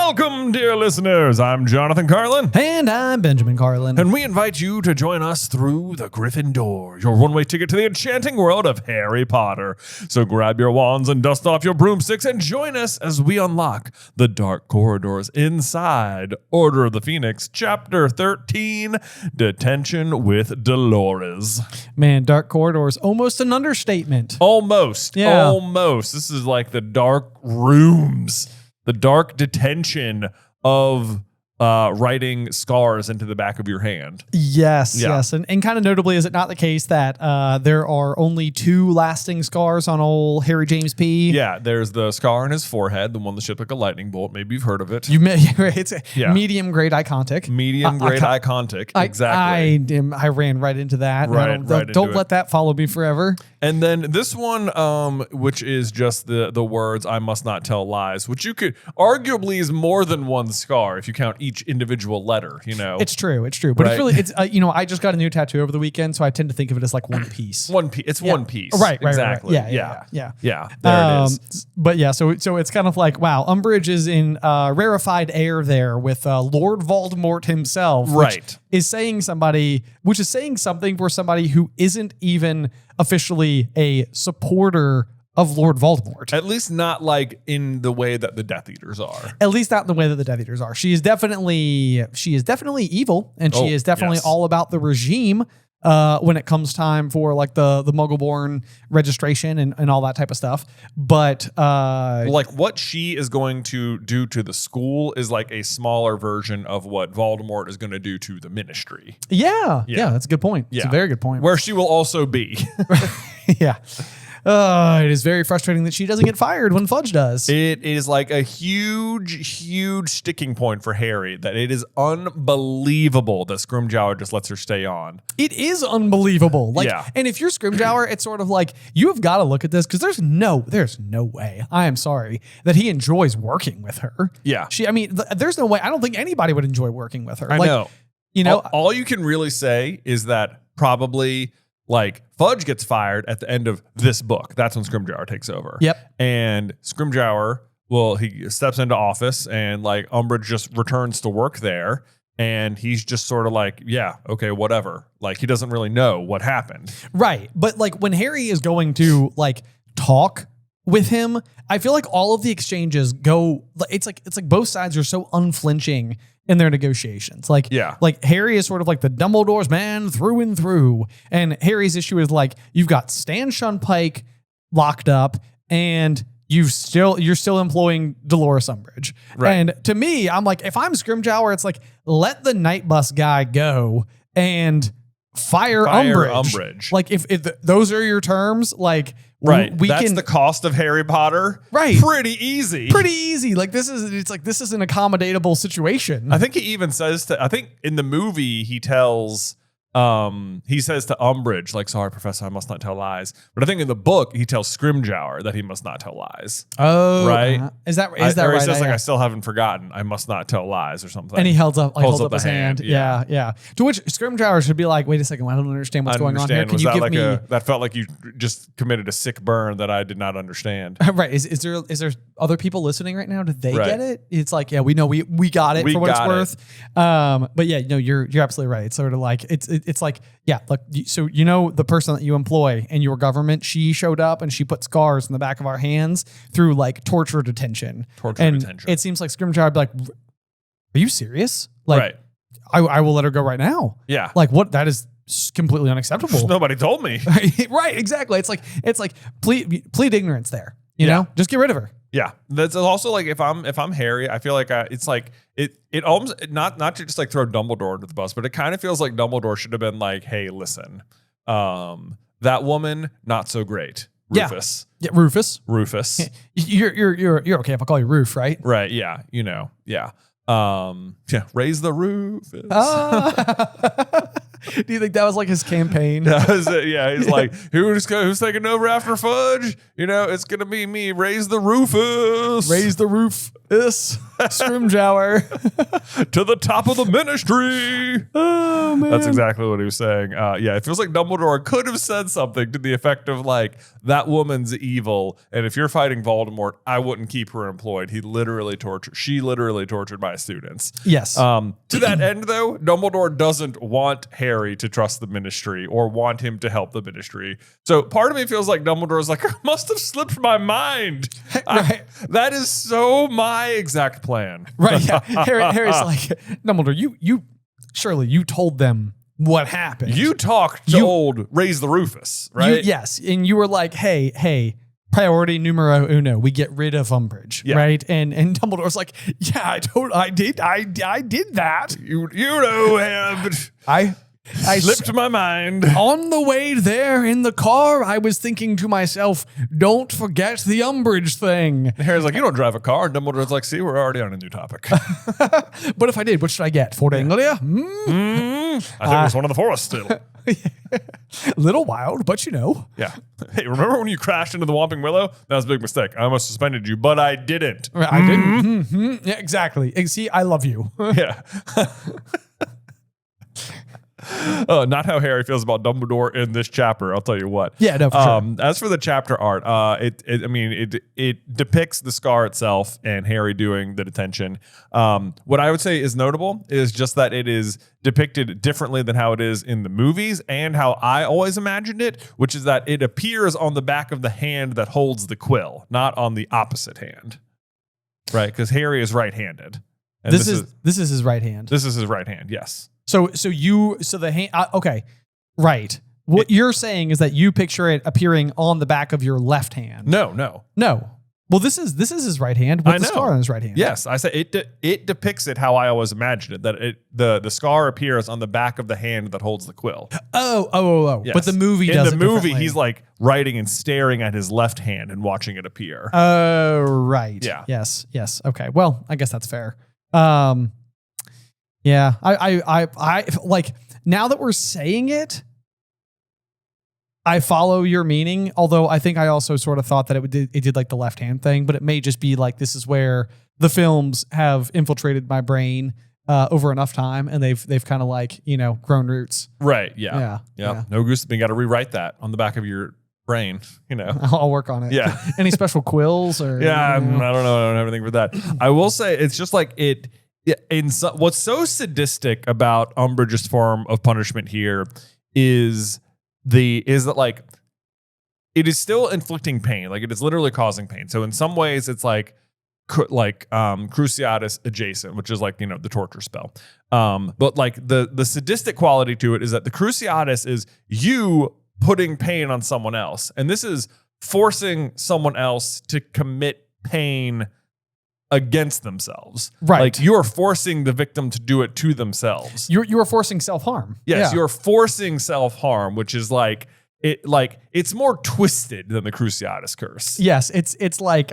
Welcome, dear listeners. I'm Jonathan Carlin. And I'm Benjamin Carlin. And we invite you to join us through the Griffin door, your one-way ticket to the enchanting world of Harry Potter. So grab your wands and dust off your broomsticks and join us as we unlock the dark corridors inside Order of the Phoenix, Chapter 13, Detention with Dolores. Man, dark corridors, almost an understatement. Almost. Yeah. Almost. This is like the dark rooms, the dark detention of writing scars into the back of your hand. Yes. And kind of notably, is it not the case that there are only 2 lasting scars on old Harry James P? Yeah, there's the scar on his forehead, the one that shaped like a lightning bolt. Maybe you've heard of it. It's medium grade eye contact. Medium grade eye contact. Exactly. I ran right into that. Don't let that follow me forever. And then this one, which is just the words, I must not tell lies, which you could arguably is more than one scar if you count each individual letter, you know. It's true. But it's really, I just got a new tattoo over the weekend, so I tend to think of it as like one piece. One piece. It's one piece. Right. Exactly. Yeah. There it is. But yeah, so it's kind of like, wow, Umbridge is in rarefied air there with Lord Voldemort himself. Right. Which is saying something for somebody who isn't even officially a supporter of Lord Voldemort. At least not like in the way that the Death Eaters are. At least not in the way that the Death Eaters are. She is definitely evil, and she is definitely all about the regime when it comes time for like the Muggle-born registration and all that type of stuff. But like what she is going to do to the school is like a smaller version of what Voldemort is going to do to the Ministry. Yeah, that's a good point. Yeah. It's a very good point. Where she will also be. Yeah. It is very frustrating that she doesn't get fired when Fudge does. It is like a huge sticking point for Harry that it is unbelievable that Scrimgeour just lets her stay on. It is unbelievable. And if you're Scrimgeour, it's sort of like you have got to look at this because there's no way. I am sorry that he enjoys working with her. Yeah. There's no way. I don't think anybody would enjoy working with her. I know. You know, all you can really say is that probably like Fudge gets fired at the end of this book. That's when Scrimgeour takes over. Yep. And Scrimgeour, he steps into office and like Umbridge just returns to work there. And he's just sort of like, yeah, okay, whatever. Like he doesn't really know what happened. Right. But like when Harry is going to like talk with him, I feel like all of the exchanges go, it's like both sides are so unflinching in their negotiations. Like Harry is sort of like the Dumbledore's man through and through. And Harry's issue is like, you've got Stan Shunpike locked up and you're still employing Dolores Umbridge. Right. And to me, I'm like, if I'm Scrimgeour, it's like, let the night bus guy go and fire Umbridge. Like if those are your terms, like, right. That's the cost of Harry Potter. Right. Pretty easy. Like this is an accommodatable situation. I think he even says I think in the movie he says to Umbridge, like, sorry, Professor, I must not tell lies. But I think in the book, he tells Scrimgeour that he must not tell lies. Oh, right? Is that right? He says, I still haven't forgotten. I must not tell lies or something. And he holds up his hand. Yeah. Yeah. To which Scrimgeour should be like, wait a second, I don't understand what's going on here. Can you give me... that felt like you just committed a sick burn that I did not understand. Right. Is there other people listening right now? Did they get it? It's like, yeah, we know we got it for what it's worth. But yeah, no, you're absolutely right. It's sort of like, it's like, yeah, look, so you know the person that you employ in your government, she showed up and she put scars in the back of our hands through like torture detention. It seems like Scrimgeour would be like, are you serious? Like, right. I will let her go right now. Yeah. Like what? That is completely unacceptable. Nobody told me. Right, exactly. It's like plead ignorance there. You know, just get rid of her. Yeah, that's also like if I'm Harry, I feel like it's like it almost not to just like throw Dumbledore under the bus, but it kind of feels like Dumbledore should have been like, hey, listen, that woman not so great, Rufus. Yeah, Rufus. You're okay if I call you Roof, right? Right. Yeah. You know. Yeah. Raise the Rufus. Do you think that was like his campaign? That was it. Yeah, he's like, who's taking over after Fudge? You know, it's gonna be me. Raise the Rufus. Raise the roof. This Scrimgeour to the top of the ministry. Oh, man. That's exactly what he was saying. Yeah, it feels like Dumbledore could have said something to the effect of like, that woman's evil, and if you're fighting Voldemort, I wouldn't keep her employed. She literally tortured my students. Yes. To that end, though, Dumbledore doesn't want Harry to trust the ministry or want him to help the ministry. So part of me feels like Dumbledore's like, I must have slipped my mind. Right. That is so my exact plan. Right. Yeah. Harry's like, Dumbledore, you surely you told them what happened. You talked to old Raise the Rufus, right? Yes. And you were like, hey, priority numero uno, we get rid of Umbridge, right? And Dumbledore's like, yeah, I did that. You know, but I slipped my mind. On the way there in the car, I was thinking to myself, don't forget the Umbridge thing. And Harry's like, you don't drive a car. And Dumbledore's like, see, we're already on a new topic. But if I did, what should I get? Fort Anglia? I think it was one of the forest still. A little wild, but you know. Yeah. Hey, remember when you crashed into the Whomping Willow? That was a big mistake. I almost suspended you, but I didn't. I didn't. Mm-hmm. Yeah, exactly. And see, I love you. Yeah. Not how Harry feels about Dumbledore in this chapter. I'll tell you what. Yeah, no, for sure. As for the chapter art, it depicts the scar itself and Harry doing the detention. What I would say is notable is just that it is depicted differently than how it is in the movies and how I always imagined it, which is that it appears on the back of the hand that holds the quill, not on the opposite hand. Right? Because Harry is right-handed. And this is his right hand. This is his right hand. Yes. So the hand. Okay, right. What you're saying is that you picture it appearing on the back of your left hand. No. Well, this is his right hand with the scar on his right hand. Yes, I say it depicts it how I always imagined it. That the scar appears on the back of the hand that holds the quill. Oh. Yes. But the movie does it in the movie, differently. He's like writing and staring at his left hand and watching it appear. Oh, right. Yeah. Yes. Okay. Well, I guess that's fair. Yeah. I like now that we're saying it, I follow your meaning, although I think I also sort of thought that it did like the left hand thing, but it may just be like this is where the films have infiltrated my brain over enough time, and they've kind of like grown roots. Right. Yeah. No goose. You got to rewrite that on the back of your brain. I'll work on it. Yeah. Any special quills or? Yeah. I don't know. I don't have anything for that. I will say it's just like it. What's so sadistic about Umbridge's form of punishment here is that like it is still inflicting pain. Like it is literally causing pain. So in some ways it's like Cruciatus adjacent, which is like, the torture spell. But like the sadistic quality to it is that the Cruciatus is you putting pain on someone else. And this is forcing someone else to commit pain against themselves. Right. Like you're forcing the victim to do it to themselves. You're forcing self-harm. Yes, you're forcing self-harm, which is it's more twisted than the Cruciatus curse. Yes, it's like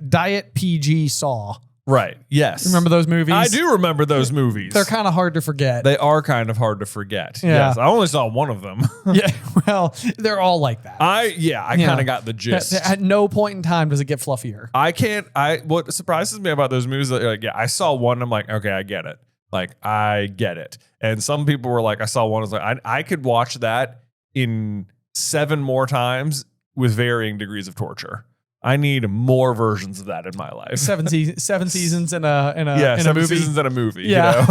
Diet PG Saw. Right. Yes. Remember those movies? I do remember those movies. They're kind of hard to forget. They are kind of hard to forget. Yeah. Yes. I only saw one of them. Yeah. Well, they're all like that. I kind of got the gist. At no point in time does it get fluffier. What surprises me about those movies, I saw one. I'm like, okay, I get it. Like, I get it. And some people were like, I saw one. I was like, I could watch that in 7 more times with varying degrees of torture. I need more versions of that in my life. 7 seasons in a seven movie. seasons in a movie. Yeah.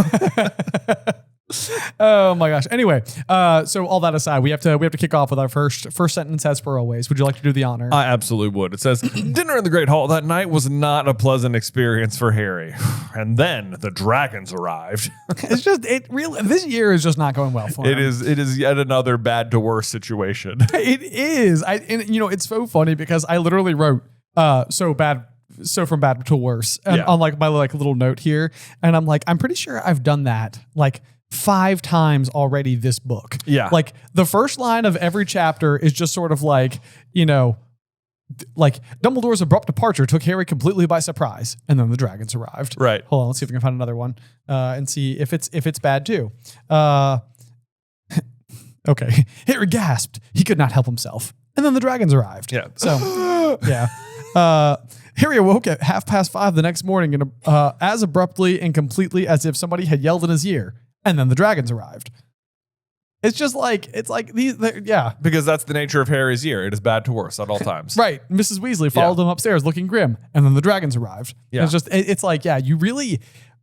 Oh my gosh. Anyway, so all that aside, we have to kick off with our first sentence as per always. Would you like to do the honor? I absolutely would. It says, dinner in the Great Hall that night was not a pleasant experience for Harry. And then the dragons arrived. It's just this year is just not going well for him. It is yet another bad to worse situation. It is. It's so funny because I literally wrote so from bad to worse on like my like little note here, and I'm like, I'm pretty sure I've done that like 5 times already this book. Yeah. Like the first line of every chapter is just sort of like, like Dumbledore's abrupt departure took Harry completely by surprise, and then the dragons arrived. Right. Hold on, let's see if we can find another one and see if it's bad too. Okay. Harry gasped. He could not help himself. And then the dragons arrived. Yeah. So, yeah. Harry awoke at 5:30 the next morning and as abruptly and completely as if somebody had yelled in his ear. And then the dragons arrived. It's just like, yeah. Because that's the nature of Harry's year. It is bad to worse at all times. Right. Mrs. Weasley followed him upstairs looking grim. And then the dragons arrived. Yeah. It's like, yeah, you really,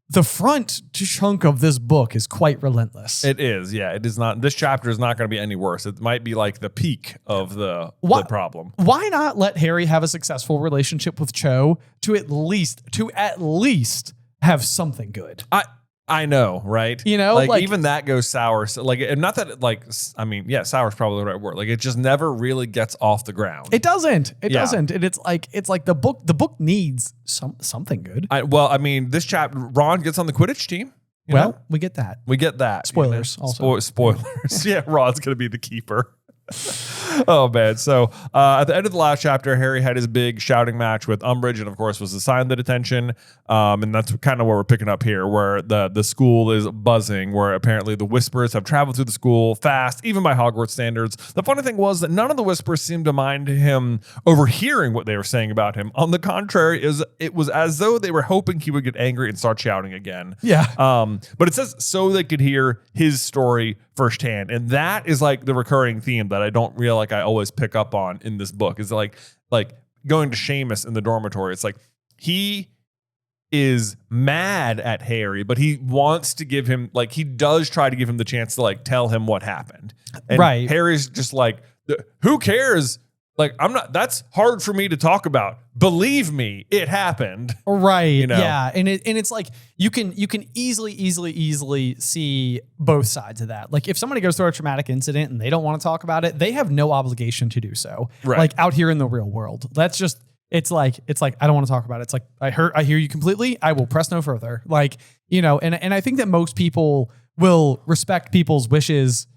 the front chunk of this book is quite relentless. It is. Yeah. It is not, this chapter is not going to be any worse. It might be like the peak of the problem. Why not let Harry have a successful relationship with Cho to at least have something good? I know, right? You know, like even that goes sour. So like, and not that sour is probably the right word. Like it just never really gets off the ground. It doesn't. It doesn't. And it's like the book needs something good. This chapter, Ron gets on the Quidditch team. We get that. Spoilers. Also. Spoilers. Yeah, Ron's going to be the keeper. Oh man. So at the end of the last chapter, Harry had his big shouting match with Umbridge, and of course was assigned the detention. And that's kind of what we're picking up here, where the school is buzzing, where apparently the whispers have traveled through the school fast, even by Hogwarts standards. The funny thing was that none of the whispers seemed to mind him overhearing what they were saying about him. On the contrary, it was as though they were hoping he would get angry and start shouting again. Yeah. But it says so they could hear his story firsthand, and that is like the recurring theme that I don't feel like I always pick up on in this book. Is like going to Seamus in the dormitory. It's like he is mad at Harry, but he wants to give him, like, he does try to give him the chance to like tell him what happened. And right. Harry's just like, who cares? Like, that's hard for me to talk about. Believe me, it happened. Right. You know? Yeah. And it's like, you can easily see both sides of that. Like if somebody goes through a traumatic incident and they don't want to talk about it, they have no obligation to do so. Right. Like out here in the real world. That's just, it's like, I don't want to talk about it. It's like, I hear you completely. I will press no further. Like, you know, and I think that most people will respect people's wishes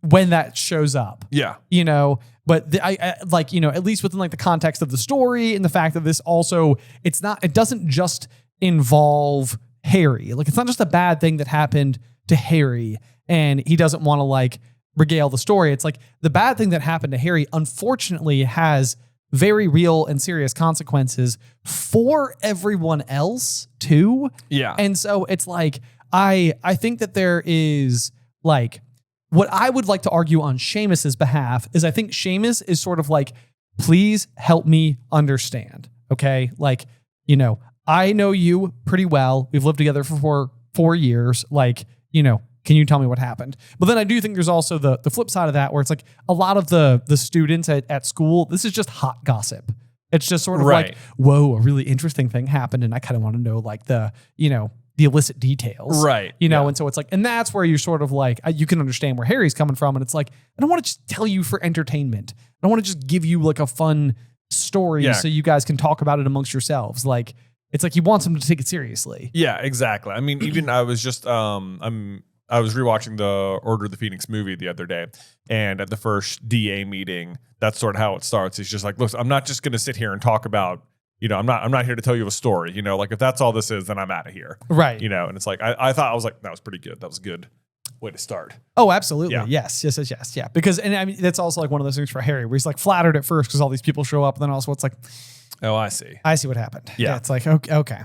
when that shows up. Yeah. You know, but I like, you know, at least within like the context of the story and the fact that this also, it doesn't just involve Harry. Like it's not just a bad thing that happened to Harry and he doesn't want to like regale the story. It's like the bad thing that happened to Harry, unfortunately, has very real and serious consequences for everyone else too. Yeah. And so it's like, I think that there is like, what I would like to argue on Seamus's behalf is I think Seamus is sort of like, please help me understand. Okay. Like, you know, I know you pretty well. We've lived together for 4 years. Like, you know, can you tell me what happened? But then I do think there's also the flip side of that where it's like a lot of the students at school, this is just hot gossip. It's just sort of like, whoa, a really interesting thing happened. And I kind of want to know like the illicit details. Right. You know, and so it's like, and that's where you're sort of like, you can understand where Harry's coming from. And it's like, I don't want to just tell you for entertainment. I don't want to just give you like a fun story so you guys can talk about it amongst yourselves. Like, it's like he wants them to take it seriously. Yeah, exactly. I mean, even I was just, I was rewatching the Order of the Phoenix movie the other day, and at the first DA meeting, that's sort of how it starts. It's just like, look, I'm not just going to sit here and talk about, you know, I'm not here to tell you a story. You know, like if that's all this is, then I'm out of here. Right. You know, and it's like I thought, I was like, that was pretty good. That was a good way to start. Oh, absolutely. Yeah. Yes. Yeah. Because, and I mean, that's also like one of those things for Harry where he's like flattered at first because all these people show up, and then also it's like, oh, I see what happened. Yeah. It's like, okay.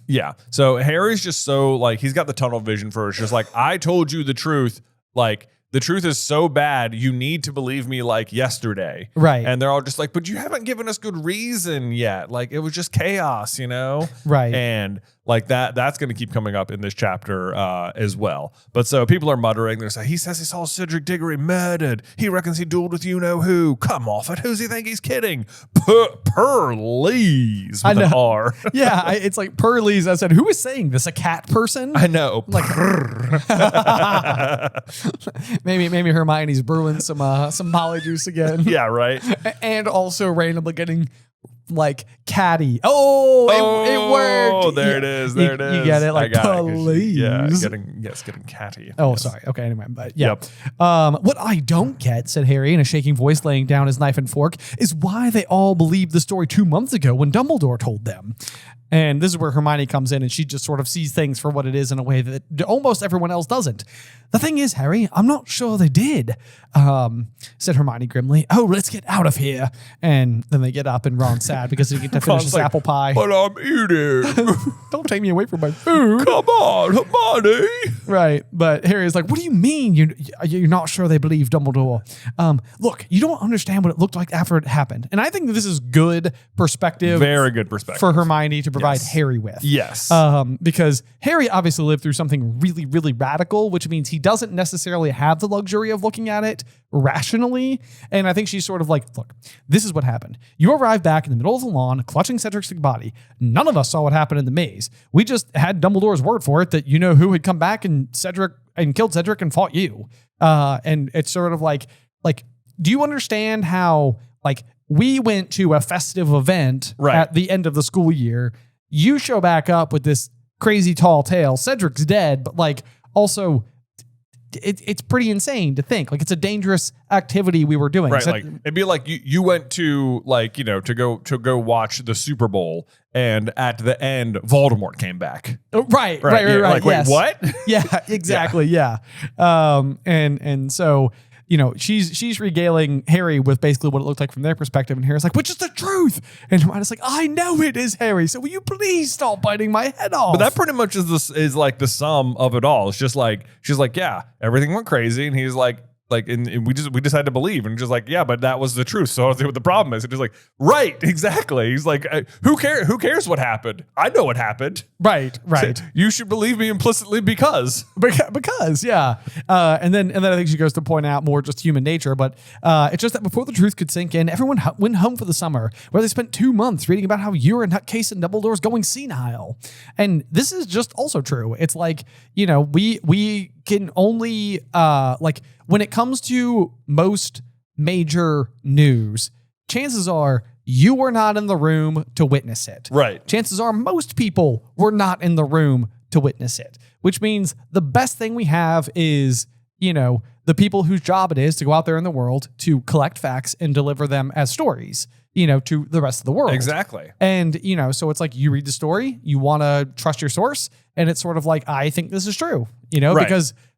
Yeah. So Harry's just so like, he's got the tunnel vision for it's just like, I told you the truth. Like, the truth is so bad, you need to believe me like yesterday. Right. And they're all just like, but you haven't given us good reason yet. Like, it was just chaos, you know? Right. And like that's going to keep coming up in this chapter as well. But so people are muttering. They're saying, he says he saw Cedric Diggory murdered. He reckons he dueled with you-know-who. Come off it. Who's he think he's kidding? Perlees with an R. Yeah. It's like Perlees. I said, who is saying this? A cat person? I know. Like, maybe Hermione's brewing some Molly juice again. Yeah, right. And also randomly getting like catty. Oh, it worked. Oh, there it is. There it is. You get it, like police. Yeah, getting catty. Oh, yes. Sorry. Okay, anyway, but yeah. Yep. What I don't get, said Harry in a shaking voice, laying down his knife and fork, is why they all believed the story 2 months ago when Dumbledore told them. And this is where Hermione comes in and she just sort of sees things for what it is in a way that almost everyone else doesn't. The thing is, Harry, I'm not sure they did, said Hermione grimly. Oh, let's get out of here. And then they get up and Ron says, sad because he didn't get to finish his apple pie. But I'm eating. Don't take me away from my food. Come on, Hermione. Right. But Harry's like, what do you mean you're not sure they believe Dumbledore? Look, you don't understand what it looked like after it happened. And I think that this is good perspective. Very good perspective. For Hermione to provide Harry with. Yes. Because Harry obviously lived through something really, really radical, which means he doesn't necessarily have the luxury of looking at it rationally. And I think she's sort of like, look, this is what happened. You arrived back in the middle of the lawn, clutching Cedric's body. None of us saw what happened in the maze. We just had Dumbledore's word for it that you know who had come back and killed Cedric and fought you. And it's sort of like, do you understand how, like, we went to a festive event at the end of the school year. You show back up with this crazy tall tale. Cedric's dead, but like also it's pretty insane to think. Like, it's a dangerous activity we were doing. Right. Like, it'd be like you went to, like, you know, to go watch the Super Bowl, and at the end, Voldemort came back. Right. Like, wait, what? Yeah, exactly. Yeah. And so, you know, she's regaling Harry with basically what it looked like from their perspective, and Harry's like, which is the truth? And Hermione's like, I know it is, Harry, so will you please stop biting my head off? But that pretty much is like the sum of it all. It's just like, she's like, yeah, everything went crazy, and he's like, and we just had to believe, and just like, yeah, but that was the truth. So I see what the problem is. And just like, right, exactly. He's like, who cares what happened? I know what happened. Right. You should believe me implicitly because, yeah. And then I think she goes to point out more just human nature, but it's just that before the truth could sink in, everyone went home for the summer, where they spent 2 months reading about how you're a nutcase and Dumbledore's going senile. And this is just also true. It's like, you know, we can only like, when it comes to most major news, chances are you were not in the room to witness it. Right. Chances are most people were not in the room to witness it, which means the best thing we have is, you know, the people whose job it is to go out there in the world to collect facts and deliver them as stories, you know, to the rest of the world. Exactly. And, you know, so it's like you read the story, you want to trust your source, and it's sort of like, I think this is true, you know,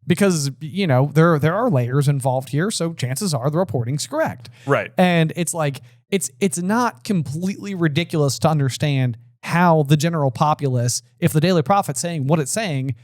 because, you know, there are layers involved here. So chances are the reporting's correct. Right. And it's like, it's not completely ridiculous to understand how the general populace, if the Daily Prophet's saying what it's saying,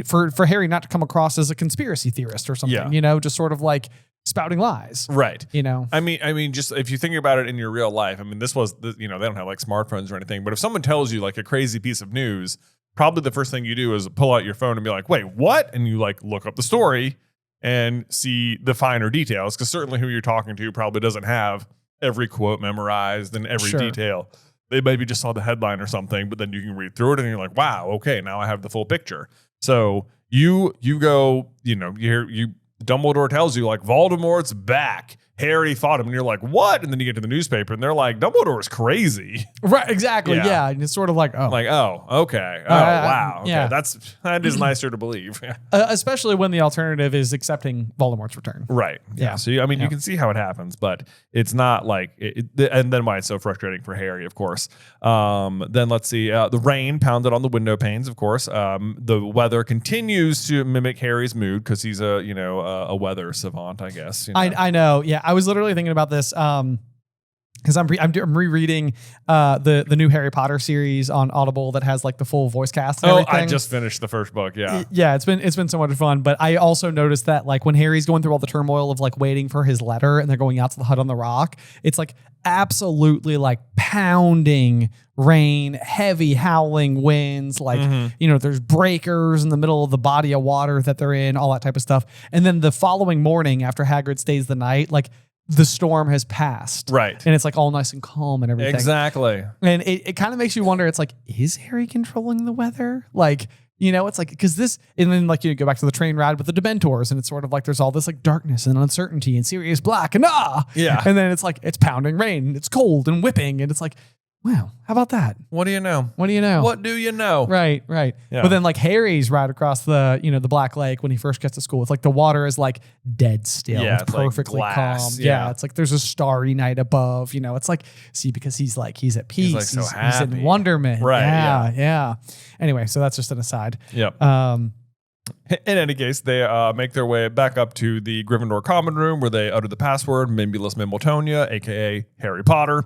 for Harry not to come across as a conspiracy theorist or something, you know, just sort of like spouting lies. Right. You know, I mean, just if you think about it in your real life, I mean, this was, you know, they don't have like smartphones or anything, but if someone tells you like a crazy piece of news, probably the first thing you do is pull out your phone and be like, wait, what? And you like look up the story and see the finer details, because certainly who you're talking to probably doesn't have every quote memorized and every detail. They maybe just saw the headline or something, but then you can read through it and you're like, wow, okay, now I have the full picture. So you go, you know, Dumbledore tells you like, Voldemort's back. Harry fought him, and you're like, what? And then you get to the newspaper, and they're like, Dumbledore's crazy. Right, exactly. Yeah. And it's sort of like, oh. Like, oh, okay. Oh, wow. Okay. Yeah. That is nicer to believe. Especially when the alternative is accepting Voldemort's return. Right. Yeah. So, I mean, you can see how it happens, but it's not like, and then why it's so frustrating for Harry, of course. Then let's see, the rain pounded on the window panes, of course. The weather continues to mimic Harry's mood, because he's a weather savant, I guess. You know? I know. Yeah. I was literally thinking about this because I'm rereading the new Harry Potter series on Audible that has like the full voice cast and everything. I just finished the first book. Yeah. Yeah, it's been so much fun. But I also noticed that like when Harry's going through all the turmoil of like waiting for his letter and they're going out to the hut on the rock, it's like absolutely like pounding rain, heavy howling winds, like, you know, there's breakers in the middle of the body of water that they're in, all that type of stuff. And then the following morning after Hagrid stays the night, like the storm has passed. Right. And it's like all nice and calm and everything. Exactly. And it kind of makes you wonder, it's like, is Harry controlling the weather? Like, you know, it's like, because this, and then like you go back to the train ride with the Dementors, and it's sort of like there's all this like darkness and uncertainty and Sirius Black and yeah. And then it's like, it's pounding rain, and it's cold and whipping, and it's like, wow, how about that? What do you know? What do you know? What do you know? Right. Yeah. But then like Harry's right across the, you know, the Black Lake when he first gets to school. It's like the water is like dead still. Yeah, it's perfectly like calm. glass. Yeah. It's like there's a starry night above, you know. It's like, see, because he's at peace. He's like so happy. He's in wonderment. Right. Yeah. Anyway, so that's just an aside. Yep. In any case, they make their way back up to the Gryffindor common room, where they utter the password Mimbulus Mimbletonia, a.k.a. Harry Potter.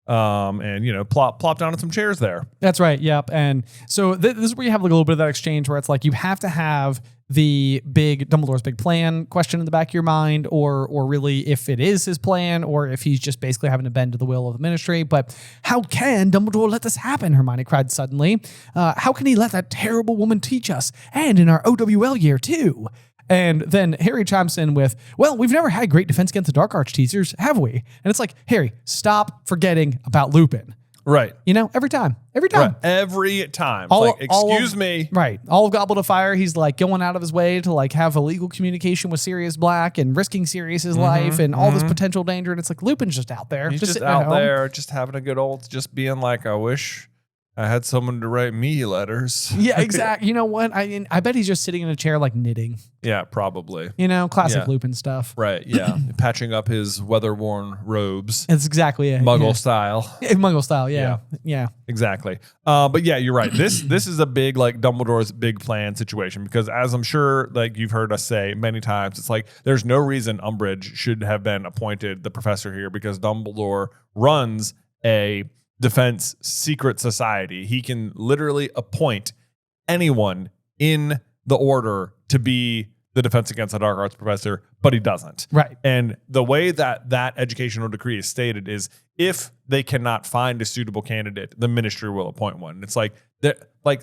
and plop down on some chairs there. That's right. Yep. And so this is where you have like a little bit of that exchange where it's like you have to have the Dumbledore's big plan question in the back of your mind, or really if it is his plan, or if he's just basically having to bend to the will of the Ministry. But how can Dumbledore let this happen? Hermione cried suddenly. How can he let that terrible woman teach us? And in our OWL year too. And then Harry chimes in with, well, we've never had great defense against the Dark Arch teasers, have we? And it's like, Harry, stop forgetting about Lupin. Right. Every time. Right. Every time. Excuse me. Right. All of Goblet of Fire, he's like going out of his way to like have illegal communication with Sirius Black and risking Sirius's life and all this potential danger. And it's like Lupin's just out there. He's just out there, just having a good old, just being like, I wish I had someone to write me letters. Yeah, exactly. You know what? I bet he's just sitting in a chair like knitting. Yeah, probably. Classic Lupin stuff. Right, yeah. Patching up his weather-worn robes. That's exactly it. Muggle style. Muggle style, yeah. Exactly. But yeah, you're right. This is a big, like, Dumbledore's big plan situation, because as I'm sure, like, you've heard us say many times, it's like there's no reason Umbridge should have been appointed the professor here, because Dumbledore runs a defense secret society. He can literally appoint anyone in the order to be the defense against the dark arts professor, but he doesn't. Right. And the way that educational decree is stated is if they cannot find a suitable candidate, the Ministry will appoint one. It's like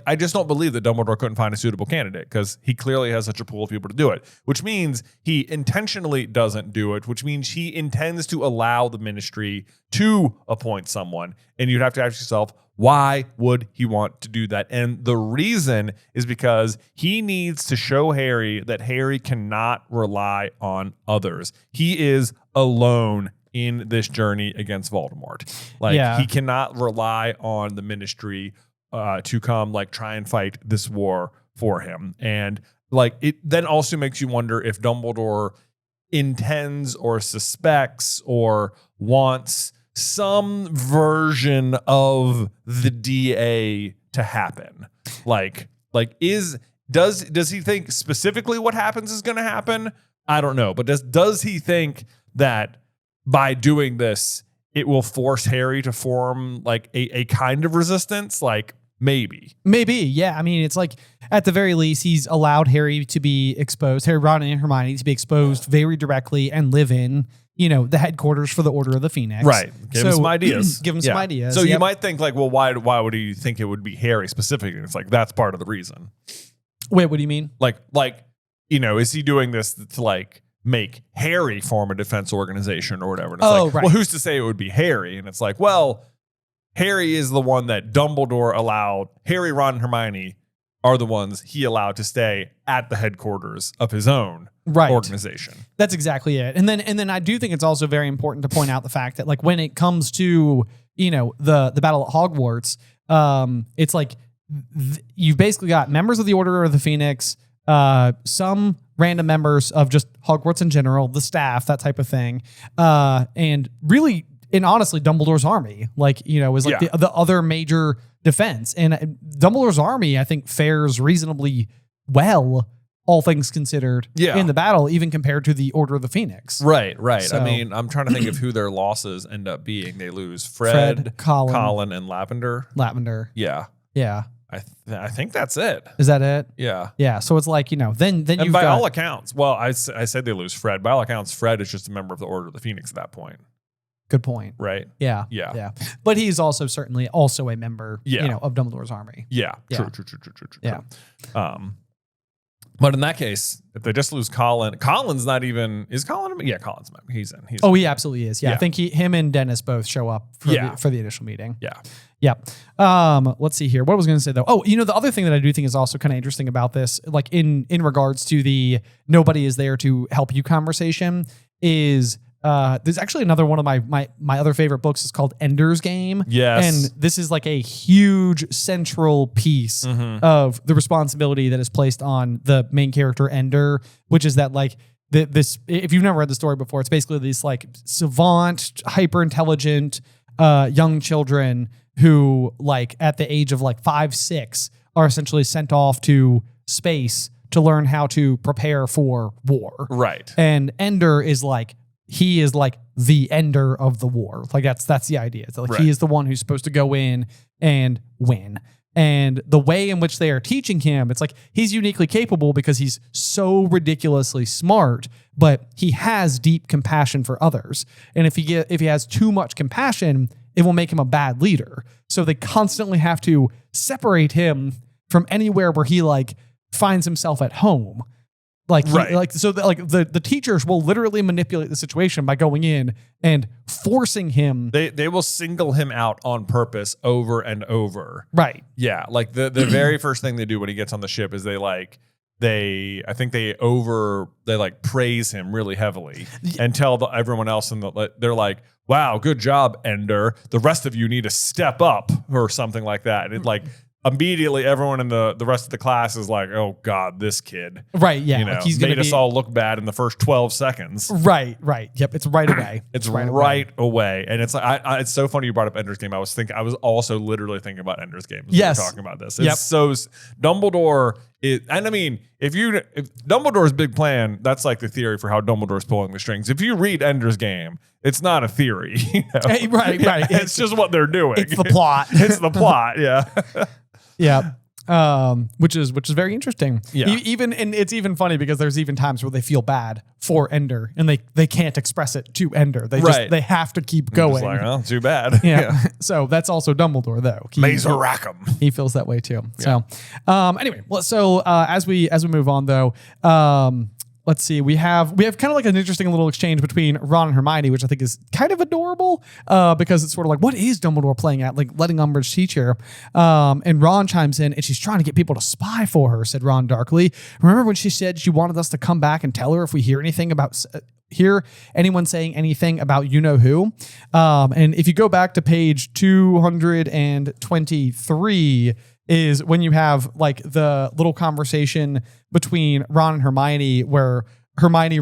I just don't believe that Dumbledore couldn't find a suitable candidate, because he clearly has such a pool of people to do it, which means he intentionally doesn't do it, which means he intends to allow the Ministry to appoint someone. And you'd have to ask yourself, why would he want to do that? And the reason is because he needs to show Harry that Harry cannot rely on others. He is alone in this journey against Voldemort. He cannot rely on the Ministry to come try and fight this war for him. And it then also makes you wonder if Dumbledore intends or suspects or wants some version of the DA to happen. Does he think specifically what happens is going to happen? I don't know. But does he think that by doing this, it will force Harry to form a kind of resistance? Maybe. Yeah. I mean, it's like at the very least, he's allowed Harry to be exposed, Ron and Hermione to be exposed very directly and live in, the headquarters for the Order of the Phoenix. Right. Give him some ideas. Some ideas. So you might think well, why would he think it would be Harry specifically? It's that's part of the reason. Wait, what do you mean? Is he doing this to make Harry form a defense organization or whatever? And it's right. Well, who's to say it would be Harry? And it's well, Harry is the one that Dumbledore allowed. Harry, Ron, and Hermione are the ones he allowed to stay at the headquarters of his own organization. That's exactly it. And then I do think it's also very important to point out the fact that when it comes to, the battle at Hogwarts, it's you've basically got members of the Order of the Phoenix, some random members of just Hogwarts in general, the staff, that type of thing. And really, and honestly, Dumbledore's army, is the other major defense. And Dumbledore's army, I think, fares reasonably well, all things considered, in the battle, even compared to the Order of the Phoenix. Right. So, I mean, I'm trying to think of who their losses end up being. They lose Fred, Colin, and Lavender. Yeah. I think that's it. Is that it? Yeah. Yeah. So it's then and you've by all accounts, well, I said they lose Fred. By all accounts, Fred is just a member of the Order of the Phoenix at that point. Good point. Right. Yeah. But he's also certainly also a member, of Dumbledore's army. Yeah. Yeah. True. Yeah. But in that case, if they just lose Colin's not even. Is Colin? Yeah, Colin's a member. He's in. He absolutely is. Yeah. I think him and Dennis both show up for the initial meeting. Yeah. Let's see here. What I was going to say though. Oh, the other thing that I do think is also kind of interesting about this, in regards to the nobody is there to help you conversation, is there's actually another one of my other favorite books is called Ender's Game. Yes. And this is a huge central piece of the responsibility that is placed on the main character Ender, which is that this, if you've never read the story before, it's basically these savant, hyper intelligent young children who at the age of 5, 6 are essentially sent off to space to learn how to prepare for war. Right. And Ender is he is like the ender of the war. Like that's the idea. It's like he is the one who's supposed to go in and win. And the way in which they are teaching him, it's like he's uniquely capable because he's so ridiculously smart, but he has deep compassion for others. And if he has too much compassion, it will make him a bad leader. So they constantly have to separate him from anywhere where he like finds himself at home. The teachers will literally manipulate the situation by going in and forcing him. They will single him out on purpose over and over. Right. Yeah. Like the very first thing they do when he gets on the ship is they praise him really heavily and tell everyone else they're like, wow, good job, Ender. The rest of you need to step up or something like that. And it like immediately everyone in the rest of the class is like, oh God, this kid. Right. Yeah. You know, like he's made us all look bad in the first 12 seconds. Right. Yep. It's right away. It's right away. And it's like, it's so funny you brought up Ender's Game. I was also literally thinking about Ender's Game as we were talking about this. It's so Dumbledore if Dumbledore's big plan, that's like the theory for how Dumbledore's pulling the strings. If you read Ender's Game, it's not a theory. You know? Right. It's just what they're doing. It's the plot. It's the plot. Yeah. Yeah. Which is very interesting. Yeah. And it's even funny because there's even times where they feel bad for Ender and they can't express it to Ender. They have to keep going. Like, oh, too bad. Yeah. So that's also Dumbledore though. Mazer Rackham. He feels that way too. Yeah. So anyway, as we move on though, let's see. We have kind of like an interesting little exchange between Ron and Hermione, which I think is kind of adorable because it's sort of like, what is Dumbledore playing at? Like letting Umbridge teach her. And Ron chimes in, and she's trying to get people to spy for her, said Ron darkly. Remember when she said she wanted us to come back and tell her if we hear anyone saying anything about you-know-who? And if you go back to page 223, is when you have like the little conversation between Ron and Hermione where Hermione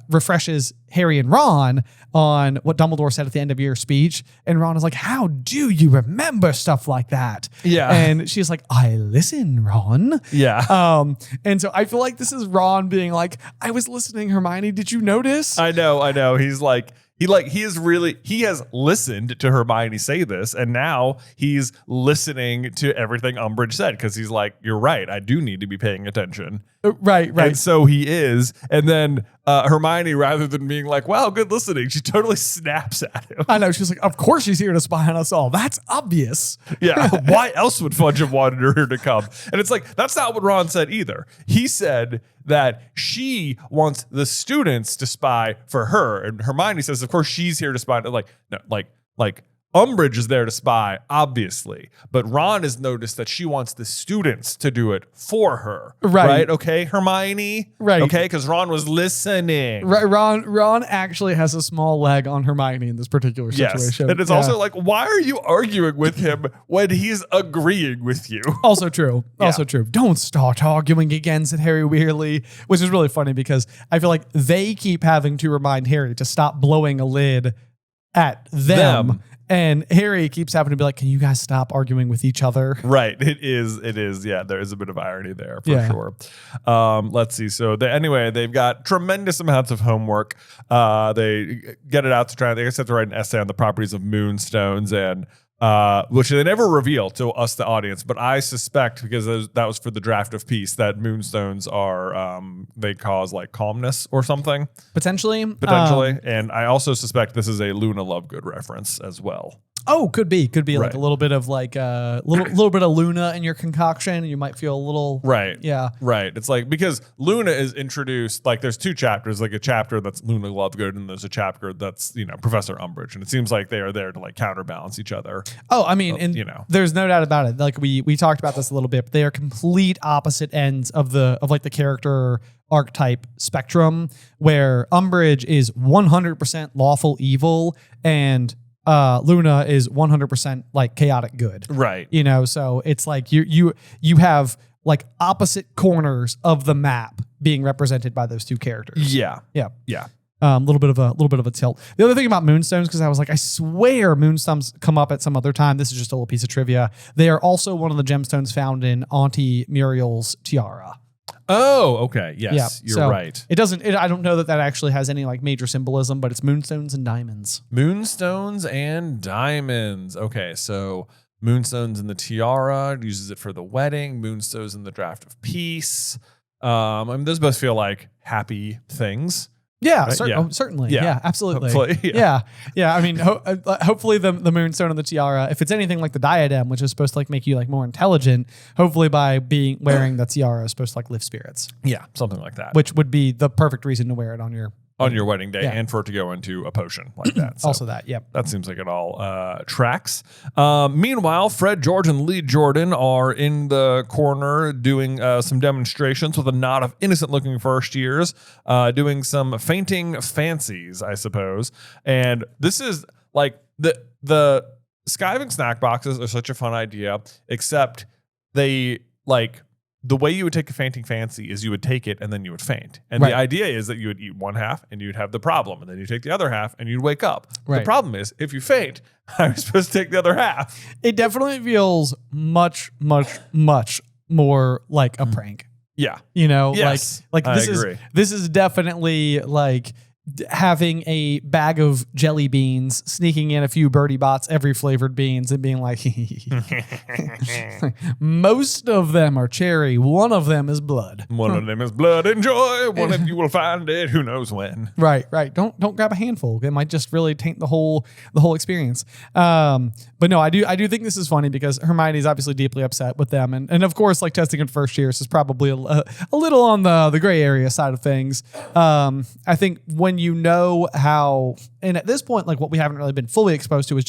refreshes Harry and Ron on what Dumbledore said at the end of your speech. And Ron is like, how do you remember stuff like that? Yeah. And she's like, I listen, Ron. Yeah. And so I feel like this is Ron being like, I was listening, Hermione. Did you notice? I know. He's like, he has listened to Hermione say this, and now he's listening to everything Umbridge said because he's like, you're right, I do need to be paying attention. Right. And so he is. And then Hermione, rather than being like, wow, good listening, she totally snaps at him. I know. She's like, of course she's here to spy on us all. That's obvious. Yeah. Why else would Fudge have wanted her to come? And it's like, that's not what Ron said either. He said that she wants the students to spy for her. And Hermione says, of course, she's here to spy. Like Umbridge is there to spy, obviously. But Ron has noticed that she wants the students to do it for her. Right? Okay, Hermione? Right. Okay, because Ron was listening. Right. Ron actually has a small leg on Hermione in this particular situation. Yes. And it's also like, why are you arguing with him when he's agreeing with you? Also true. Don't start arguing again, said Harry wearily, which is really funny because I feel like they keep having to remind Harry to stop blowing a lid at them. And Harry keeps having to be like, can you guys stop arguing with each other? Right. It is. Yeah, there is a bit of irony there for sure. Let's see. So they've got tremendous amounts of homework. They get it out to try. They have to write an essay on the properties of moonstones and which they never reveal to us, the audience, but I suspect because that was for the draft of peace that moonstones are they cause like calmness or something potentially, and I also suspect this is a Luna Lovegood reference as well. Oh, could be like a little bit of like little bit of Luna in your concoction, and you might feel a little right. Yeah, right. It's like because Luna is introduced, like there's two chapters, like a chapter that's Luna Lovegood, and there's a chapter that's Professor Umbridge, and it seems like they are there to like counterbalance each other. Oh, I mean, and there's no doubt about it. Like we talked about this a little bit, but they are complete opposite ends of the character archetype spectrum, where Umbridge is 100% lawful evil and Luna is 100% like chaotic good. Right. So it's like you have like opposite corners of the map being represented by those two characters. Yeah. A little bit of a tilt. The other thing about moonstones, because I was like, I swear moonstones come up at some other time. This is just a little piece of trivia. They are also one of the gemstones found in Auntie Muriel's tiara. Oh, okay. Yes, you're right. It doesn't. I don't know that actually has any like major symbolism, but it's moonstones and diamonds. Moonstones and diamonds. Okay, so moonstones in the tiara, uses it for the wedding. Moonstones in the draft of peace. I mean, those both feel like happy things. Yeah, right? Certainly. Yeah, absolutely. Hopefully, yeah. I mean, hopefully the moonstone and the tiara, if it's anything like the diadem, which is supposed to like make you like more intelligent, hopefully by wearing the tiara is supposed to like lift spirits. Yeah, something like that. Which would be the perfect reason to wear it on your wedding day, and for it to go into a potion like that. So also that, yep. That seems like it all tracks. Meanwhile, Fred, George, and Lee Jordan are in the corner doing some demonstrations with a knot of innocent-looking first years, doing some fainting fancies, I suppose. And this is like the skiving snack boxes are such a fun idea, except they like. The way you would take a fainting fancy is you would take it and then you would faint. And the idea is that you would eat one half and you'd have the problem. And then you take the other half and you'd wake up. Right. The problem is if you faint, how are you supposed to take the other half? It definitely feels much, much, much more like a prank. Yeah. You know, yes, like this is definitely like having a bag of jelly beans, sneaking in a few Birdie Bots, every flavored beans, and being like, most of them are cherry. One of them is blood. One of them is blood. Enjoy. One of you will find it. Who knows when? Right. Don't grab a handful. It might just really taint the whole experience. But no, I do think this is funny because Hermione is obviously deeply upset with them, and of course, like testing in first years is probably a little on the gray area side of things. I think when you know how, and at this point, like what we haven't really been fully exposed to is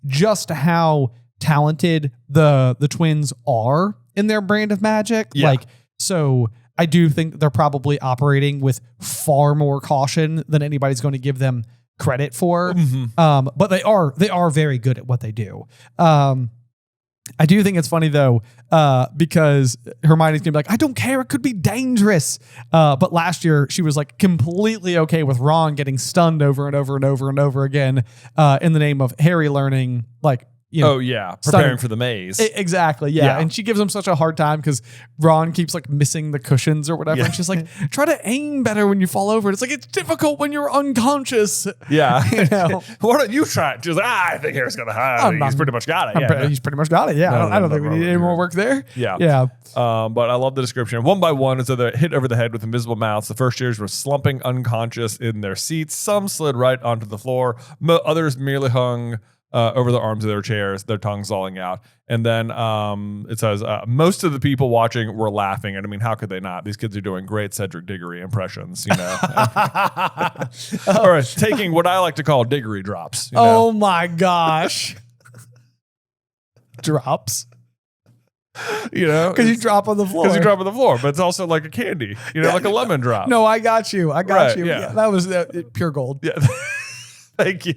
just how talented the twins are in their brand of magic. Yeah. Like, so I do think they're probably operating with far more caution than anybody's going to give them credit for. Mm-hmm. But they are very good at what they do. I do think it's funny though, because Hermione's gonna be like, I don't care, it could be dangerous. But last year she was like completely okay with Ron getting stunned over and over and over and over again, in the name of Harry learning, like, you know, preparing for the maze. Exactly. Yeah. And she gives him such a hard time because Ron keeps like missing the cushions or whatever. Yeah. And she's like, try to aim better when you fall over. It's like, it's difficult when you're unconscious. Yeah. You know? Why don't you try it? She's like, I think Harry's going to hide. He's pretty much got it. He's pretty much got it. Yeah. I don't think we need any more work there. Yeah. Yeah. But I love the description. One by one, as though they're hit over the head with invisible mouths. The first years were slumping unconscious in their seats. Some slid right onto the floor. Others merely hung over the arms of their chairs, their tongues lolling out. And then it says, most of the people watching were laughing. And I mean, how could they not? These kids are doing great Cedric Diggory impressions, you know. Or taking what I like to call Diggory drops. You know? Oh my gosh. Drops. You know, because you drop on the floor. Because you drop on the floor, but it's also like a candy, you know, like a lemon drop. No, I got you. Right, you. Yeah. That was pure gold. Yeah. Thank you.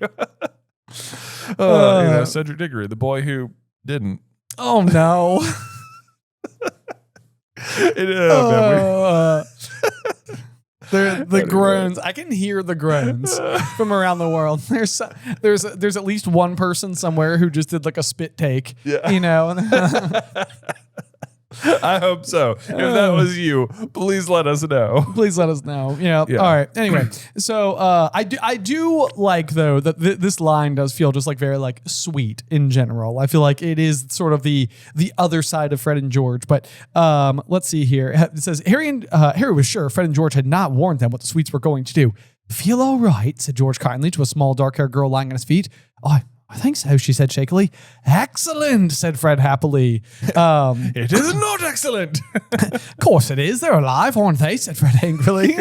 You know, Cedric Diggory, the boy who didn't. Oh no. The groans. I can hear the groans from around the world. There's at least one person somewhere who just did like a spit take. Yeah. You know. I hope so. If that was you, please let us know. Please let us know. Yeah. All right. Anyway, so I do like though that this line does feel just like very like sweet in general. I feel like it is sort of the other side of Fred and George. But let's see here. It says Harry was sure Fred and George had not warned them what the sweets were going to do. Feel all right, said George kindly to a small dark-haired girl lying on his feet. I think so, she said shakily. Excellent, said Fred happily. It is not excellent. Of course it is. They're alive, aren't they? Said Fred angrily.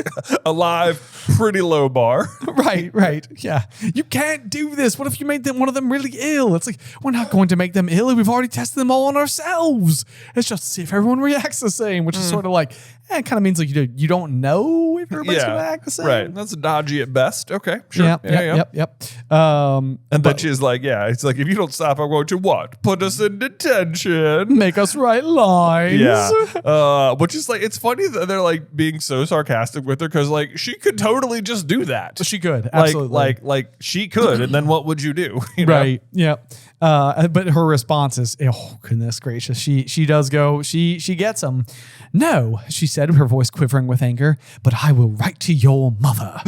Alive, pretty low bar. Right. Yeah. You can't do this. What if you made one of them really ill? It's like, we're not going to make them ill. We've already tested them all on ourselves. It's just to see if everyone reacts the same, which is sort of like, it kind of means like you don't know if everybody's going to act the same. Right. That's dodgy at best. Okay. Sure. Yep. And then she's like, it's like, if you don't stop, I'm going to what? Put us in detention. Make us write lines. Yeah. Which is like, it's funny that they're like being so sarcastic with her because like she could totally just do that. She could. Absolutely. Like she could. And then what would you do? You know? Right. Yeah. But her response is, oh, goodness gracious. She does go, she gets him. No, she said, her voice quivering with anger, but I will write to your mother.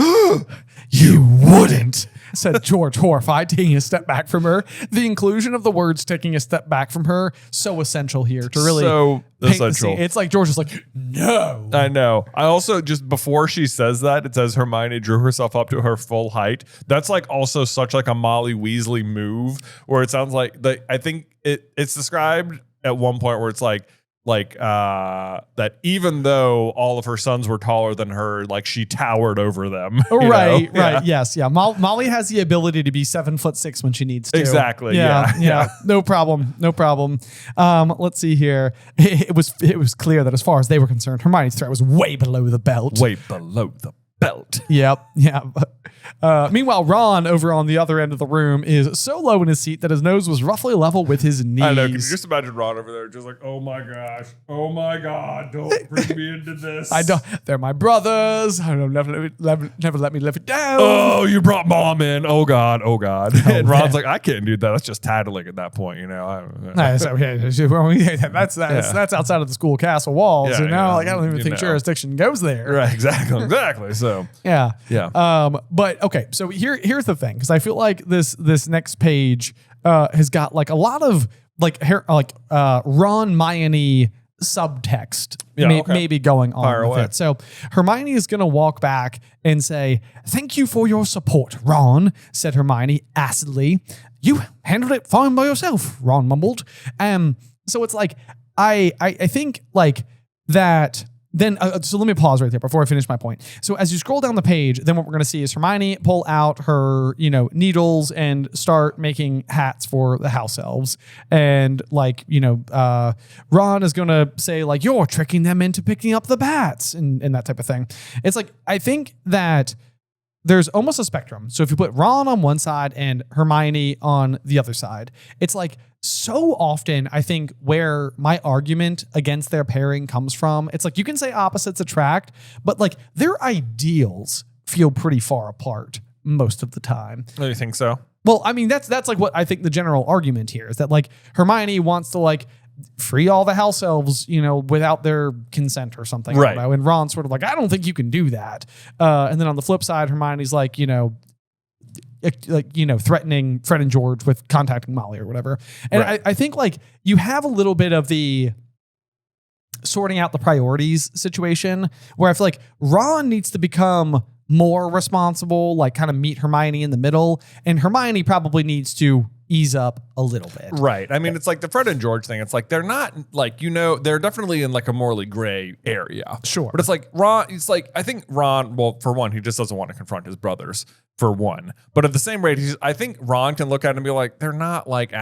You wouldn't, said George, horrified, taking a step back from her. The inclusion of the words taking a step back from her, so essential here to really so paint the essential. scene. It's like George is like, no. I know. I also, just before she says that, it says Hermione drew herself up to her full height. That's like also such like a Molly Weasley move, where it sounds like, I think it's described at one point where it's like that even though all of her sons were taller than her, like she towered over them. Right. Yes. Yeah. Molly has the ability to be 7'6" when she needs to. Exactly. Yeah. No problem. Let's see here. It was clear that as far as they were concerned, Hermione's threat was way below the belt. Way below the belt. Yep. Yeah. Meanwhile, Ron over on the other end of the room is so low in his seat that his nose was roughly level with his knees. I know. Can you just imagine Ron over there just like, oh my gosh, oh my God, don't bring me into this. I don't. They're my brothers. I don't never let me live it down. Oh, you brought mom in. Oh God. And Ron's like, I can't do that. That's just tattling at that point, That's outside of the school castle walls. Yeah, like I don't even think jurisdiction goes there. Right. Exactly. So yeah. But okay, so here's the thing, because I feel like this next page has got like a lot of Ronmione subtext maybe going on with it. So Hermione is going to walk back and say, "Thank you for your support, Ron," said Hermione acidly. "You handled it fine by yourself," Ron mumbled. So it's like I think like that. Then, so let me pause right there before I finish my point. So as you scroll down the page, then what we're going to see is Hermione pull out her, needles and start making hats for the house elves. And Ron is going to say like, you're tricking them into picking up the bats and that type of thing. It's like, I think that there's almost a spectrum. So if you put Ron on one side and Hermione on the other side, it's like, so often, I think where my argument against their pairing comes from, it's like you can say opposites attract, but like their ideals feel pretty far apart most of the time. Do you think so? Well, I mean, that's like what I think the general argument here is, that like Hermione wants to like free all the house elves, without their consent or something. Right. And Ron's sort of like, I don't think you can do that. And then on the flip side, Hermione's like, threatening Fred and George with contacting Molly or whatever. And right. I think like you have a little bit of the sorting out the priorities situation where I feel like Ron needs to become more responsible, like kind of meet Hermione in the middle, and Hermione probably needs to ease up a little bit. Right. I mean, it's like the Fred and George thing. It's like they're not like, they're definitely in like a morally gray area. Sure. But it's like Ron, I think Ron, well, for one, he just doesn't want to confront his brothers, for one. But at the same rate, I think Ron can look at it and be like, they're not like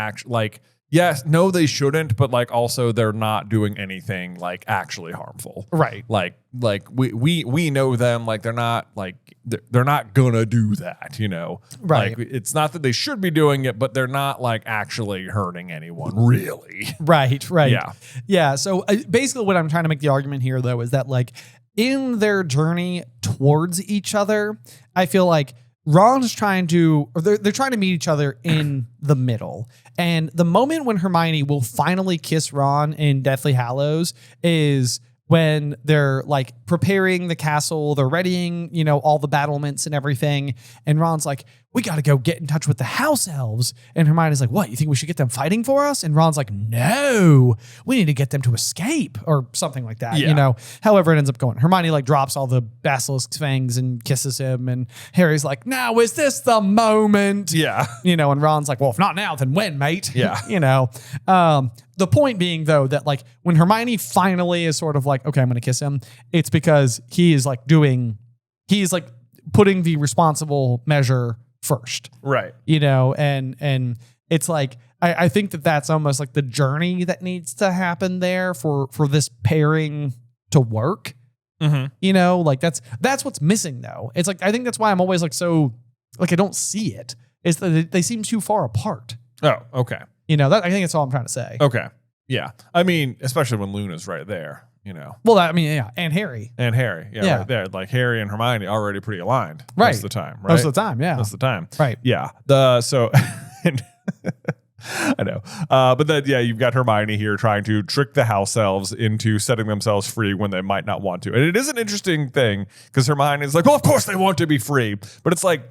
yes, no, they shouldn't, but like also they're not doing anything like actually harmful. Right. Like we know them, like they're not gonna do that, Right. Like it's not that they should be doing it, but they're not like actually hurting anyone, really. Right. Yeah. Yeah. So basically what I'm trying to make the argument here though is that like in their journey towards each other, I feel like Ron's trying to, or they're trying to meet each other in the middle. And the moment when Hermione will finally kiss Ron in Deathly Hallows is when they're like preparing the castle, they're readying, all the battlements and everything. And Ron's like, we got to go get in touch with the house elves. And Hermione's like, what? You think we should get them fighting for us? And Ron's like, no, we need to get them to escape or something like that. Yeah. However it ends up going. Hermione like drops all the basilisk fangs and kisses him. And Harry's like, now is this the moment? Yeah. And Ron's like, well, if not now, then when, mate? Yeah. The point being though, that like when Hermione finally is sort of like, okay, I'm going to kiss him, it's because he's like putting the responsible measure first. Right. And it's like, I think that's almost like the journey that needs to happen there for this pairing to work. Mm-hmm. Like that's what's missing though. It's like, I think that's why I'm always like, so like, I don't see it. It's that they seem too far apart. Oh, okay. I think that's all I'm trying to say. Okay. Yeah. I mean, especially when Luna's right there, Well, yeah. And Harry. Yeah. Right there. Like Harry and Hermione already pretty aligned. Right. Most of the time, right? Most of the time, yeah. Most of the time. Right. Yeah. I know. But then, yeah, you've got Hermione here trying to trick the house elves into setting themselves free when they might not want to. And it is an interesting thing because Hermione is like, well, of course they want to be free. But it's like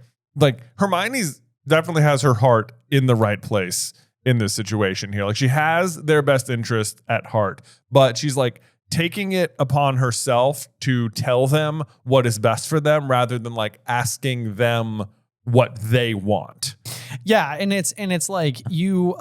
Hermione's definitely has her heart in the right place in this situation here. Like she has their best interest at heart, but she's like taking it upon herself to tell them what is best for them rather than like asking them what they want. Yeah, and it's like you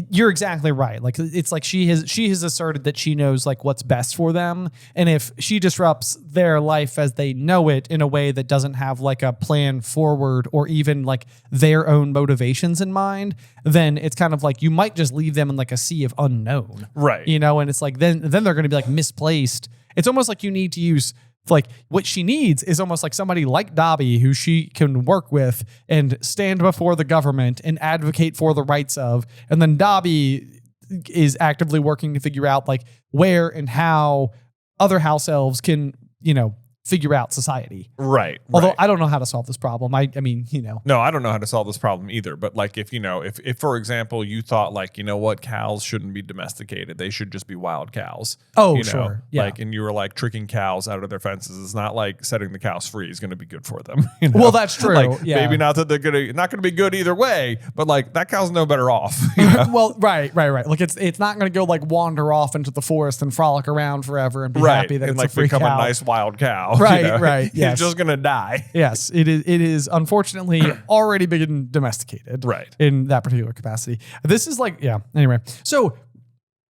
you're exactly right. Like it's like she has asserted that she knows like what's best for them, and if she disrupts their life as they know it in a way that doesn't have like a plan forward or even like their own motivations in mind, then it's kind of like you might just leave them in like a sea of unknown. Right. You know, and it's like then they're going to be like misplaced. It's almost like you need to use like what she needs is almost like somebody like Dobby who she can work with and stand before the government and advocate for the rights of. And then Dobby is actively working to figure out like where and how other house elves can, you know, figure out society. Right. Although I don't know how to solve this problem. I mean, you know. No, I don't know how to solve this problem either. But like if, you know, if for example, you thought like, you know what, cows shouldn't be domesticated. They should just be wild cows. Oh, you know? sure. Yeah. Like, and you were like tricking cows out of their fences. It's not like setting the cows free is going to be good for them. You know? Well, that's true. Like, yeah. maybe not that they're not going to be good either way, but like that cow's no better off. You know? Well, right. Like it's not going to go like wander off into the forest and frolic around forever and be happy that and it's like a free become cow. a nice wild cow. Right, you know? right. Yes. He's just going to die. Yes, it is unfortunately already been domesticated. Right. In that particular capacity. This is like, yeah, anyway. So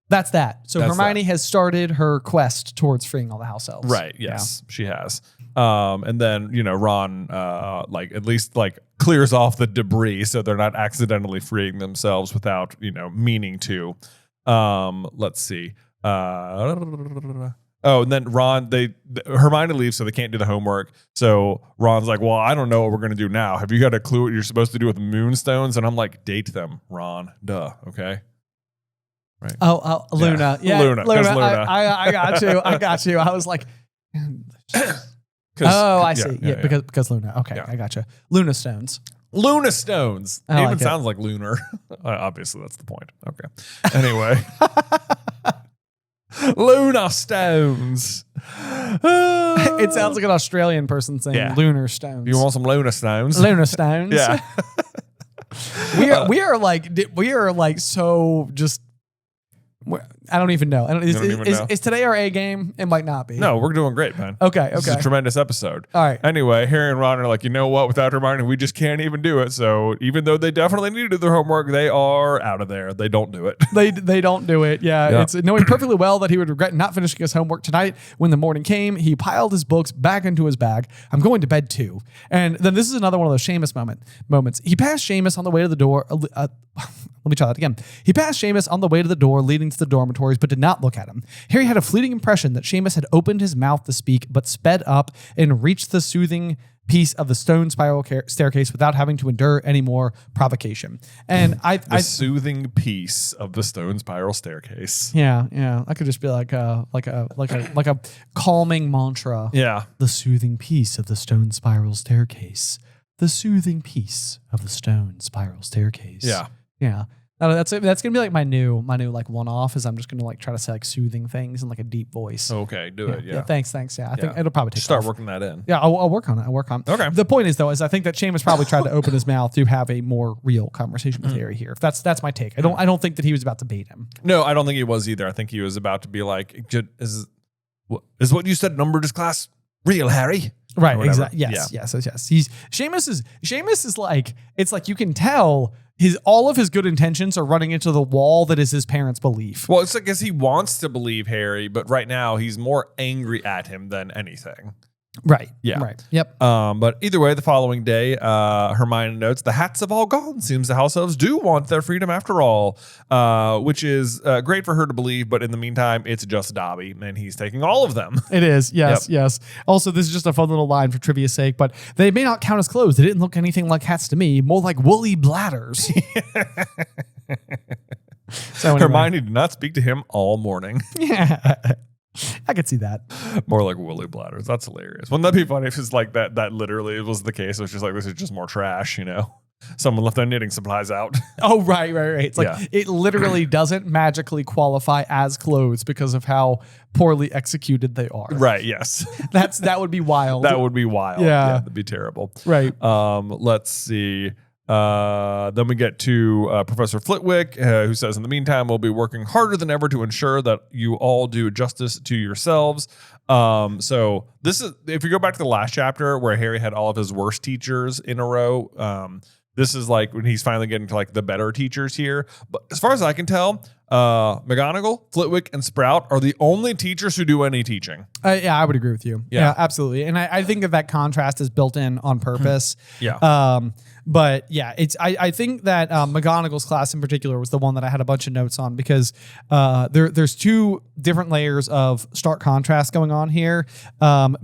that's that. So That's Hermione that. has started her quest towards freeing all the house elves. Right. Yes, she has. And then, you know, Ron, like at least like clears off the debris so they're not accidentally freeing themselves without, you know, meaning to. Let's see. Oh, and then Hermione leaves, so they can't do the homework. So Ron's like, well, I don't know what we're going to do now. Have you got a clue what you're supposed to do with moonstones? And I'm like, date them, Ron. Duh. Okay. Right. Oh, Luna. Yeah. Luna. I got you. I got you. I was like, I see. Yeah, because Luna. Okay. Yeah. I got you. Luna stones. Luna stones. I It like even it. sounds like lunar. Obviously, that's the point. Okay. Anyway. Luna stones. It sounds like an Australian person saying lunar stones. You want some Luna stones? Luna stones. Yeah. we are like so just. I don't even know. Is today our A game? It might not be. No, we're doing great, man. Okay. This is a tremendous episode. All right. Anyway, Harry and Ron are like, you know what? Without Hermione, we just can't even do it. So even though they definitely need to do their homework, they are out of there. They don't do it. They don't do it. Yeah. It's knowing perfectly well that he would regret not finishing his homework tonight. When the morning came, he piled his books back into his bag. I'm going to bed too. And then this is another one of those Seamus moments. He passed Seamus on the way to the door. Let me try that again. He passed Seamus on the way to the door leading to the dormitories, but did not look at him. Harry had a fleeting impression that Seamus had opened his mouth to speak, but sped up and reached the soothing piece of the stone spiral staircase without having to endure any more provocation. And the soothing piece of the stone spiral staircase. Yeah. I could just be like a calming mantra. Yeah. The soothing piece of the stone spiral staircase. The soothing piece of the stone spiral staircase. Yeah. Yeah. No, that's gonna be like my new like one-off is I'm just gonna like try to say like soothing things in like a deep voice. Okay, do it. Yeah. Thanks. Yeah, I think it'll probably take Start off. working that in. Yeah, I'll work on it. Okay. The point is though, is I think that Seamus probably tried to open his mouth to have a more real conversation with Harry here. That's my take. I don't think that he was about to bait him. No, I don't think he was either. I think he was about to be like, is what you said in numbers class real, Harry? Right. Exactly. Yes. Seamus is like, it's like you can tell all of his good intentions are running into the wall that is his parents' belief. Well, it's like because he wants to believe Harry, but right now he's more angry at him than anything. Right. Yeah. Right. Yep. But either way, the following day, Hermione notes the hats have all gone. Seems the house elves do want their freedom after all, which is great for her to believe. But in the meantime, it's just Dobby, and he's taking all of them. It is. Yes. Yep. Yes. Also, this is just a fun little line for trivia's sake, but they may not count as clothes. They didn't look anything like hats to me, more like woolly bladders. So anyway. Hermione did not speak to him all morning. Yeah. I could see that. More like woolly bladders. That's hilarious. Wouldn't that be funny if it's like that literally was the case? It was just like, this is just more trash, you know? Someone left their knitting supplies out. Oh, right. It's like it literally doesn't magically qualify as clothes because of how poorly executed they are. Right, yes. That would be wild. That would be wild. Yeah. That'd be terrible. Right. Let's see. Then we get to Professor Flitwick, who says, in the meantime, we'll be working harder than ever to ensure that you all do justice to yourselves. So this is, if you go back to the last chapter where Harry had all of his worst teachers in a row, this is like when he's finally getting to like the better teachers here. But as far as I can tell, McGonagall, Flitwick, and Sprout are the only teachers who do any teaching. Yeah, I would agree with you. Yeah, absolutely. And I think that contrast is built in on purpose. But yeah, I think that McGonagall's class in particular was the one that I had a bunch of notes on because there's two different layers of stark contrast going on here.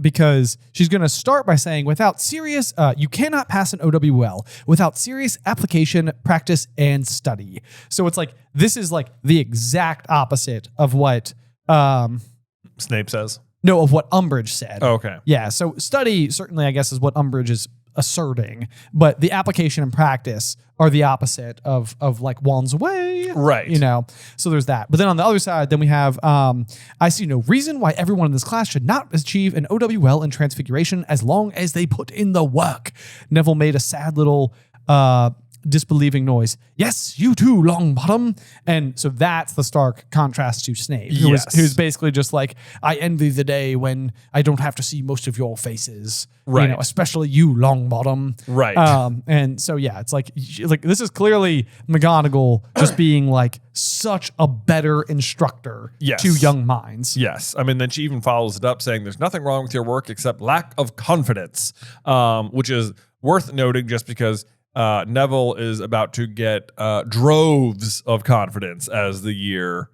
Because she's going to start by saying, without serious, you cannot pass an OWL without serious application, practice, and study. So it's like, this is like the exact opposite of what Snape says. No, of what Umbridge said. Oh, okay. Yeah. So study certainly, I guess, is what Umbridge is asserting, but the application and practice are the opposite of like wands away. Right. You know, so there's that. But then on the other side, then we have, I see no reason why everyone in this class should not achieve an OWL in Transfiguration as long as they put in the work. Neville made a sad little, disbelieving noise. Yes, you too, Longbottom. And so that's the stark contrast to Snape, who's basically just like, I envy the day when I don't have to see most of your faces, right? You know, especially you, Longbottom, right? And so yeah, it's like this is clearly McGonagall just being like such a better instructor to young minds. Yes, I mean, then she even follows it up saying, "There's nothing wrong with your work except lack of confidence," which is worth noting just because. Neville is about to get droves of confidence as the year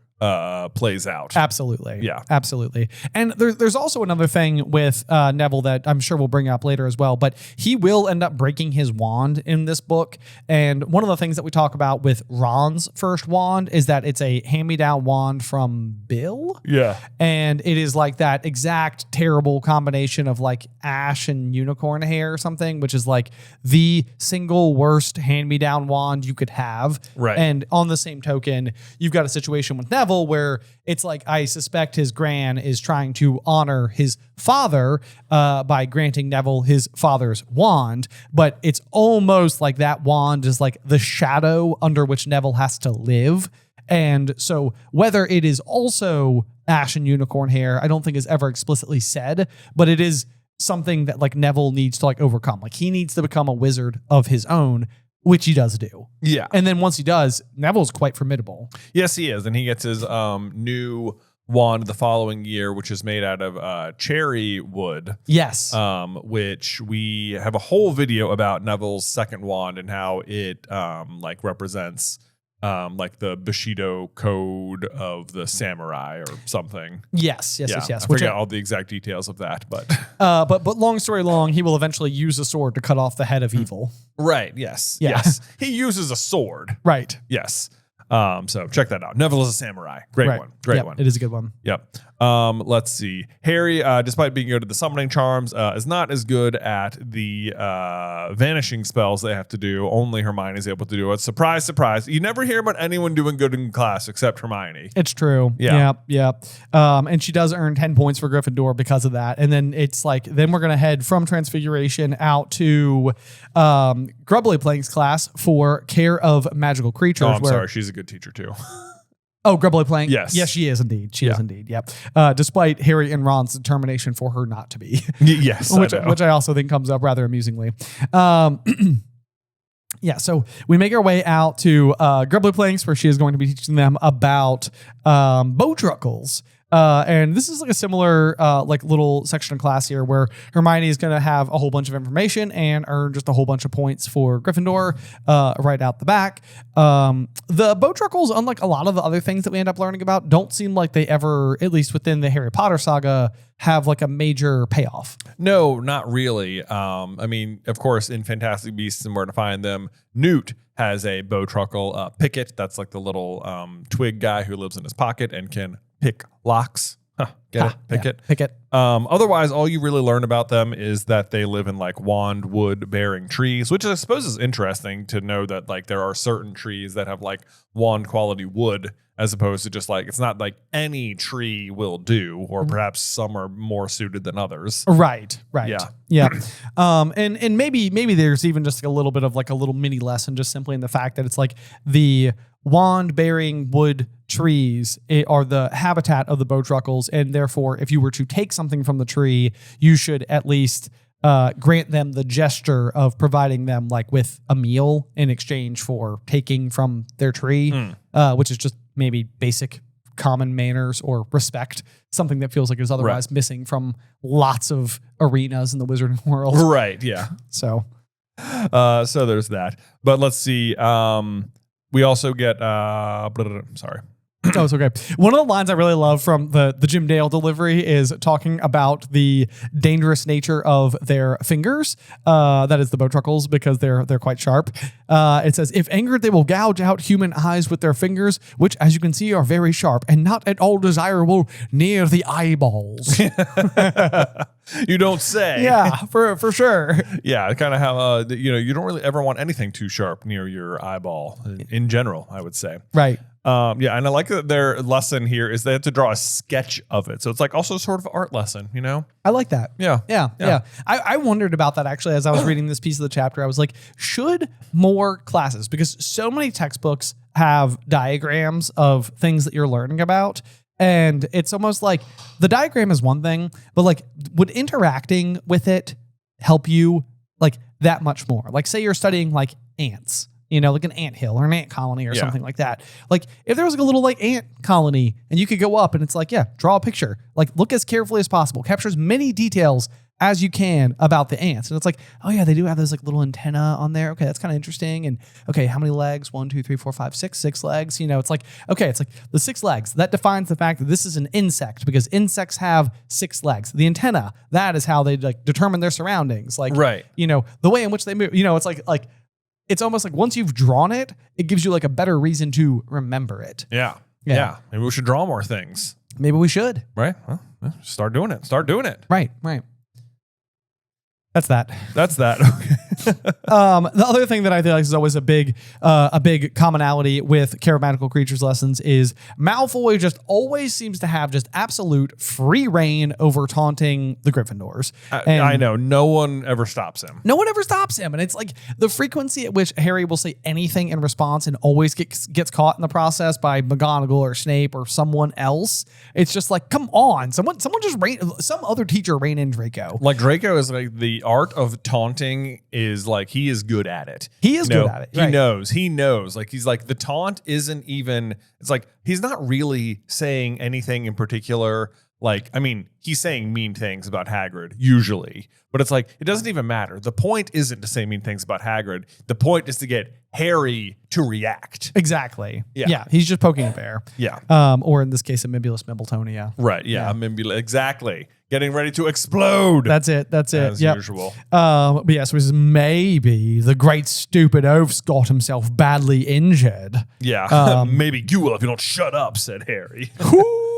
plays out. Absolutely. Yeah. Absolutely. And there's also another thing with Neville that I'm sure we'll bring up later as well, but he will end up breaking his wand in this book. And one of the things that we talk about with Ron's first wand is that it's a hand-me-down wand from Bill. Yeah. And it is like that exact terrible combination of like ash and unicorn hair or something, which is like the single worst hand-me-down wand you could have. Right. And on the same token, you've got a situation with Neville where it's like, I suspect his gran is trying to honor his father by granting Neville his father's wand, but it's almost like that wand is like the shadow under which Neville has to live. And so whether it is also ash and unicorn hair, I don't think is ever explicitly said, but it is something that like Neville needs to like overcome. Like he needs to become a wizard of his own, which he does do. Yeah. And then once he does, Neville's quite formidable. Yes, he is. And he gets his new wand the following year, which is made out of cherry wood. Yes. Which we have a whole video about Neville's second wand and how it like represents like the Bushido code of the samurai or something. Yes. I forget all the exact details of that, but but long story long, he will eventually use a sword to cut off the head of evil. Right. Yes. Yeah. Yes. He uses a sword. Right. Yes. So check that out. Neville is a samurai. Great one. Great one. It is a good one. Yep. Let's see. Harry, despite being good at the summoning charms, is not as good at the vanishing spells they have to do. Only Hermione is able to do it. Surprise, surprise. You never hear about anyone doing good in class except Hermione. It's true. Yeah. And she does earn 10 points for Gryffindor because of that. And then it's like, then we're going to head from Transfiguration out to Grubbly Plank's class for care of magical creatures. Oh, I'm sorry. She's a good teacher too. Oh, Grubbly Plank? Yes. Yes, she is indeed. She is indeed. Yep. Despite Harry and Ron's determination for her not to be. Yes. which I also think comes up rather amusingly. Yeah, so we make our way out to Grubbly Planks, where she is going to be teaching them about bowtruckles. And this is like a similar like little section of class here where Hermione is going to have a whole bunch of information and earn just a whole bunch of points for Gryffindor right out the back. The bowtruckles, unlike a lot of the other things that we end up learning about, don't seem like they ever, at least within the Harry Potter saga, have like a major payoff. No, not really. I mean, of course, in Fantastic Beasts and Where to Find Them, Newt has a bowtruckle. Pickett, that's like the little twig guy who lives in his pocket and can pick locks. Pick it. Pick it. Otherwise, all you really learn about them is that they live in like wand wood bearing trees, which I suppose is interesting to know that like there are certain trees that have like wand quality wood, as opposed to just like, it's not like any tree will do, or perhaps some are more suited than others. Right. Yeah. And maybe there's even just a little bit of like a little mini lesson, just simply in the fact that it's like the wand bearing wood trees are the habitat of the bowtruckles, and therefore if you were to take something from the tree, you should at least grant them the gesture of providing them like with a meal in exchange for taking from their tree, which is just maybe basic common manners or respect, something that feels like is otherwise missing from lots of arenas in the wizarding world. Right. Yeah. So there's that. But let's see. We also get sorry. Oh, it's okay. One of the lines I really love from the Jim Dale delivery is talking about the dangerous nature of their fingers. That is the bowtruckles, because they're quite sharp. It says, if angered, they will gouge out human eyes with their fingers, which, as you can see, are very sharp and not at all desirable near the eyeballs. You don't say. Yeah, for sure. Yeah, kind of how you don't really ever want anything too sharp near your eyeball in general, I would say. Right. Yeah, and I like that their lesson here is they have to draw a sketch of it. So it's like also sort of art lesson, you know? I like that. Yeah. I wondered about that actually as I was reading this piece of the chapter. I was like, should more classes, because so many textbooks have diagrams of things that you're learning about. And it's almost like the diagram is one thing, but like would interacting with it help you like that much more? Like say you're studying like ants, like an ant hill or an ant colony or something like that. Like if there was like a little like ant colony and you could go up and it's like, draw a picture, like look as carefully as possible, capture as many details as you can about the ants. And it's like, oh yeah, they do have those like little antenna on there. Okay, that's kind of interesting. And okay, how many legs? 1, 2, 3, 4, 5, 6, 6 legs. It's like, okay, it's like the 6 legs. That defines the fact that this is an insect, because insects have 6 legs. The antenna, that is how they like determine their surroundings. Like, right. The way in which they move, it's like, it's almost like once you've drawn it, it gives you like a better reason to remember it. Yeah. Maybe we should draw more things. Maybe we should. Right. Well, start doing it. Right. That's that. Okay. The other thing that I feel like is always a big commonality with charismatical creatures lessons is Malfoy just always seems to have just absolute free reign over taunting the Gryffindors. I know. No one ever stops him. And it's like the frequency at which Harry will say anything in response and always gets caught in the process by McGonagall or Snape or someone else. It's just like, come on, some other teacher rein in Draco. Like Draco is like the art of taunting is like he is good at it. He is good at it. He knows. Like he's like the taunt isn't even. It's like he's not really saying anything in particular. Like, I mean, he's saying mean things about Hagrid usually, but it's like it doesn't even matter. The point isn't to say mean things about Hagrid. The point is to get Harry to react. Exactly. Yeah. He's just poking a bear. Yeah. Or in this case, a Mimbulus Mimbletonia. Right. Yeah. Exactly. Getting ready to explode. That's it. As usual. But yes, it was maybe the great stupid oaf's got himself badly injured. Yeah. Maybe you will if you don't shut up, said Harry.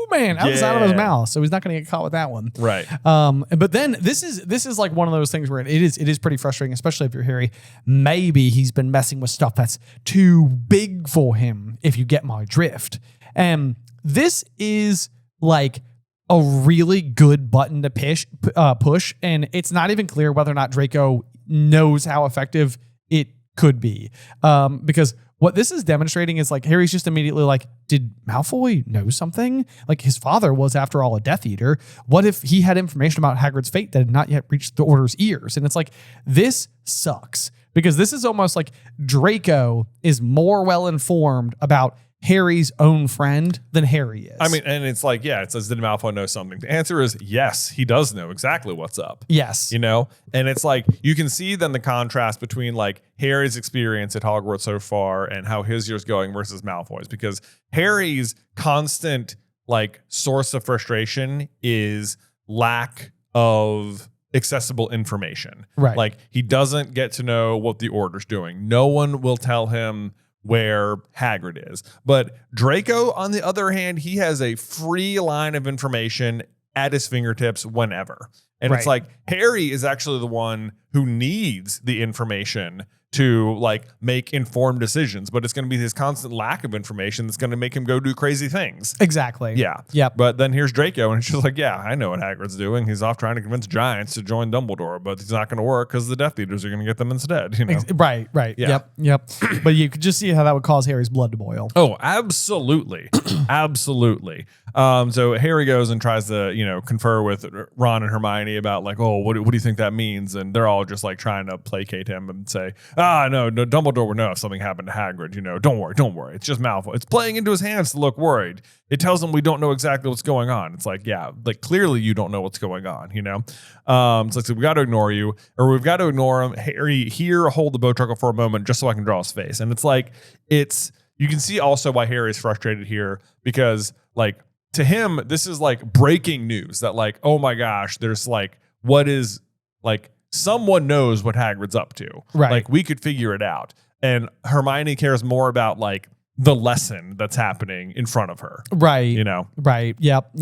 Man, that was out of his mouth, so he's not going to get caught with that one. Right. But then this is like one of those things where it is pretty frustrating, especially if you're Harry. Maybe he's been messing with stuff that's too big for him, if you get my drift. And this is like a really good button to push, and it's not even clear whether or not Draco knows how effective it could be. Because what this is demonstrating is like Harry's just immediately like, did Malfoy know something? Like his father was, after all, a Death Eater. What if he had information about Hagrid's fate that had not yet reached the Order's ears? And it's like, this sucks, because this is almost like Draco is more well-informed about Harry's own friend than Harry is. I mean, and it's like, it says, did Malfoy know something? The answer is yes, he does know exactly what's up. Yes. And it's like, you can see then the contrast between like Harry's experience at Hogwarts so far and how his year's going versus Malfoy's, because Harry's constant like source of frustration is lack of accessible information. Right. Like he doesn't get to know what the Order's doing. No one will tell him where Hagrid is. But Draco, on the other hand, he has a free line of information at his fingertips whenever. And it's like Harry is actually the one who needs the information to like make informed decisions, but it's going to be his constant lack of information that's going to make him go do crazy things. Exactly. Yeah. Yep. But then here's Draco, and it's just like, yeah, I know what Hagrid's doing. He's off trying to convince giants to join Dumbledore, but it's not going to work because the Death Eaters are going to get them instead. You know? Right. Yeah. Yep. But you could just see how that would cause Harry's blood to boil. Oh, absolutely. Absolutely. So Harry goes and tries to, confer with Ron and Hermione about like, oh, what do you think that means? And they're all just like trying to placate him and say, no, Dumbledore would know if something happened to Hagrid. Don't worry. It's just Malfoy. It's playing into his hands to look worried. It tells him we don't know exactly what's going on. It's like, yeah, like clearly you don't know what's going on, It's like, so we got to ignore you, or we've got to ignore him. Harry, here, hold the bowtruckle for a moment just so I can draw his face. And it's like, you can see also why Harry is frustrated here because like to him, this is like breaking news that like, oh my gosh, there's like, what is like, someone knows what Hagrid's up to. Right. Like we could figure it out. And Hermione cares more about like the lesson that's happening in front of her. Right. Right. Yep.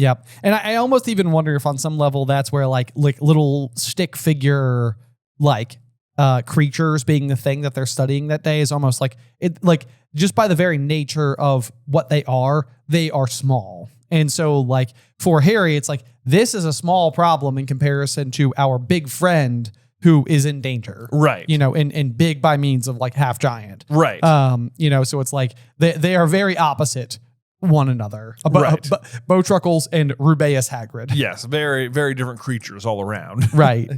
And I almost even wonder if on some level that's where like little stick figure like creatures being the thing that they're studying that day is almost like it, like just by the very nature of what they are small. And so like for Harry, it's like, this is a small problem in comparison to our big friend who is in danger. Right. And big by means of like half giant. Right. So it's like they are very opposite one another. Bowtruckles and Rubeus Hagrid. Yes. Very, very different creatures all around. Right.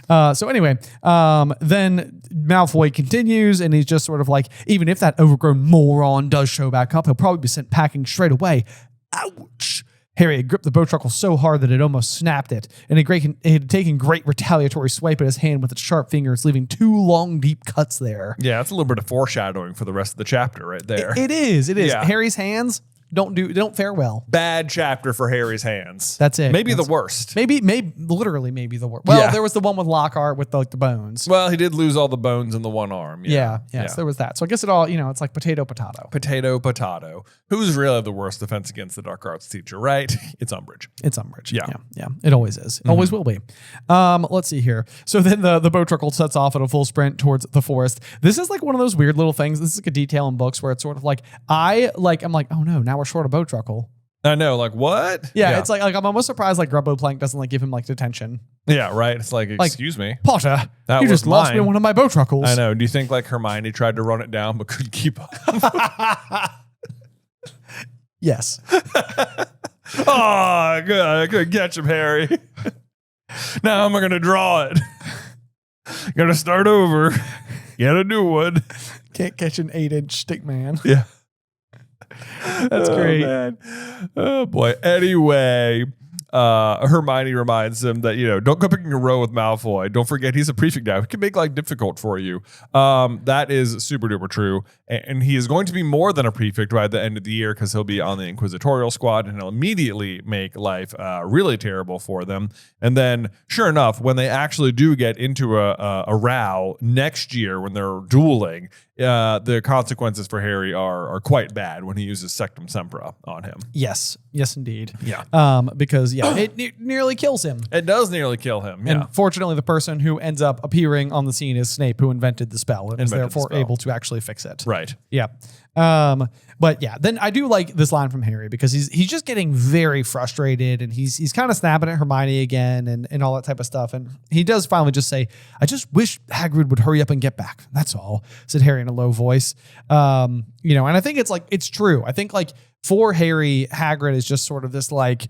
Yeah. So anyway, then Malfoy continues and he's just sort of like, even if that overgrown moron does show back up, he'll probably be sent packing straight away. Ouch. Harry had gripped the bowtruckle so hard that it almost snapped it, and it had taken great retaliatory swipe at his hand with its sharp fingers, leaving 2 long, deep cuts there. Yeah, that's a little bit of foreshadowing for the rest of the chapter right there. It is. Yeah. Harry's hands don't fare well. Bad chapter for Harry's hands. That's it. Maybe the worst. Maybe literally the worst. Well, there was the one with Lockhart with the bones. Well, he did lose all the bones in the one arm. Yeah. There was that. So I guess it all, it's like potato. Potato. Who's really the worst defense against the dark arts teacher, right? It's Umbridge. Yeah. It always is. Mm-hmm. Always will be. Let's see here. So then the bowtruckle sets off at a full sprint towards the forest. This is like one of those weird little things. This is like a detail in books where it's sort of like, I'm like, oh no, now we're short of bowtruckle. I know, like what? Yeah, it's like I'm almost surprised like Grubbo Plank doesn't like give him like detention. Yeah, right. It's like, excuse me, Potter, you just lost me one of my bowtruckles. I know. Do you think like Hermione tried to run it down but couldn't keep up? Yes. Oh, good. I couldn't catch him, Harry. Now I'm gonna draw it. Gotta start over. Get a new one. Can't catch an 8-inch stick man. Yeah. That's great. Man. Oh boy. Anyway, Hermione reminds him that, don't go picking a row with Malfoy. Don't forget he's a prefect now. He can make life difficult for you. That is super duper true. And he is going to be more than a prefect by the end of the year because he'll be on the Inquisitorial squad and he'll immediately make life really terrible for them. And then sure enough, when they actually do get into a row next year when they're dueling, the consequences for Harry are quite bad when he uses Sectum Sempra on him. Yes, indeed. Yeah. Because it nearly kills him. It does nearly kill him. Yeah. And fortunately, the person who ends up appearing on the scene is Snape, who invented the spell and is therefore able to actually fix it. Right. Yeah. But yeah, then I do like this line from Harry because he's just getting very frustrated and he's kind of snapping at Hermione again and all that type of stuff. And he does finally just say, I just wish Hagrid would hurry up and get back. That's all, said Harry in a low voice. And I think it's true. I think like for Harry, Hagrid is just sort of this like,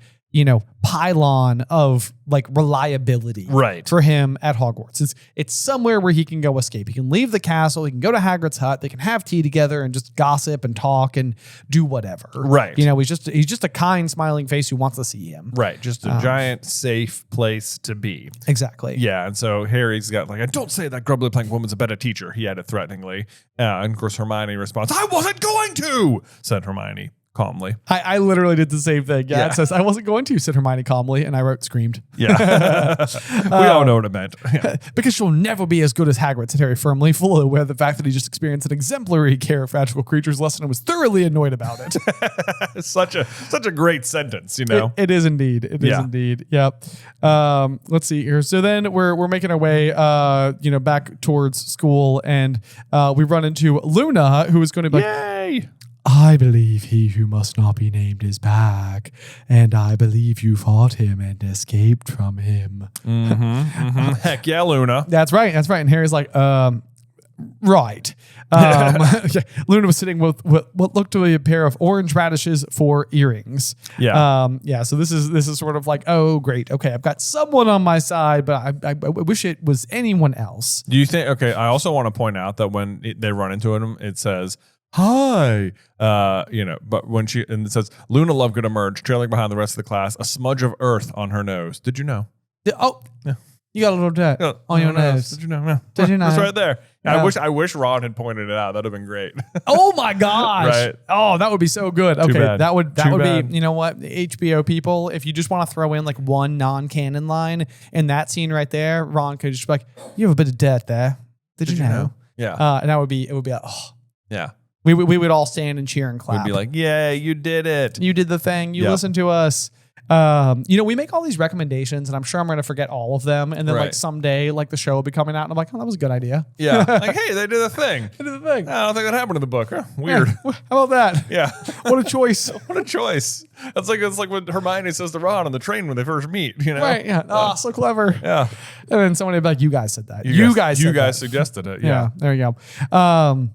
pylon of like reliability for him at Hogwarts. It's somewhere where he can go escape. He can leave the castle. He can go to Hagrid's hut. They can have tea together and just gossip and talk and do whatever. Right. He's just a kind, smiling face who wants to see him. Right. Just a giant, safe place to be. Exactly. Yeah. And so Harry's got like, don't say that Grubbly Plank woman's a better teacher. He added threateningly. And of course, Hermione responds, I wasn't going to, said Hermione, calmly. I literally did the same thing. Yeah, it says, I wasn't going to, said Hermione calmly, and I wrote screamed. Yeah. We all know what it meant. Yeah. Because she'll never be as good as Hagrid, said Harry firmly, fully aware of the fact that he just experienced an exemplary care of magical creatures lesson and was thoroughly annoyed about it. Such a great sentence, you know? It is indeed. It is indeed. Yep. Let's see here. So then we're making our way, back towards school, and we run into Luna, who is going to be like, yay! I believe he who must not be named is back, and I believe you fought him and escaped from him. Heck yeah, Luna. That's right. And Harry's like, right. Luna was sitting with what looked to be a pair of orange radishes for earrings. Yeah. So this is sort of like, oh, great. Okay, I've got someone on my side, but I wish it was anyone else. Do you think? Okay, I also want to point out that when they run into him, it says, hi, but when and it says Luna Lovegood emerged, trailing behind the rest of the class, a smudge of earth on her nose. Did you know? Yeah. You got a little dirt on your nose. Did you know? Yeah. Did you know? It's right there. Yeah. I wish Ron had pointed it out. That'd have been great. Oh my gosh. Right. Oh, that would be so good. Okay. bad. That would Too bad. be, you know what? HBO people, if you just want to throw in like one non-canon line in that scene right there, Ron could just be like, you have a bit of dirt there. Did you know? Yeah. And it would be like, oh. Yeah. We would all stand and cheer and clap. We'd be like, yeah, you did it. You did the thing. You listened to us. We make all these recommendations, and I'm sure I'm going to forget all of them. And then like someday, like the show will be coming out, and I'm like, oh, that was a good idea. Yeah. Like, hey, they did a thing. They did the thing. I don't think that happened in the book. Huh? Weird. Yeah. How about that? Yeah. What a choice. What a choice. It's like what Hermione says to Ron on the train when they first meet, you know? Right. Yeah. Oh, so clever. Yeah. And then somebody would be like, you guys said that. You said guys that. suggested it. Yeah. There you go.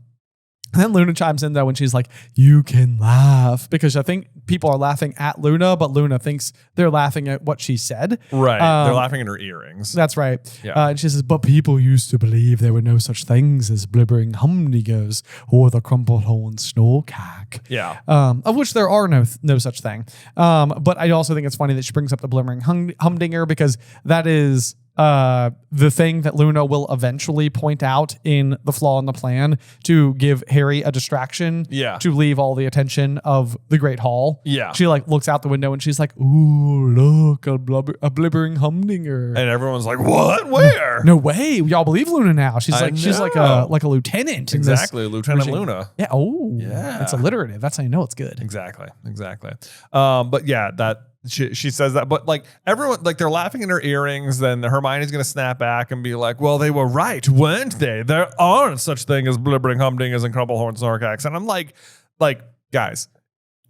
And then Luna chimes in though when she's like, you can laugh, because I think people are laughing at Luna, but Luna thinks they're laughing at what she said. Right. They're laughing at her earrings. That's right. Yeah. And she says, but people used to believe there were no such things as blibbering humdingers or the crumpled-horn snorkack. Yeah. Of which there are no such thing. But I also think it's funny that she brings up the blibbering humdinger, because that is the thing that Luna will eventually point out in the flaw in the plan to give Harry a distraction to leave all the attention of the Great Hall. Yeah. She like looks out the window and she's like, ooh, look, a blibbering humdinger. And everyone's like, what? Where? No way. Y'all believe Luna now. She's like a lieutenant. Exactly. Lieutenant Luna. Yeah. Oh, yeah. It's alliterative. That's how you know it's good. Exactly. But yeah, that she says that, but like everyone, like they're laughing in her earrings. Then Hermione's going to snap back and be like, well, they were right, weren't they? There aren't such thing as blibbering humdingers and crumpled-horn snorkax. And I'm like, guys,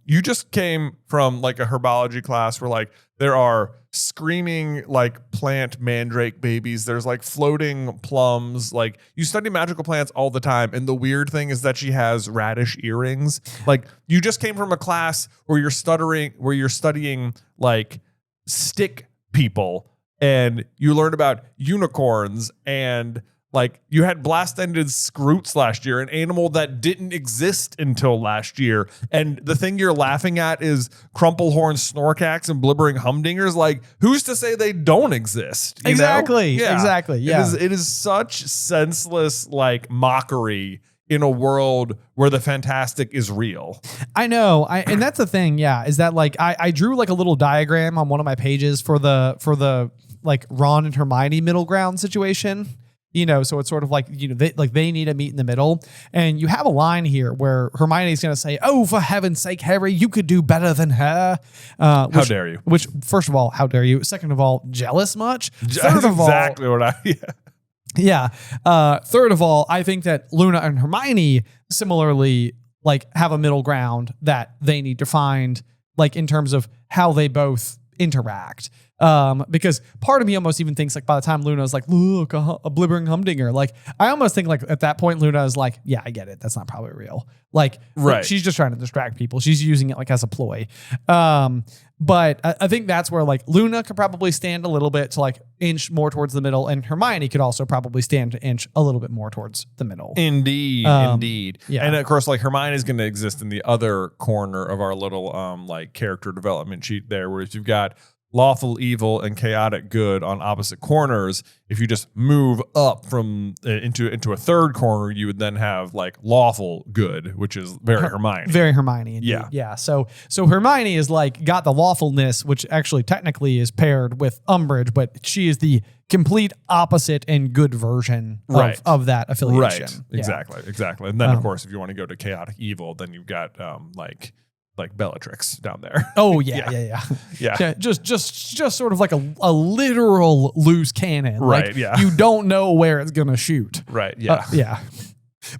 you just came from like a herbology class where like there are screaming like plant mandrake babies. There's like floating plums. Like you study magical plants all the time. And the weird thing is that she has radish earrings. Like you just came from a class where you're studying like stick people, and you learned about unicorns, and like you had blast-ended scroots last year, an animal that didn't exist until last year. And the thing you're laughing at is crumpled-horn snorkax and blibbering humdingers. Like, who's to say they don't exist? Exactly. Yeah. Exactly. Yeah. It is such senseless like mockery in a world where the fantastic is real. I know. And that's the thing. Yeah. Is that like, I drew like a little diagram on one of my pages for the like Ron and Hermione middle ground situation. So it's sort of like, they need to meet in the middle. And you have a line here where Hermione's going to say, oh, for heaven's sake, Harry, you could do better than her. How dare you? Which, first of all, how dare you? Second of all, jealous much? Third of all, exactly what I... Yeah. Third of all, I think that Luna and Hermione similarly like have a middle ground that they need to find, like in terms of how they both interact. Because part of me almost even thinks like by the time Luna's like, look, a blibbering humdinger, like I almost think like at that point Luna is like, yeah, I get it. That's not probably real. Like, right. She's just trying to distract people. She's using it like as a ploy. But I think that's where like Luna could probably stand a little bit to like inch more towards the middle, and Hermione could also probably stand to inch a little bit more towards the middle. Indeed. Yeah. And of course, like Hermione is going to exist in the other corner of our little like character development sheet there, where you've got lawful evil and chaotic good on opposite corners. If you just move up from into a third corner, you would then have like lawful good, which is very Hermione. Very Hermione, indeed. Yeah. So Hermione is like got the lawfulness, which actually technically is paired with Umbridge, but she is the complete opposite and good version of that affiliation. Right. Exactly. And then of course, if you want to go to chaotic evil, then you've got like Bellatrix down there. Oh yeah. Just sort of like a literal loose cannon. Right. Like, you don't know where it's gonna shoot. Right. Yeah. Yeah.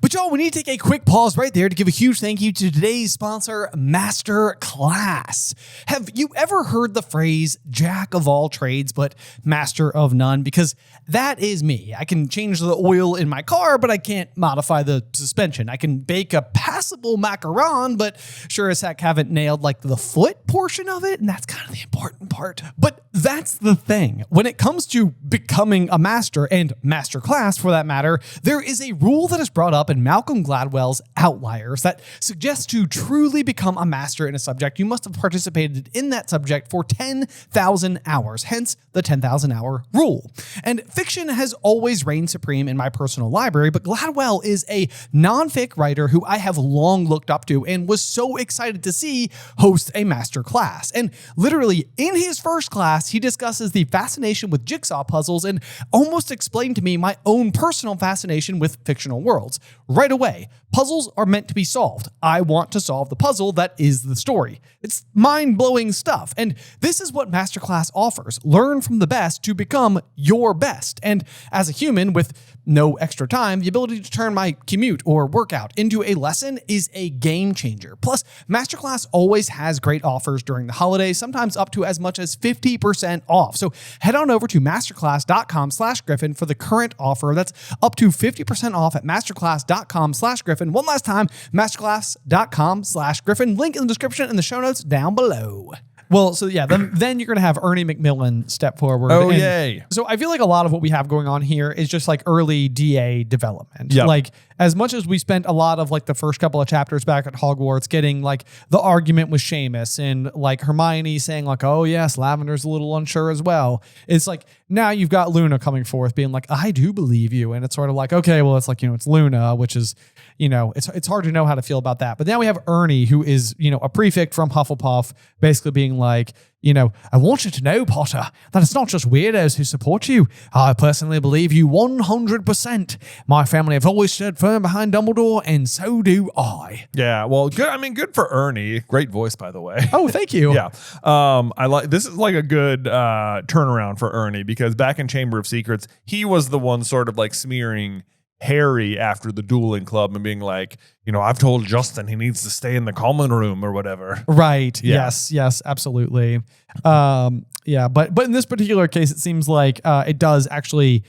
But y'all, we need to take a quick pause right there to give a huge thank you to today's sponsor, Masterclass. Have you ever heard the phrase jack of all trades, but master of none? Because that is me. I can change the oil in my car, but I can't modify the suspension. I can bake a passable macaron, but sure as heck haven't nailed like the foot portion of it. And that's kind of the important part. But that's the thing. When it comes to becoming a master and Masterclass for that matter, there is a rule that is brought up in Malcolm Gladwell's Outliers that suggests to truly become a master in a subject, you must have participated in that subject for 10,000 hours, hence the 10,000 hour rule. And fiction has always reigned supreme in my personal library, but Gladwell is a nonfic writer who I have long looked up to and was so excited to see host a master class. And literally in his first class, he discusses the fascination with jigsaw puzzles and almost explained to me my own personal fascination with fictional worlds. Right away, puzzles are meant to be solved. I want to solve the puzzle that is the story. It's mind-blowing stuff. And this is what Masterclass offers. Learn from the best to become your best. And as a human with no extra time, the ability to turn my commute or workout into a lesson is a game changer. Plus, Masterclass always has great offers during the holidays, sometimes up to as much as 50% off. So head on over to masterclass.com/Griffin for the current offer. That's up to 50% off at masterclass.com/Griffin. One last time, masterclass.com/Griffin. Link in the description and the show notes down below. Well, so yeah, then you're going to have Ernie McMillan step forward. Oh, yay. So I feel like a lot of what we have going on here is just like early DA development. Yep. Like as much as we spent a lot of like the first couple of chapters back at Hogwarts getting like the argument with Seamus and like Hermione saying like, oh yes, Lavender's a little unsure as well. It's like now you've got Luna coming forth being like, I do believe you. And it's sort of like, okay, well, it's like, it's Luna, which is, it's hard to know how to feel about that. But now we have Ernie, who is, a prefect from Hufflepuff, basically being like, I want you to know, Potter, that it's not just weirdos who support you. I personally believe you 100%. My family have always stood firm behind Dumbledore, and so do I. Yeah, well, good. I mean, good for Ernie. Great voice, by the way. Oh, thank you. Yeah. I like this is like a good turnaround for Ernie, because back in Chamber of Secrets, he was the one sort of like smearing Harry after the dueling club and being like, I've told Justin he needs to stay in the common room or whatever. Right. Yeah. Yes, absolutely. Yeah, but in this particular case, it seems like it does actually,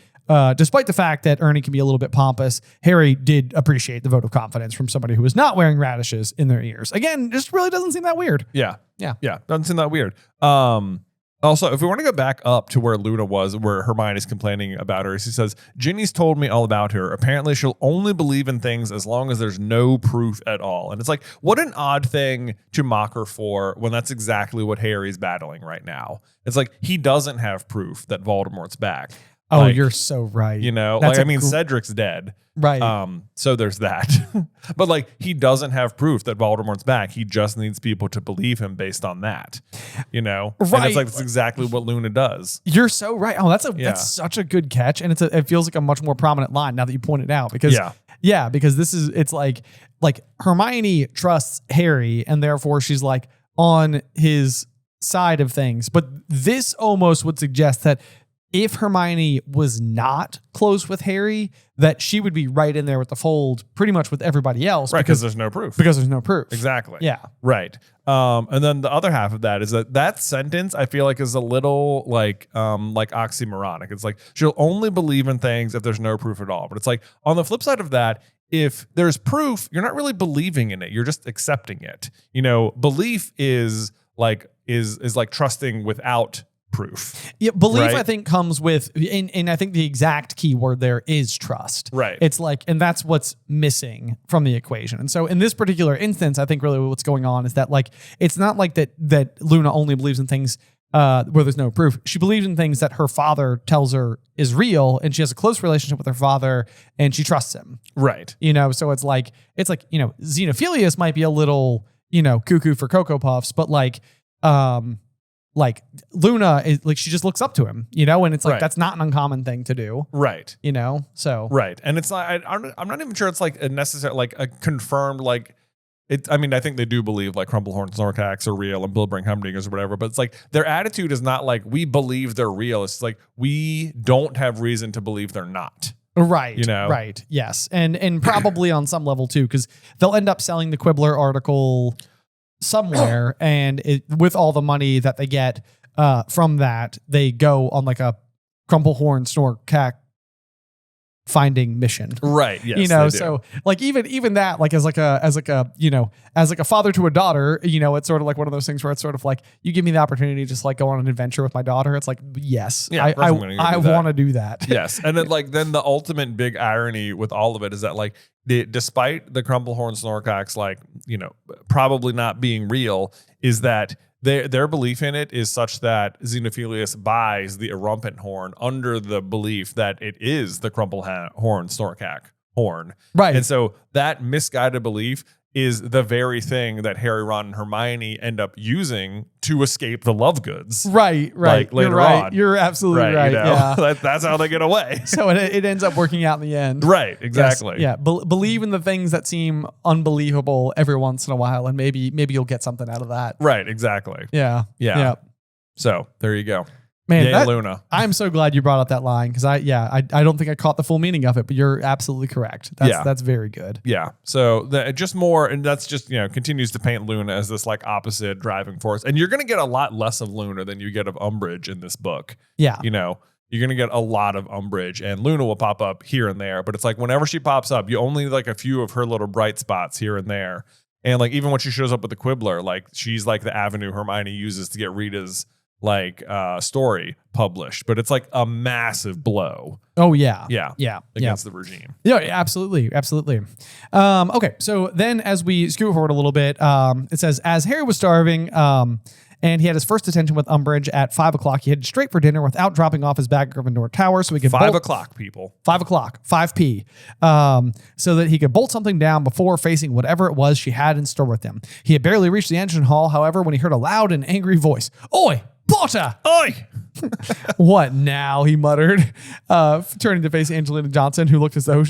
despite the fact that Ernie can be a little bit pompous, Harry did appreciate the vote of confidence from somebody who is not wearing radishes in their ears. Again, just really doesn't seem that weird. Yeah. Doesn't seem that weird. Also, if we want to go back up to where Luna was, where Hermione's complaining about her, she says, Ginny's told me all about her. Apparently, she'll only believe in things as long as there's no proof at all. And it's like, what an odd thing to mock her for when that's exactly what Harry's battling right now. It's like, he doesn't have proof that Voldemort's back. Oh, you're so right. Cedric's dead. Right. So there's that. But like, he doesn't have proof that Voldemort's back. He just needs people to believe him based on that. Right. And it's like, that's exactly what Luna does. You're so right. Oh, that's such a good catch. And it feels like a much more prominent line now that you point it out, because because it's like Hermione trusts Harry and therefore she's like on his side of things. But this almost would suggest that if Hermione was not close with Harry, that she would be right in there with the fold pretty much with everybody else. Right, because there's no proof. Because there's no proof. Exactly. Yeah. Right. And then the other half of that is that sentence I feel like is a little like oxymoronic. It's like, she'll only believe in things if there's no proof at all. But it's like, on the flip side of that, if there's proof, you're not really believing in it. You're just accepting it. Belief is like trusting without proof. Yeah, belief, right? I think comes with, and I think the exact key word there is trust. Right. It's like, and that's what's missing from the equation. And so in this particular instance, I think really what's going on is that like, it's not like that Luna only believes in things where there's no proof. She believes in things that her father tells her is real, and she has a close relationship with her father, and she trusts him. Right. So it's like, Xenophilius might be a little, cuckoo for Cocoa Puffs, but like Luna is like, she just looks up to him, and it's like, that's not an uncommon thing to do. Right. So. Right. And it's not, I'm not even sure it's like a necessary, like a confirmed, like, I think they do believe like Crumplehorn Snorkax are real and Bilberry Humdingers or whatever, but it's like their attitude is not like we believe they're real. It's like we don't have reason to believe they're not. Right. Right. Yes. And probably on some level too, because they'll end up selling the Quibbler article somewhere, and with all the money that they get from that, they go on like a Crumplehorn Snorkax finding mission. Right. Yes. So like even that, like as like a father to a daughter, it's sort of like one of those things where it's sort of like, you give me the opportunity to just like go on an adventure with my daughter. It's like, yes, I want to do that. Yes. And then the ultimate big irony with all of it is that like despite the Crumplehorn Snorkax, like, probably not being real, is that their belief in it is such that Xenophilius buys the Erumpent horn under the belief that it is the Crumplehorn Snorkax horn. Right. And so that misguided belief is the very thing that Harry, Ron, and Hermione end up using to escape the Lovegoods. Right. Like later on. You're absolutely right. Yeah. That's how they get away. So it ends up working out in the end. Right. Exactly. Yes, yeah. Believe in the things that seem unbelievable every once in a while, and maybe you'll get something out of that. Right. Exactly. Yeah. So there you go. Man, Luna. I'm so glad you brought up that line, because I don't think I caught the full meaning of it, but you're absolutely correct. That's very good. Yeah. So just more, and that's just, continues to paint Luna as this like opposite driving force. And you're going to get a lot less of Luna than you get of Umbridge in this book. Yeah. You're going to get a lot of Umbridge, and Luna will pop up here and there, but it's like whenever she pops up, you only like a few of her little bright spots here and there. And like, even when she shows up with the Quibbler, like she's like the avenue Hermione uses to get Rita's like story published, but it's like a massive blow. Oh yeah. Against the regime. Yeah, absolutely. Okay, so then as we scoot forward a little bit, it says, as Harry was starving, and he had his first detention with Umbridge at 5 o'clock, he headed straight for dinner without dropping off his bag at Gryffindor Tower, so he could 5 o'clock, people. 5 o'clock, 5p, so that he could bolt something down before facing whatever it was she had in store with him. He had barely reached the engine hall, however, when he heard a loud and angry voice. "Oi, Potter!" "Oi!" "What now?" he muttered, turning to face Angelina Johnson, who looked as though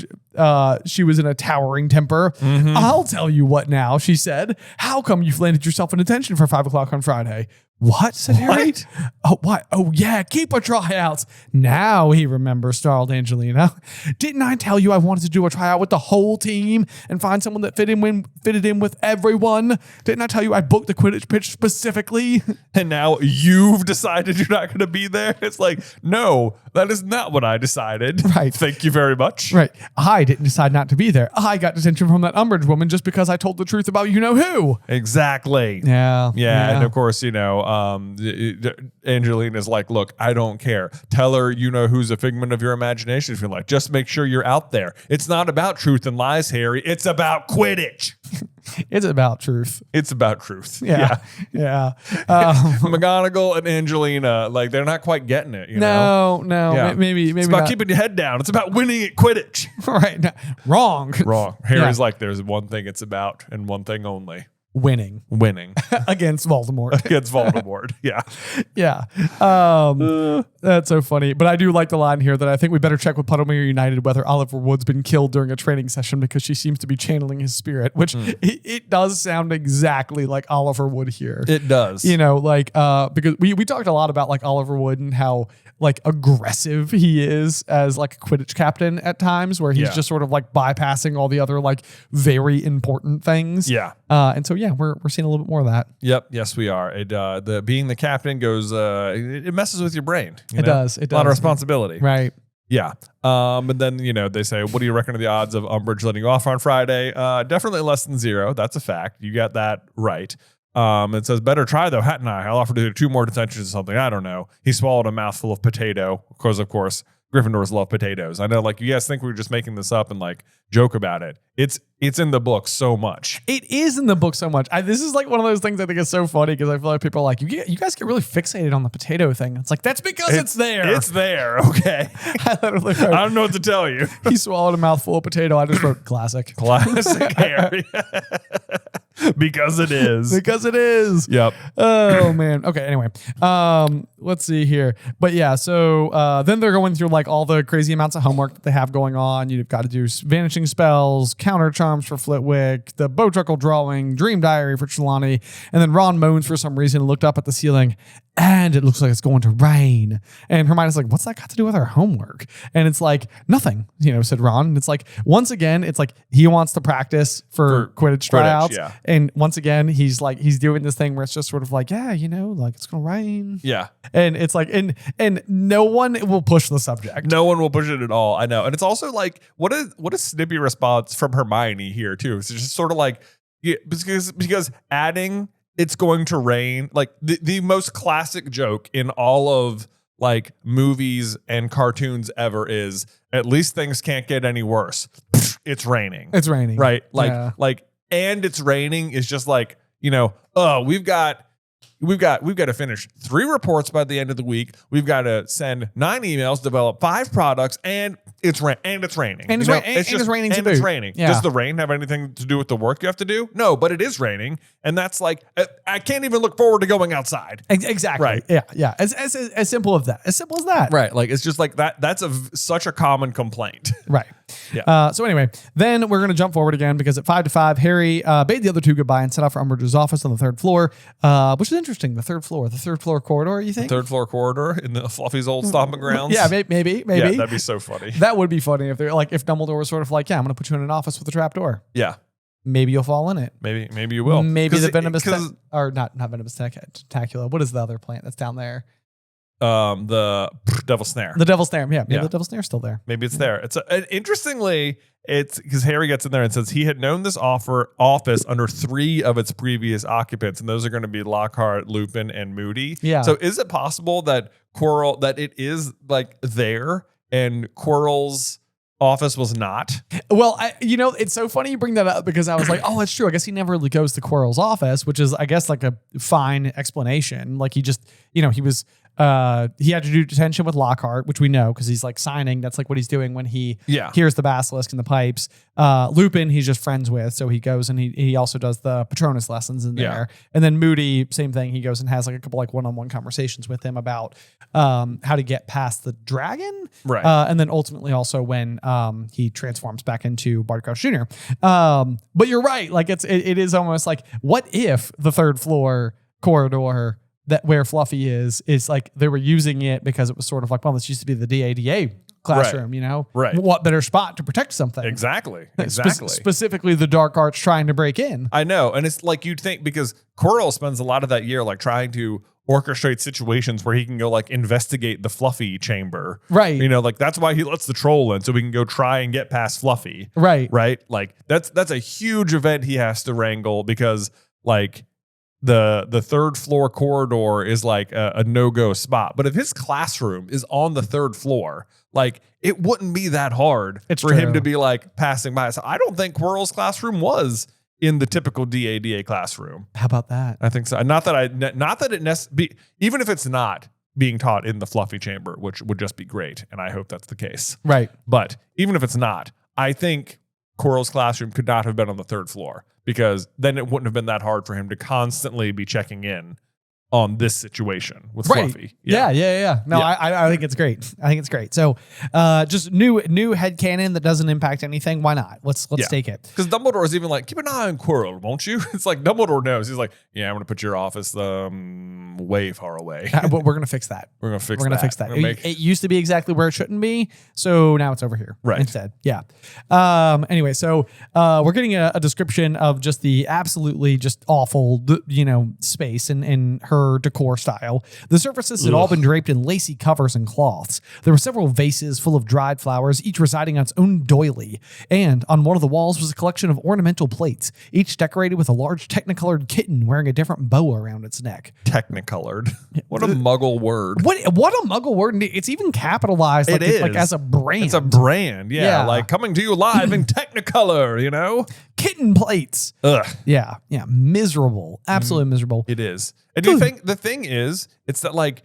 she was in a towering temper. Mm-hmm. "I'll tell you what now," she said. "How come you've landed yourself in detention for 5 o'clock on Friday?" "What?" said Harry. "Oh, what? Oh, yeah, keep a tryouts." Now he remembers, snarled Angelina. "Didn't I tell you I wanted to do a tryout with the whole team and find someone that fitted in with everyone? Didn't I tell you I booked the Quidditch pitch specifically?" And now you've decided you're not going to be there? It's like, no, that is not what I decided. Right. Thank you very much. Right. "I didn't decide not to be there. I got detention from that Umbridge woman just because I told the truth about you-know-who." Exactly. Yeah. And of course, Angelina's like, "Look, I don't care. Tell her who's a figment of your imagination if you like. Just make sure you're out there. It's not about truth and lies, Harry. It's about Quidditch." It's about truth. It's about truth. Yeah. McGonagall and Angelina, like, they're not quite getting it. No. Yeah. Maybe it's about not. keeping your head down. It's about winning at Quidditch. Right. No. Wrong. Harry's like, there's one thing it's about, and one thing only. Winning. Against Voldemort. Yeah. That's so funny. But I do like the line here that I think we better check with Puddlemere United whether Oliver Wood's been killed during a training session, because she seems to be channeling his spirit, which it does sound exactly like Oliver Wood here. It does. Because we talked a lot about like Oliver Wood and how like aggressive he is as like a Quidditch captain at times, where he's just sort of like bypassing all the other like very important things. Yeah. And so we're seeing a little bit more of that. Yep. Yes, we are. It being the captain goes it messes with your brain. It does. A lot of responsibility. Right. Yeah. And then, they say, what do you reckon are the odds of Umbridge letting you off on Friday? Definitely less than 0. That's a fact. You got that right. It says, better try though, hadn't I? I'll offer to do 2 more detentions or something. I don't know. He swallowed a mouthful of potato because, of course, Gryffindors love potatoes. I know, like, you guys think we were just making this up and like joke about it. It's in the book so much. It is in the book so much. This is like one of those things I think is so funny because I feel like people are like, you guys get really fixated on the potato thing. It's like, that's because it's there. It's there. Okay. I literally wrote, I don't know what to tell you. He swallowed a mouthful of potato. I just wrote classic. Classic Harry. Because it is. Because it is. Yep. Oh man. Okay. Anyway, let's see here. But yeah, so then they're going through like all the crazy amounts of homework that they have going on. You've got to do vanishing spells, counter charms for Flitwick, the bowtruckle drawing, dream diary for Trelawney, and then Ron moans for some reason and looked up at the ceiling. And it looks like it's going to rain. And Hermione's like, what's that got to do with our homework? And it's like, nothing, said Ron. And it's like, once again, it's like he wants to practice for Quidditch tryouts. Yeah. And once again, he's doing this thing where it's just sort of like, yeah, like it's going to rain. Yeah. And it's like, and no one will push the subject. No one will push it at all. I know. And it's also like, what a snippy response from Hermione here too. It's just sort of like, yeah, because adding it's going to rain, like the most classic joke in all of like movies and cartoons ever is, at least things can't get any worse. It's raining. It's raining. Right. And it's raining is just like, we've got to finish 3 reports by the end of the week. We've got to send 9 emails, develop 5 products, and it's raining. And it's raining. It's raining. Yeah. Does the rain have anything to do with the work you have to do? No, but it is raining, and that's like I can't even look forward to going outside. Exactly. Right. Yeah. As simple as that. As simple as that. Right. Like it's just like that. That's such a common complaint. Right. Yeah. So anyway, then we're going to jump forward again because at 5 to 5, Harry bade the other 2 goodbye and set off for Umbridge's office on the 3rd floor, which is interesting. The third floor corridor, you think? The 3rd floor corridor in the Fluffy's old stomping grounds. Yeah, maybe. Yeah, that'd be so funny. That would be funny if they're like, if Dumbledore was sort of like, yeah, I'm going to put you in an office with a trap door. Yeah. Maybe you'll fall in it. Maybe you will. Maybe the venomous, or not venomous tacula. What is the other plant that's down there? The Devil's Snare. The Devil's Snare. Yeah, maybe the Devil's Snare's still there. Maybe it's there. It's interestingly, it's because Harry gets in there and says he had known this office under 3 of its previous occupants, and those are going to be Lockhart, Lupin, and Moody. Yeah. So is it possible that that it is like there and Quirrell's office was not? Well, it's so funny you bring that up because I was like, oh, that's true. I guess he never really goes to Quirrell's office, which is, I guess, like a fine explanation. Like he just, he was, he had to do detention with Lockhart, which we know because he's like signing. That's like what he's doing when he hears the basilisk in the pipes. Lupin, he's just friends with. So he goes and he also does the Patronus lessons in there. And then Moody, same thing. He goes and has like a couple like one-on-one conversations with him about how to get past the dragon. Right. And then ultimately also when he transforms back into Barty Crouch Jr. But you're right. Like it is almost like, what if the 3rd floor corridor that where Fluffy is like they were using it because it was sort of like, well, this used to be the DADA classroom, Right. What better spot to protect something? Exactly. Specifically the dark arts trying to break in. I know. And it's like you'd think because Quirrell spends a lot of that year like trying to orchestrate situations where he can go like investigate the Fluffy chamber. Right. Like that's why he lets the troll in so we can go try and get past Fluffy. Right. Right. Like that's a huge event he has to wrangle because like the 3rd floor corridor is like a no-go spot. But if his classroom is on the 3rd floor, like it wouldn't be that hard for him to be like passing by. So I don't think Quirrell's classroom was in the typical DADA classroom. How about that? I think so. Even if it's not being taught in the Fluffy chamber, which would just be great. And I hope that's the case. Right. But even if it's not, I think Quirrell's classroom could not have been on the 3rd floor because then it wouldn't have been that hard for him to constantly be checking in on this situation with Fluffy. Yeah. No, I think it's great. So just new headcanon that doesn't impact anything. Why not? Let's take it. Because Dumbledore is even like, keep an eye on Quirrell, won't you? It's like Dumbledore knows. He's like, yeah, I'm going to put your office way far away. But we're going to fix that. We're going to fix that. It used to be exactly where it shouldn't be. So now it's over here instead. Yeah. Anyway, so we're getting a description of just the absolutely just awful, space in her her decor style. The surfaces had all been draped in lacy covers and cloths. There were several vases full of dried flowers, each residing on its own doily. And on one of the walls was a collection of ornamental plates, each decorated with a large technicolored kitten wearing a different bow around its neck. Technicolored. What a muggle word. What a muggle word. It's even capitalized. It is. Like as a brand. It's a brand. Yeah. Like coming to you live in Technicolor, you know? Kitten plates. Ugh. Yeah. Miserable. Absolutely miserable. It is. And do you think the thing is, it's that like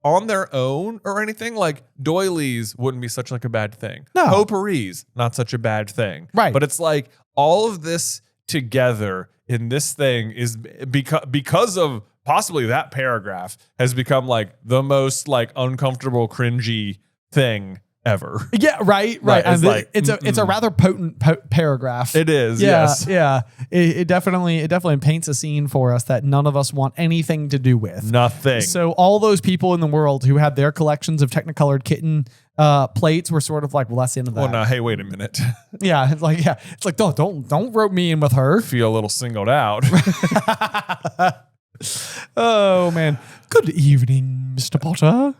on their own or anything, like doilies wouldn't be such like a bad thing. No. Potpourris, not such a bad thing. Right. But it's like all of this together in this thing is because of possibly that paragraph has become like the most like uncomfortable, cringy thing ever. Yeah, right. It's a rather potent paragraph. It is. Yeah, yes. Yeah. It definitely paints a scene for us that none of us want anything to do with. Nothing. So all those people in the world who had their collections of technicolored kitten plates were sort of like, well, that's the end of that. Well, no, hey, wait a minute. It's like don't rope me in with her. Feel a little singled out. Oh man. Good evening, Mr. Potter.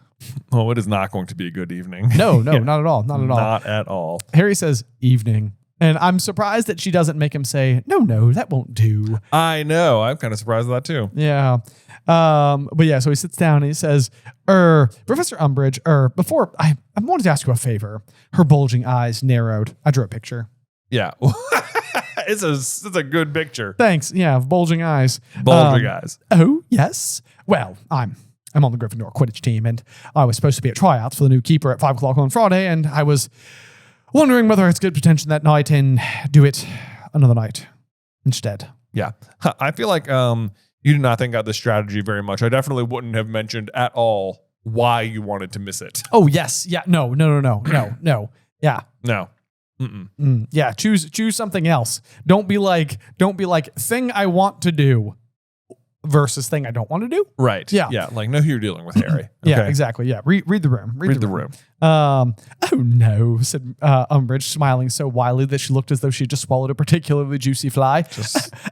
Oh, it is not going to be a good evening. No, not at all. Not at all. Not at all. Harry says, evening. And I'm surprised that she doesn't make him say, no, that won't do. I know. I'm kind of surprised at that too. Yeah. But yeah, so he sits down and he says, Professor Umbridge, before I wanted to ask you a favor. Her bulging eyes narrowed. I drew a picture. Yeah. It's a good picture. Thanks. Yeah, bulging eyes. Bulging eyes. Oh, yes. Well, I'm on the Gryffindor Quidditch team, and I was supposed to be at tryouts for the new keeper at 5 o'clock on Friday, and I was wondering whether it's good Detention that night and do it another night instead. Yeah. I feel like you did not think out this strategy very much. I definitely wouldn't have mentioned at all why you wanted to miss it. Oh, yes. Yeah. No. Yeah. No. Yeah. Choose something else. Don't be like thing I want to do versus thing I don't want to do. Right. Yeah. Yeah. Like know who you're dealing with, Harry. Okay? Yeah, exactly. Yeah. Read the room. Read the room. Oh no, said Umbridge, smiling so wildly that she looked as though she just swallowed a particularly juicy fly.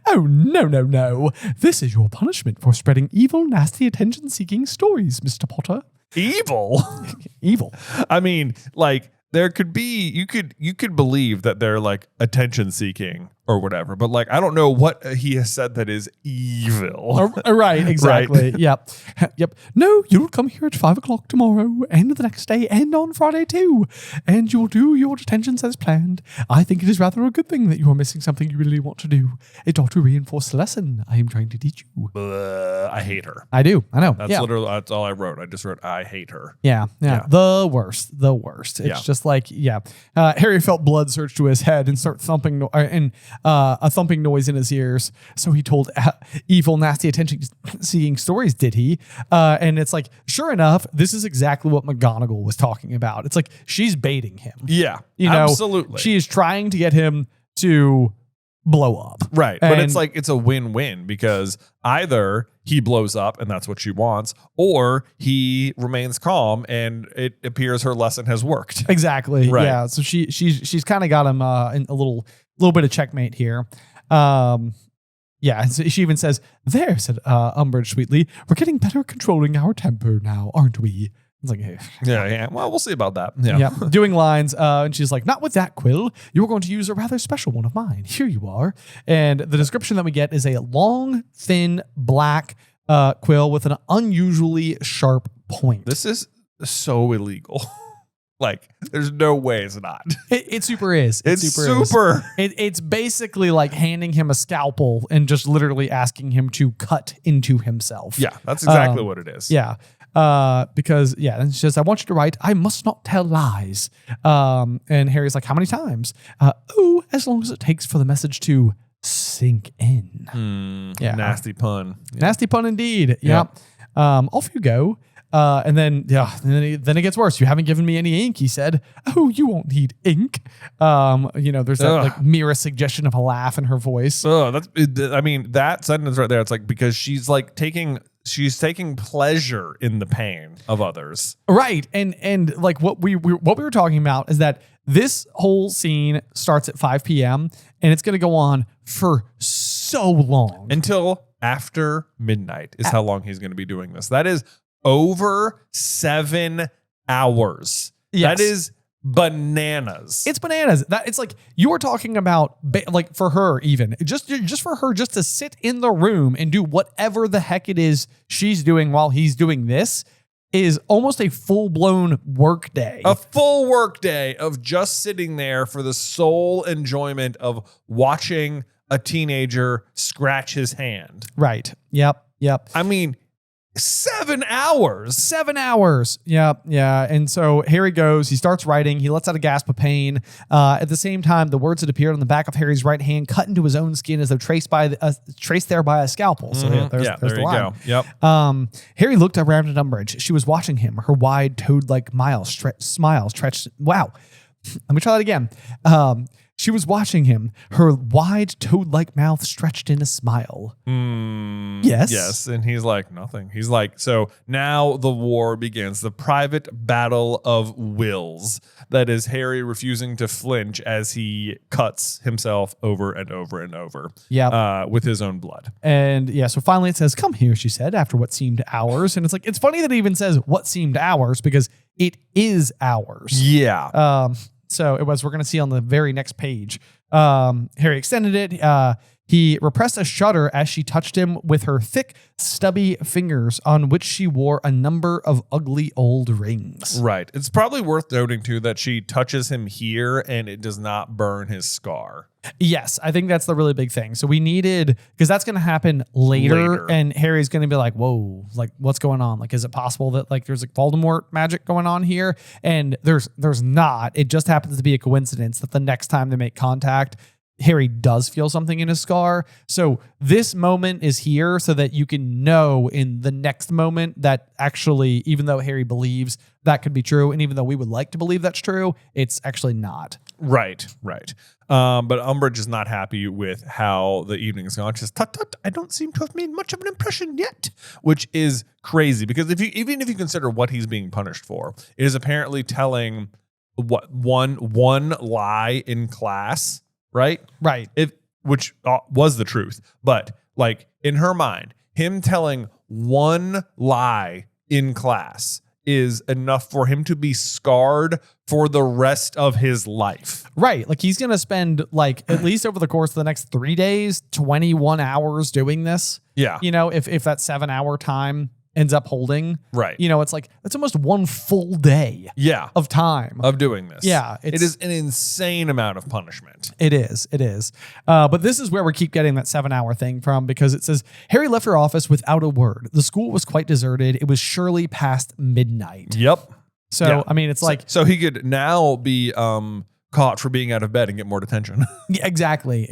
Oh no. This is your punishment for spreading evil, nasty, attention-seeking stories, Mr. Potter. Evil. Evil. I mean, like there could be you could believe that they're like attention seeking or whatever, but like I don't know what he has said that is evil. Right, exactly. Right. Yep. No, you'll come here at 5 o'clock tomorrow and the next day and on Friday too. And you'll do your detentions as planned. I think it is rather a good thing that you are missing something you really want to do. It ought to reinforce the lesson I am trying to teach you. I hate her. I do. I know. That's literally that's all I wrote. I just wrote I hate her. Yeah. The worst. It's just like, Harry felt blood surge to his head and start thumping a thumping noise in his ears. So he told evil, nasty, attention-seeking stories, did he? And it's like, sure enough, this is exactly what McGonagall was talking about. It's like she's baiting him. Yeah, absolutely. She is trying to get him to blow up. Right. But it's like, it's a win-win because either he blows up and that's what she wants, or he remains calm and it appears her lesson has worked. Exactly. Right. Yeah. So she's kind of got him in a little bit of checkmate here. So she even says, there, said Umbridge sweetly, we're getting better at controlling our temper now, aren't we? It's like, hey. Yeah. Well, we'll see about that. Yeah. Doing lines. And she's like, not with that quill. You were going to use a rather special one of mine. Here you are. And the description that we get is a long, thin, black quill with an unusually sharp point. This is so illegal. Like, there's no way it's not. It super is. It's super. It's basically like handing him a scalpel and just literally asking him to cut into himself. Yeah, that's exactly what it is. Yeah. Because and she says, I want you to write, I must not tell lies. And Harry's like, how many times? As long as it takes for the message to sink in. Nasty pun. Nasty pun indeed. Yeah. Off you go. And then it gets worse. You haven't given me any ink, he said. Oh, you won't need ink. There's that like merest suggestion of a laugh in her voice. That sentence right there, it's like, because she's taking pleasure in the pain of others. Right. And like what we were talking about is that this whole scene starts at 5 p.m. and it's going to go on for so long until after midnight is how long he's going to be doing this. That is over 7 hours. Yes. That is bananas. It's bananas. It's like you were talking about, like for her even just for her just to sit in the room and do whatever the heck it is she's doing while he's doing this is almost a full-blown work day. A full work day of just sitting there for the sole enjoyment of watching a teenager scratch his hand. Right. Yep. I mean, 7 hours. 7 hours. Yep. Yeah. And so Harry goes, he starts writing, he lets out a gasp of pain. At the same time, the words that appeared on the back of Harry's right hand cut into his own skin as though traced there by a scalpel. So there's there the you line. go. Yep. Harry looked around at Umbridge. She was watching him, her wide toad-like smile stretched. Wow. Let me try that again. She was watching him, her wide toad-like mouth stretched in a smile. Yes. Yes. And he's like, nothing. He's like, so now the war begins. The private battle of wills. That is Harry refusing to flinch as he cuts himself over and over and over. Yeah. With his own blood. And yeah, so finally it says, "Come here," she said, after what seemed hours. And it's like, it's funny that it even says what seemed hours because it is hours. Yeah. So it was, we're going to see on the very next page. Harry extended it. He repressed a shudder as she touched him with her thick, stubby fingers on which she wore a number of ugly old rings. Right. It's probably worth noting, too, that she touches him here and it does not burn his scar. Yes, I think that's the really big thing. So we needed, because that's going to happen later, and Harry's going to be like, whoa, like what's going on? Like, is it possible that like there's like Voldemort magic going on here? And there's not. It just happens to be a coincidence that the next time they make contact, Harry does feel something in his scar. So this moment is here so that you can know in the next moment that actually, even though Harry believes that could be true, and even though we would like to believe that's true, it's actually not. Right. But Umbridge is not happy with how the evening is gone. She says, "Tut, I don't seem to have made much of an impression yet," which is crazy because even if you consider what he's being punished for, it is apparently telling one lie in class. Right. Which was the truth. But like in her mind, him telling one lie in class is enough for him to be scarred for the rest of his life. Right. Like he's going to spend like at least over the course of the next 3 days, 21 hours doing this. Yeah. You know, if that 7 hour time ends up holding. Right. You know, it's like, that's almost one full day of time. Of doing this. Yeah. It is an insane amount of punishment. It is. But this is where we keep getting that 7 hour thing from, because it says, Harry left her office without a word. The school was quite deserted. It was surely past midnight. Yep. So, I mean, it's like. So he could now be caught for being out of bed and get more detention. Yeah, exactly.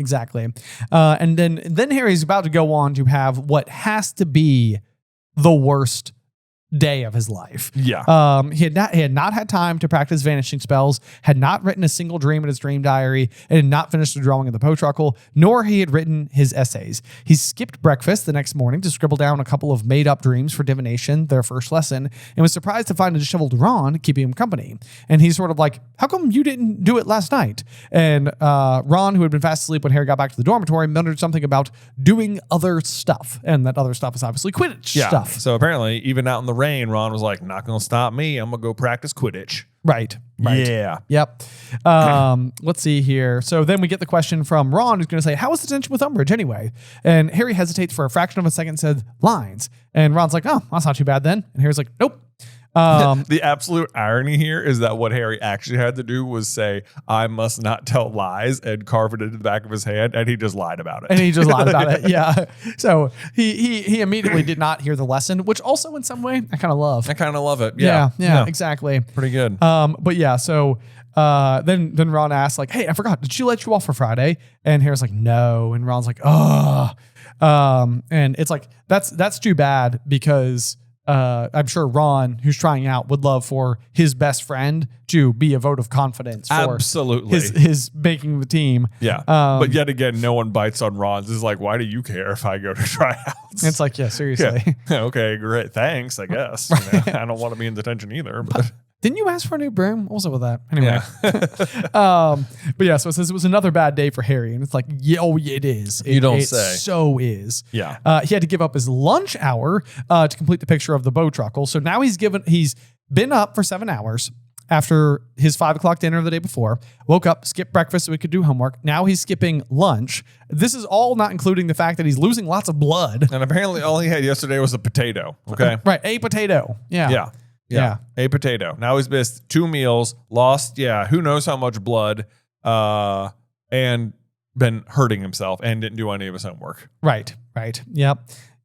And then Harry's about to go on to have what has to be the worst day of his life. Yeah. He had not had time to practice vanishing spells, had not written a single dream in his dream diary, and had not finished the drawing of the bowtruckle, nor he had written his essays. He skipped breakfast the next morning to scribble down a couple of made-up dreams for divination, their first lesson, and was surprised to find a disheveled Ron keeping him company. And he's sort of like, "How come you didn't do it last night?" And Ron, who had been fast asleep when Harry got back to the dormitory, muttered something about doing other stuff, and that other stuff is obviously Quidditch stuff. So apparently, even out in the rain, Ron was like, "Not gonna stop me. I'm gonna go practice Quidditch." Right. Yeah. Yep. Let's see here. So then we get the question from Ron, who's going to say, "How was the tension with Umbridge anyway?" And Harry hesitates for a fraction of a second and said, "Lines." And Ron's like, "Oh, that's not too bad then." And Harry's like, "Nope." The absolute irony here is that what Harry actually had to do was say, "I must not tell lies," and carve it into the back of his hand, and he just lied about it. Yeah. So he immediately did not hear the lesson, which also in some way I kind of love. I kind of love it. Yeah, exactly. Pretty good. But yeah, so then Ron asks like, "Hey, I forgot, did she let you off for Friday?" And Harry's like, "No." And Ron's like, "Oh." And it's like, that's too bad, because I'm sure Ron, who's trying out, would love for his best friend to be a vote of confidence for absolutely his making the team. Yeah. But yet again, no one bites on Ron's. It's like, why do you care if I go to tryouts? It's like, yeah, seriously. Yeah. Okay, great. Thanks, I guess. You know, I don't want to be in detention either. But Didn't you ask for a new broom? What was up with that? Anyway. But yeah, so it says it was another bad day for Harry. And it's like, it is. You don't it say. So is. Yeah. He had to give up his lunch hour to complete the picture of the bowtruckle. So now he's been up for 7 hours after his 5 o'clock dinner the day before, woke up, skipped breakfast so he could do homework. Now he's skipping lunch. This is all not including the fact that he's losing lots of blood. And apparently all he had yesterday was a potato. Okay. Right. A potato. Yeah. Yeah. A potato. Now he's missed 2 meals, lost, who knows how much blood, and been hurting himself and didn't do any of his homework. Right.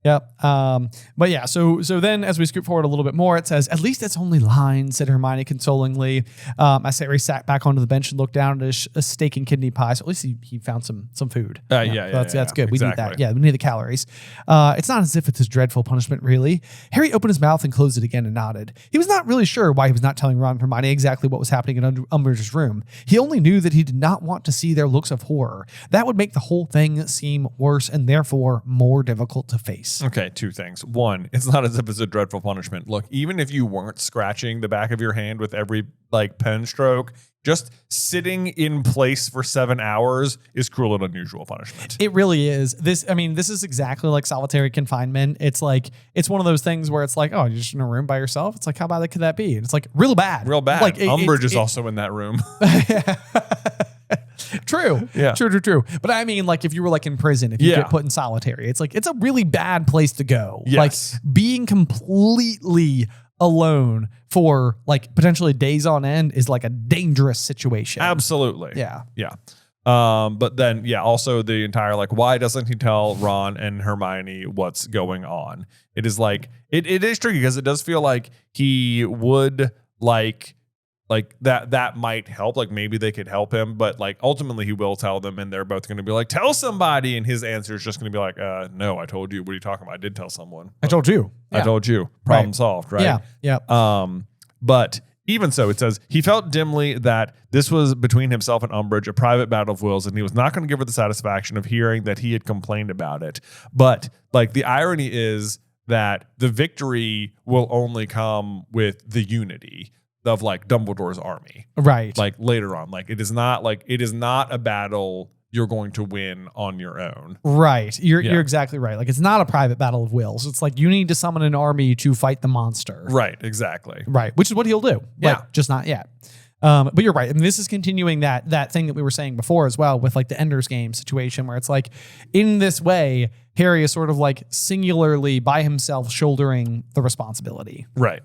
Yep. But yeah, so then as we scoot forward a little bit more, it says, "At least it's only lines," said Hermione consolingly. As Harry sat back onto the bench and looked down at his steak and kidney pie. So at least he found some food. That's good. Exactly. We need that. Yeah, we need the calories. It's not as if it's his dreadful punishment, really. Harry opened his mouth and closed it again and nodded. He was not really sure why he was not telling Ron and Hermione exactly what was happening in Umbridge's room. He only knew that he did not want to see their looks of horror. That would make the whole thing seem worse and therefore more difficult to face. Okay, 2 things. 1, it's not as if it's a dreadful punishment. Look, even if you weren't scratching the back of your hand with every pen stroke, just sitting in place for 7 hours is cruel and unusual punishment. It really is. This is exactly like solitary confinement. It's like, it's one of those things where it's like, oh, you're just in a room by yourself. It's like, how bad could that be? And it's like real bad. Like Umbridge is also in that room. True. Yeah. True. But I mean, like if you were like in prison, if you get put in solitary, it's like, it's a really bad place to go. Yes. Like being completely alone for like potentially days on end is like a dangerous situation. Absolutely. Yeah. But then, also the entire, like, why doesn't he tell Ron and Hermione what's going on? It is like, it is tricky because it does feel like he would like that might help. Like maybe they could help him, but like ultimately he will tell them and they're both going to be like, tell somebody. And his answer is just going to be like, no, I told you. What are you talking about? I did tell someone. I told you. I told you. Problem solved. Right. Yeah. But even so, it says he felt dimly that this was between himself and Umbridge, a private battle of wills, and he was not going to give her the satisfaction of hearing that he had complained about it. But like the irony is that the victory will only come with the unity of like Dumbledore's army. Right. Like later on. Like it is not a battle you're going to win on your own. Right. You're exactly right. Like it's not a private battle of wills. It's like you need to summon an army to fight the monster. Right. Exactly. Right. Which is what he'll do. Like, just not yet. But you're right. And this is continuing that thing that we were saying before as well with like the Ender's Game situation where it's like in this way, Harry is sort of like singularly by himself shouldering the responsibility. Right.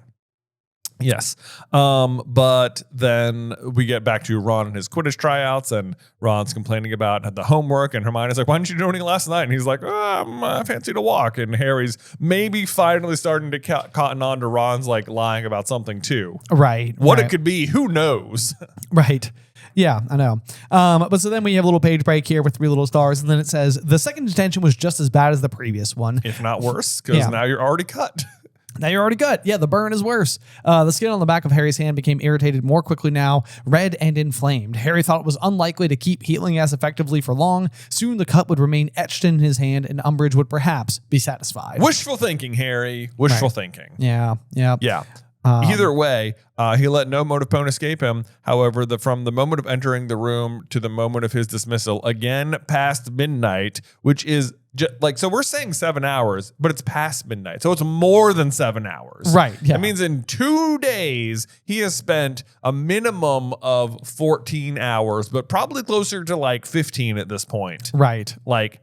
Yes. But then we get back to Ron and his Quidditch tryouts, and Ron's complaining about the homework, and Hermione's like, why didn't you do anything last night? And he's like, I fancy to walk. And Harry's maybe finally starting to cotton on to Ron's like lying about something too. Right. What it could be, who knows? Right. Yeah, I know. But so then we have a little page break here with 3 little stars, and then it says, the second detention was just as bad as the previous one. If not worse, because now you're already cut. Now you're already good. Yeah, the burn is worse. The skin on the back of Harry's hand became irritated more quickly now, red and inflamed. Harry thought it was unlikely to keep healing as effectively for long. Soon the cut would remain etched in his hand, and Umbridge would perhaps be satisfied. Wishful thinking, Harry. Wishful thinking. Yeah. Either way, he let no motive point escape him. However, from the moment of entering the room to the moment of his dismissal, again past midnight, which is so we're saying 7 hours, but it's past midnight. So it's more than 7 hours. Right. Yeah. That means in 2 days, he has spent a minimum of 14 hours, but probably closer to like 15 at this point. Right. Like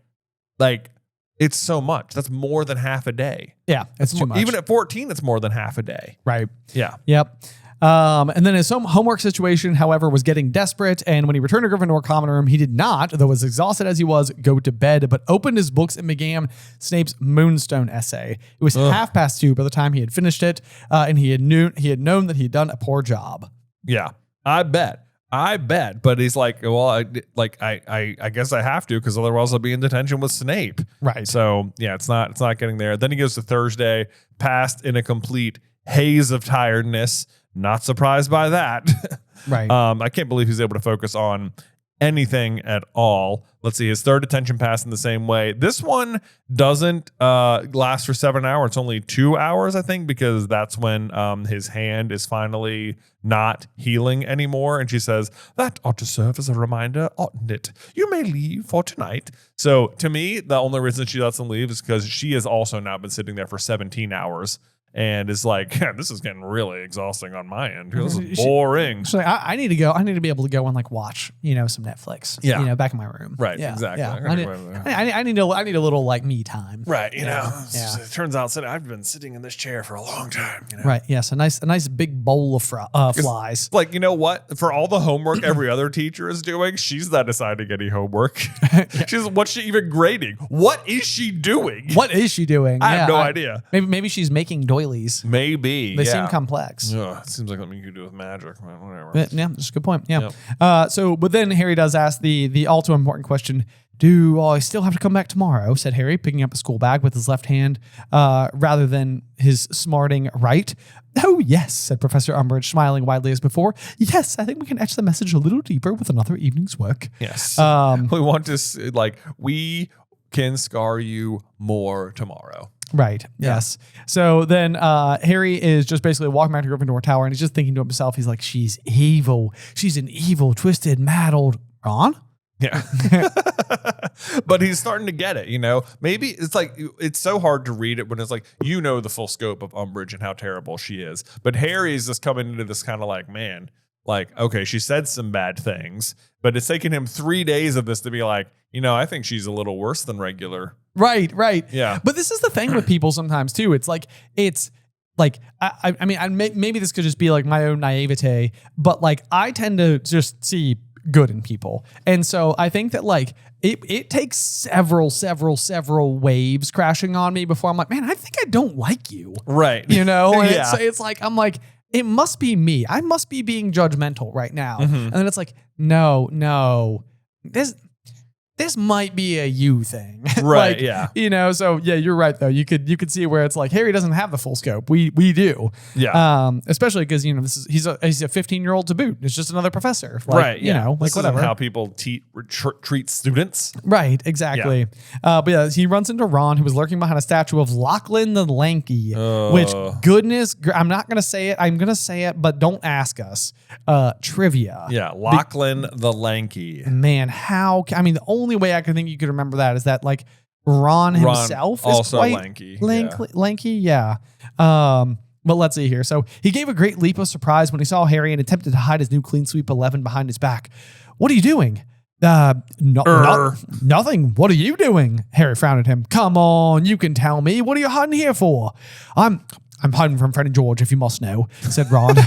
it's so much. That's more than half a day. Yeah. It's too much. Even at 14, it's more than half a day. Right. Yeah. Yep. And then his homework situation, however, was getting desperate. And when he returned to Gryffindor common room, he did not, though as exhausted as he was, go to bed, but opened his books and began Snape's Moonstone essay. It was 2:30 by the time he had finished it, and he had known that he had done a poor job. Yeah, I bet. But he's like, well, I guess I have to because otherwise I'll be in detention with Snape. Right. So yeah, it's not getting there. Then he goes to Thursday, passed in a complete haze of tiredness. Not surprised by that. Right. I can't believe he's able to focus on anything at all. Let's see, his third detention pass in the same way. This one doesn't last for 7 hours. It's only 2 hours, I think, because that's when his hand is finally not healing anymore. And she says, that ought to serve as a reminder, oughtn't it? You may leave for tonight. So to me, the only reason she lets him leave is because she has also now been sitting there for 17 hours. And is like, yeah, this is getting really exhausting on my end. This is boring. So I need to go. I need to be able to go and like watch, some Netflix. Yeah. Back in my room. Right. Yeah, exactly. Yeah. I need a little like me time. Right. It turns out I've been sitting in this chair for a long time. Right. Yes. A nice big bowl of flies. Like, you know what? For all the homework every other teacher is doing, she's not deciding any homework. What's she even grading? What is she doing? What is she doing? I have no idea. Maybe she's making doilies. Maybe. They seem complex. It seems like something you could do with magic. Whatever. Yeah, that's a good point. Yeah. But then Harry does ask the all too important question, do I still have to come back tomorrow? Said Harry, picking up a school bag with his left hand rather than his smarting right. Oh, yes, said Professor Umbridge, smiling widely as before. Yes, I think we can etch the message a little deeper with another evening's work. Yes. We want to, we can scar you more tomorrow. Right. Yeah. Yes. So then Harry is just basically walking back to Gryffindor Tower and he's just thinking to himself, he's like, she's evil. She's an evil, twisted, mad old Ron. Yeah. But he's starting to get it, Maybe it's like, it's so hard to read it when it's like, the full scope of Umbridge and how terrible she is. But Harry's just coming into this kind of like, man, like, okay, she said some bad things, but it's taken him 3 days of this to be like, I think she's a little worse than regular. Right. Yeah. But this is the thing with people sometimes too. It's like, I mean, maybe this could just be like my own naivete, but like I tend to just see good in people. And so I think that like it takes several waves crashing on me before I'm like, man, I think I don't like you. Right. And Yeah. it's like, I'm like, it must be me. I must be being judgmental right now. Mm-hmm. And then it's like, no, this might be a you thing. Right. Yeah. So yeah, you're right though. You could see where it's like Harry doesn't have the full scope. We do. Yeah. Especially because, he's a 15-year-old to boot. It's just another professor. Like, right. Yeah. Like whatever. How people treat students. Right. Exactly. Yeah. But yeah, he runs into Ron, who was lurking behind a statue of Lachlan the Lanky, which goodness, I'm not going to say it. I'm going to say it, but don't ask us. Trivia. Yeah. Lachlan the Lanky. Man, the only way I can think you could remember that is that like Ron himself is also quite lanky. Lanky, yeah. But let's see here. So he gave a great leap of surprise when he saw Harry and attempted to hide his new clean sweep 11 behind his back. What are you doing? Nothing. What are you doing? Harry frowned at him. Come on, you can tell me. What are you hiding here for? I'm hiding from Fred and George, if you must know, said Ron.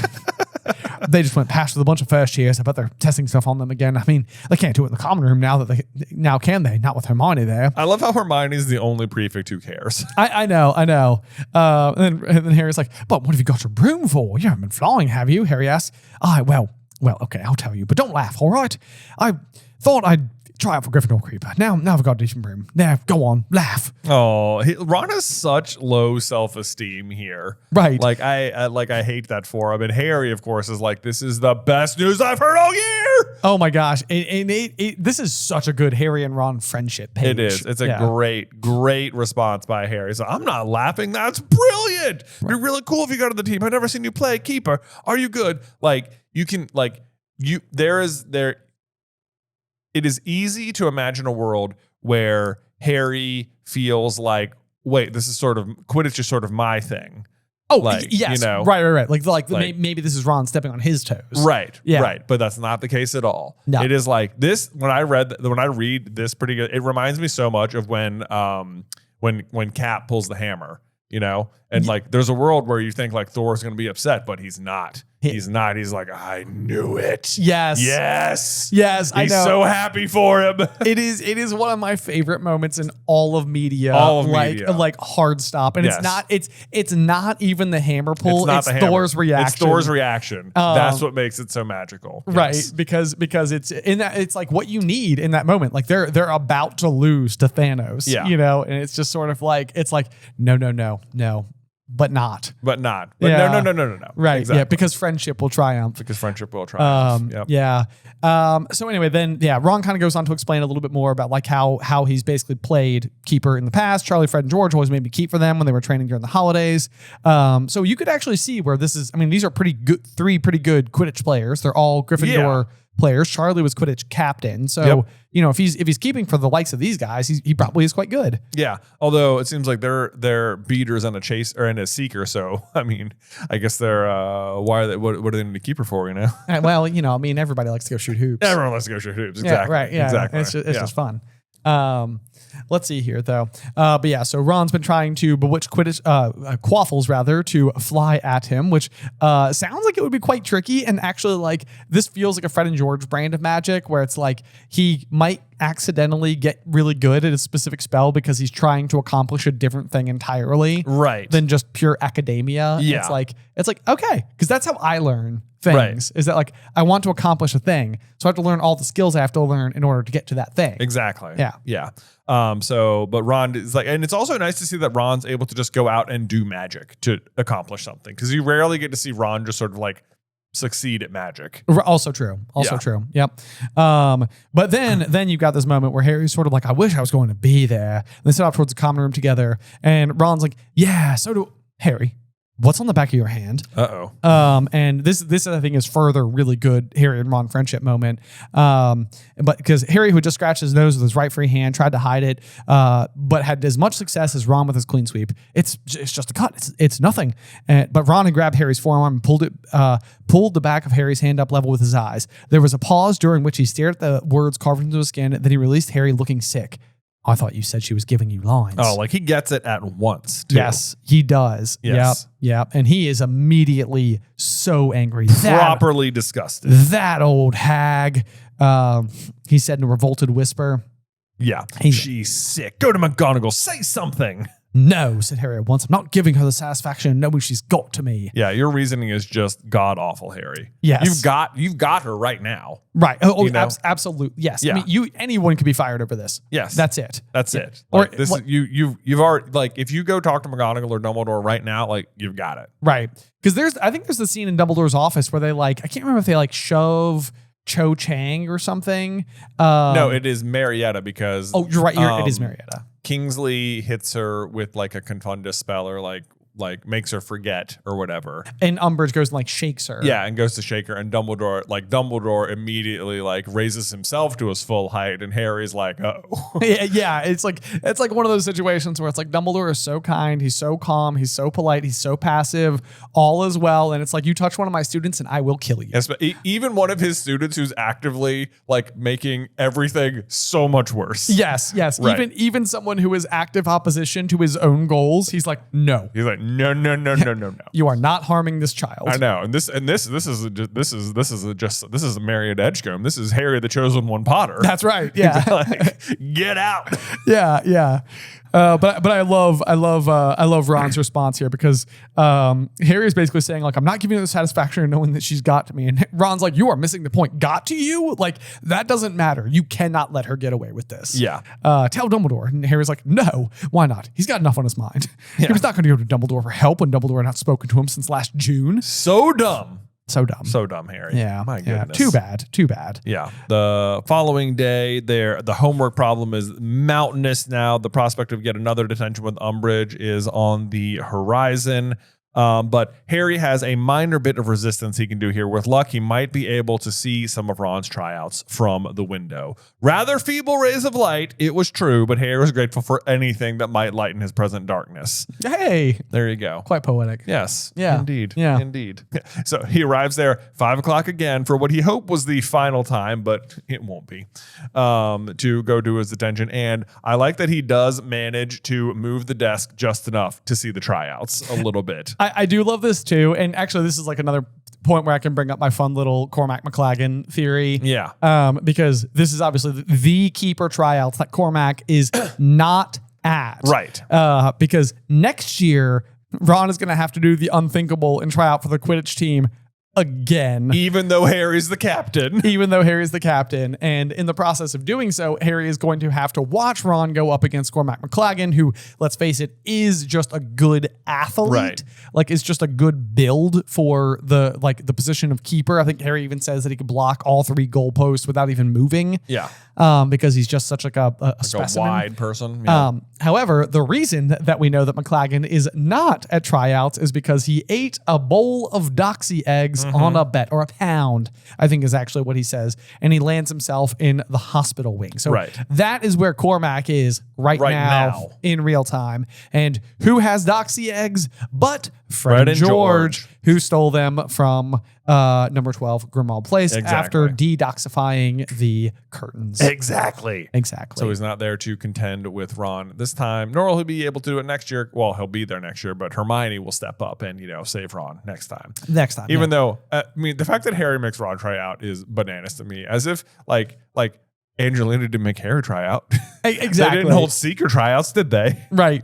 They just went past with a bunch of first years. I bet they're testing stuff on them again. I mean, they can't do it in the common room now can they? Not with Hermione there. I love how Hermione's the only prefect who cares. I know. And then Harry's like, but what have you got your broom for? You haven't been flying, have you? Harry asks. Well, okay, I'll tell you, but don't laugh, all right? I thought I'd try out for Gryffindor Creeper. Now I've got a decent broom. There, go on, laugh. Oh, Ron has such low self-esteem here. Right. Like I hate that for him. And Harry, of course, is like, this is the best news I've heard all year. Oh my gosh. And this is such a good Harry and Ron friendship page. It is. It's a great response by Harry. So I'm not laughing. That's brilliant. Right. It'd be really cool if you go to the team. I've never seen you play keeper. Are you good? Like you can it is easy to imagine a world where Harry feels like, wait, this is sort of Quidditch is sort of my thing. Oh, yes. Right. Like maybe this is Ron stepping on his toes. Right. Yeah. Right. But that's not the case at all. No. It is like this. When I read this pretty good, it reminds me so much of when Cap pulls the hammer, and like there's a world where you think like Thor's going to be upset, but he's not. He's not. He's like, I knew it. Yes. He's so happy for him. It is one of my favorite moments in all of media. Like hard stop. And it's not even the hammer pull. It's Thor's reaction. It's Thor's reaction. That's what makes it so magical. Right. Because it's in that, it's like what you need in that moment. Like they're about to lose to Thanos. Yeah. And it's just sort of like, it's like, no. but not. But no. Right. Exactly. Yeah. Because friendship will triumph. Yep. Yeah. So anyway, then Ron kind of goes on to explain a little bit more about like how he's basically played keeper in the past. Charlie, Fred, and George always made me keep for them when they were training during the holidays. So you could actually see where this is. I mean, these are three pretty good Quidditch players. They're all Gryffindor players. Charlie was Quidditch captain. So, if he's keeping for the likes of these guys, he probably is quite good. Yeah. Although it seems like they're beaters and a chase or and a seeker. So, I mean, I guess they're, what do they need a keeper for, Well, I mean, everybody likes to go shoot hoops. Everyone likes to go shoot hoops. Exactly. Yeah, right. Yeah. Exactly. It's just fun. Let's see here though. But yeah, so Ron's been trying to bewitch Quidditch, Quaffles rather, to fly at him, which sounds like it would be quite tricky. And actually, like, this feels like a Fred and George brand of magic, where it's like he might accidentally get really good at a specific spell because he's trying to accomplish a different thing entirely, right, than just pure academia. Yeah, it's like okay, because that's how I learn things. Right. Is that like I want to accomplish a thing, so I have to learn all the skills I have to learn in order to get to that thing. Exactly. Yeah. But Ron is like, and it's also nice to see that Ron's able to just go out and do magic to accomplish something, because you rarely get to see Ron just sort of like succeed at magic. Also true. True. Yep. But then you got this moment where Harry's sort of like, I wish I was going to be there. And they set off towards the common room together, and Ron's like, yeah, so do Harry. What's on the back of your hand? And this I think is further really good Harry and Ron friendship moment. But because Harry, who just scratched his nose with his right free hand, tried to hide it, but had as much success as Ron with his clean sweep. It's just a cut. It's nothing. But Ron had grabbed Harry's forearm and pulled the back of Harry's hand up level with his eyes. There was a pause during which he stared at the words carved into his skin. Then he released Harry, looking sick. I thought you said she was giving you lines. Oh, like he gets it at once, too. Yes, he does. Yes. Yep. And he is immediately so angry. Properly disgusted. That old hag, he said in a revolted whisper. Yeah, she's sick. Go to McGonagall. Say something. No, said Harry at once. I'm not giving her the satisfaction of knowing she's got to me. Yeah, your reasoning is just god awful, Harry. Yes. You've got her right now. Right. Absolutely. Yes. Yeah. I mean, anyone could be fired over this. Yes. That's it. Like, you've already, like, if you go talk to McGonagall or Dumbledore right now, like, you've got it. Right. Because I think there's the scene in Dumbledore's office where they I can't remember if they shove Cho Chang or something. No, it is Marietta because. Oh, you're right. It is Marietta. Kingsley hits her with like a confundus spell or like makes her forget or whatever. And Umbridge goes and shakes her. Yeah, and goes to shake her, and Dumbledore immediately raises himself to his full height, and Harry's like, oh. Yeah, it's like one of those situations where it's like Dumbledore is so kind, he's so calm, he's so polite, he's so passive, all is well, and it's like, you touch one of my students and I will kill you. Yes, but even one of his students who's actively making everything so much worse. Yes. Right. Even someone who is active opposition to his own goals, he's like, no. He's like, no. You are not harming this child. I know, and this is a Marietta Edghill. This is Harry the Chosen One Potter. That's right. Yeah, get out. Yeah. But I love Ron's response here, because Harry is basically saying I'm not giving her the satisfaction of knowing that she's got to me, and Ron's like, you are missing the point. Got to you? That doesn't matter. You cannot let her get away with this. Yeah. Tell Dumbledore. And Harry's like, no, why not? He's got enough on his mind. Yeah. He was not going to go to Dumbledore for help when Dumbledore had not spoken to him since last June. So dumb. So dumb, Harry. Yeah. My goodness. Too bad. Yeah. The following day, the homework problem is mountainous now. The prospect of yet another detention with Umbridge is on the horizon. But Harry has a minor bit of resistance he can do here. With luck, he might be able to see some of Ron's tryouts from the window. Rather feeble rays of light, it was true, but Harry was grateful for anything that might lighten his present darkness. Hey! There you go. Quite poetic. Yes. Yeah. Indeed. Yeah. Indeed. So he arrives there 5 o'clock again for what he hoped was the final time, but it won't be, to go do his detention. And I like that he does manage to move the desk just enough to see the tryouts a little bit. I do love this too. And actually, this is another point where I can bring up my fun little Cormac McLaggen theory. Yeah. Because this is obviously the keeper tryouts that Cormac is not at. Right. Because next year, Ron is going to have to do the unthinkable and try out for the Quidditch team again. Even though Harry's the captain. And in the process of doing so, Harry is going to have to watch Ron go up against Cormac McLaggen, who, let's face it, is just a good athlete. Right. Like, is just a good build for the position of keeper. I think Harry even says that he could block all 3 goalposts without even moving. Yeah. Because he's just such like a specimen. A wide person. Yeah. However, the reason that we know that McLaggen is not at tryouts is because he ate a bowl of doxy eggs on a bet, or a pound, I think is actually what he says. And he lands himself in the hospital wing. So that is where Cormac is right now in real time. And who has doxy eggs but Fred and George, who stole them from number 12 Grimmauld Place after de-doxifying the curtains. Exactly. So he's not there to contend with Ron this time, nor will he be able to do it next year. Well, he'll be there next year, but Hermione will step up and, save Ron next time. Even though, the fact that Harry makes Ron try out is bananas to me. As if, like Angelina didn't make Harry try out. Exactly. They didn't hold secret tryouts, did they? Right.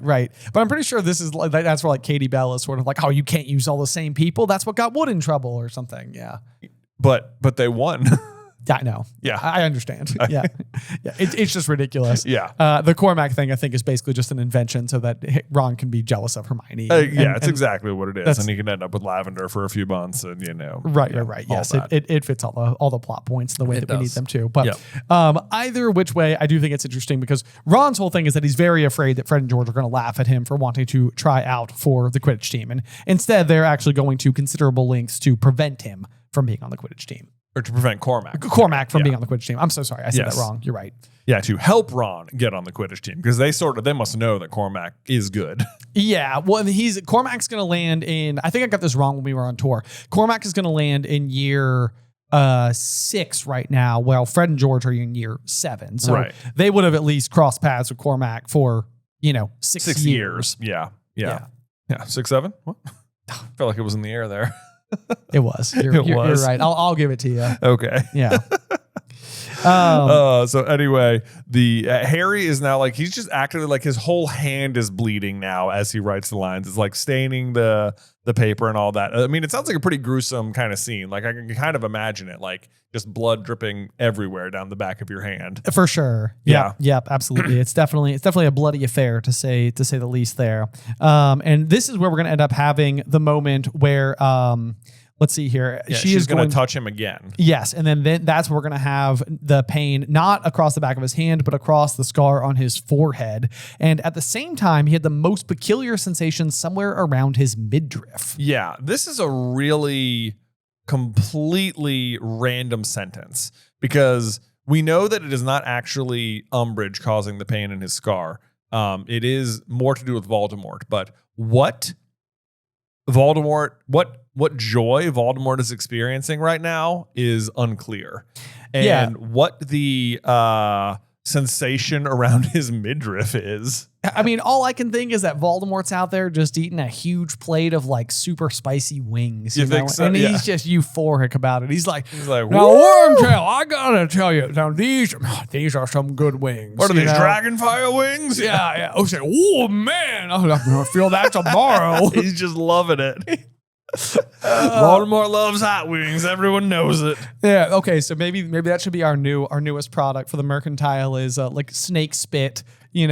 But I'm pretty sure this is that's where Katie Bell is sort of like, oh, you can't use all the same people. That's what got Wood in trouble or something. Yeah. But they won. I know. Yeah. I understand. Yeah. It's just ridiculous. Yeah. The Cormac thing, I think, is basically just an invention so that Ron can be jealous of Hermione. It's exactly what it is. And he can end up with Lavender for a few months and, Right. Yes. It fits all the plot points the way that we need them to. But either which way, I do think it's interesting because Ron's whole thing is that he's very afraid that Fred and George are going to laugh at him for wanting to try out for the Quidditch team. And instead, they're actually going to considerable lengths to prevent him from being on the Quidditch team. Or to prevent Cormac from being on the Quidditch team. I'm so sorry. I said that wrong. You're right. Yeah, to help Ron get on the Quidditch team because they must know that Cormac is good. Yeah, well, Cormac's going to land in, I think I got this wrong when we were on tour. Cormac is going to land in year 6 right now, while Fred and George are in year 7. So they would have at least crossed paths with Cormac for, 6 years. Yeah. 6, 7? What? I felt like it was in the air there. It was. You're right. I'll give it to you. Okay. Yeah. So anyway, the Harry is now he's just actively his whole hand is bleeding now as he writes the lines. It's like staining the paper and all that. I mean, it sounds like a pretty gruesome kind of scene. I can kind of imagine it, just blood dripping everywhere down the back of your hand. For sure. Yep, absolutely. It's definitely a bloody affair to say the least there. And this is where we're going to end up having the moment where let's see here. Yeah, she's going to touch him again. Yes. And then that's where we're going to have the pain, not across the back of his hand, but across the scar on his forehead. And at the same time, he had the most peculiar sensation somewhere around his midriff. Yeah. This is a really completely random sentence because we know that it is not actually Umbridge causing the pain in his scar. It is more to do with Voldemort. But what joy Voldemort is experiencing right now is unclear. And what the sensation around his midriff is. I mean, all I can think is that Voldemort's out there just eating a huge plate of super spicy wings. You think so? And he's just euphoric about it. He's like, now, Wormtail, I gotta tell you, now these are some good wings. What are these, Dragonfire wings? Yeah. Oh man, I'm gonna feel that tomorrow. He's just loving it. Voldemort loves hot wings. Everyone knows it. Yeah. Okay. So maybe that should be our newest product for the mercantile is snake spit. Wing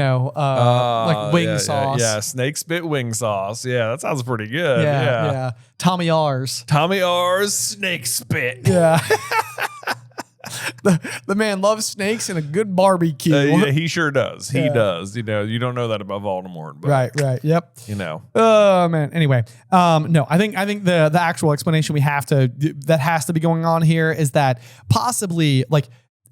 sauce. Yeah, snake spit wing sauce. Yeah, that sounds pretty good. Yeah. Tommy R's snake spit. Yeah. The man loves snakes and a good barbecue. Yeah, he sure does. He does. You don't know that about Voldemort. But, right. Yep. Oh man. Anyway, no. I think the actual explanation that has to be going on here is that possibly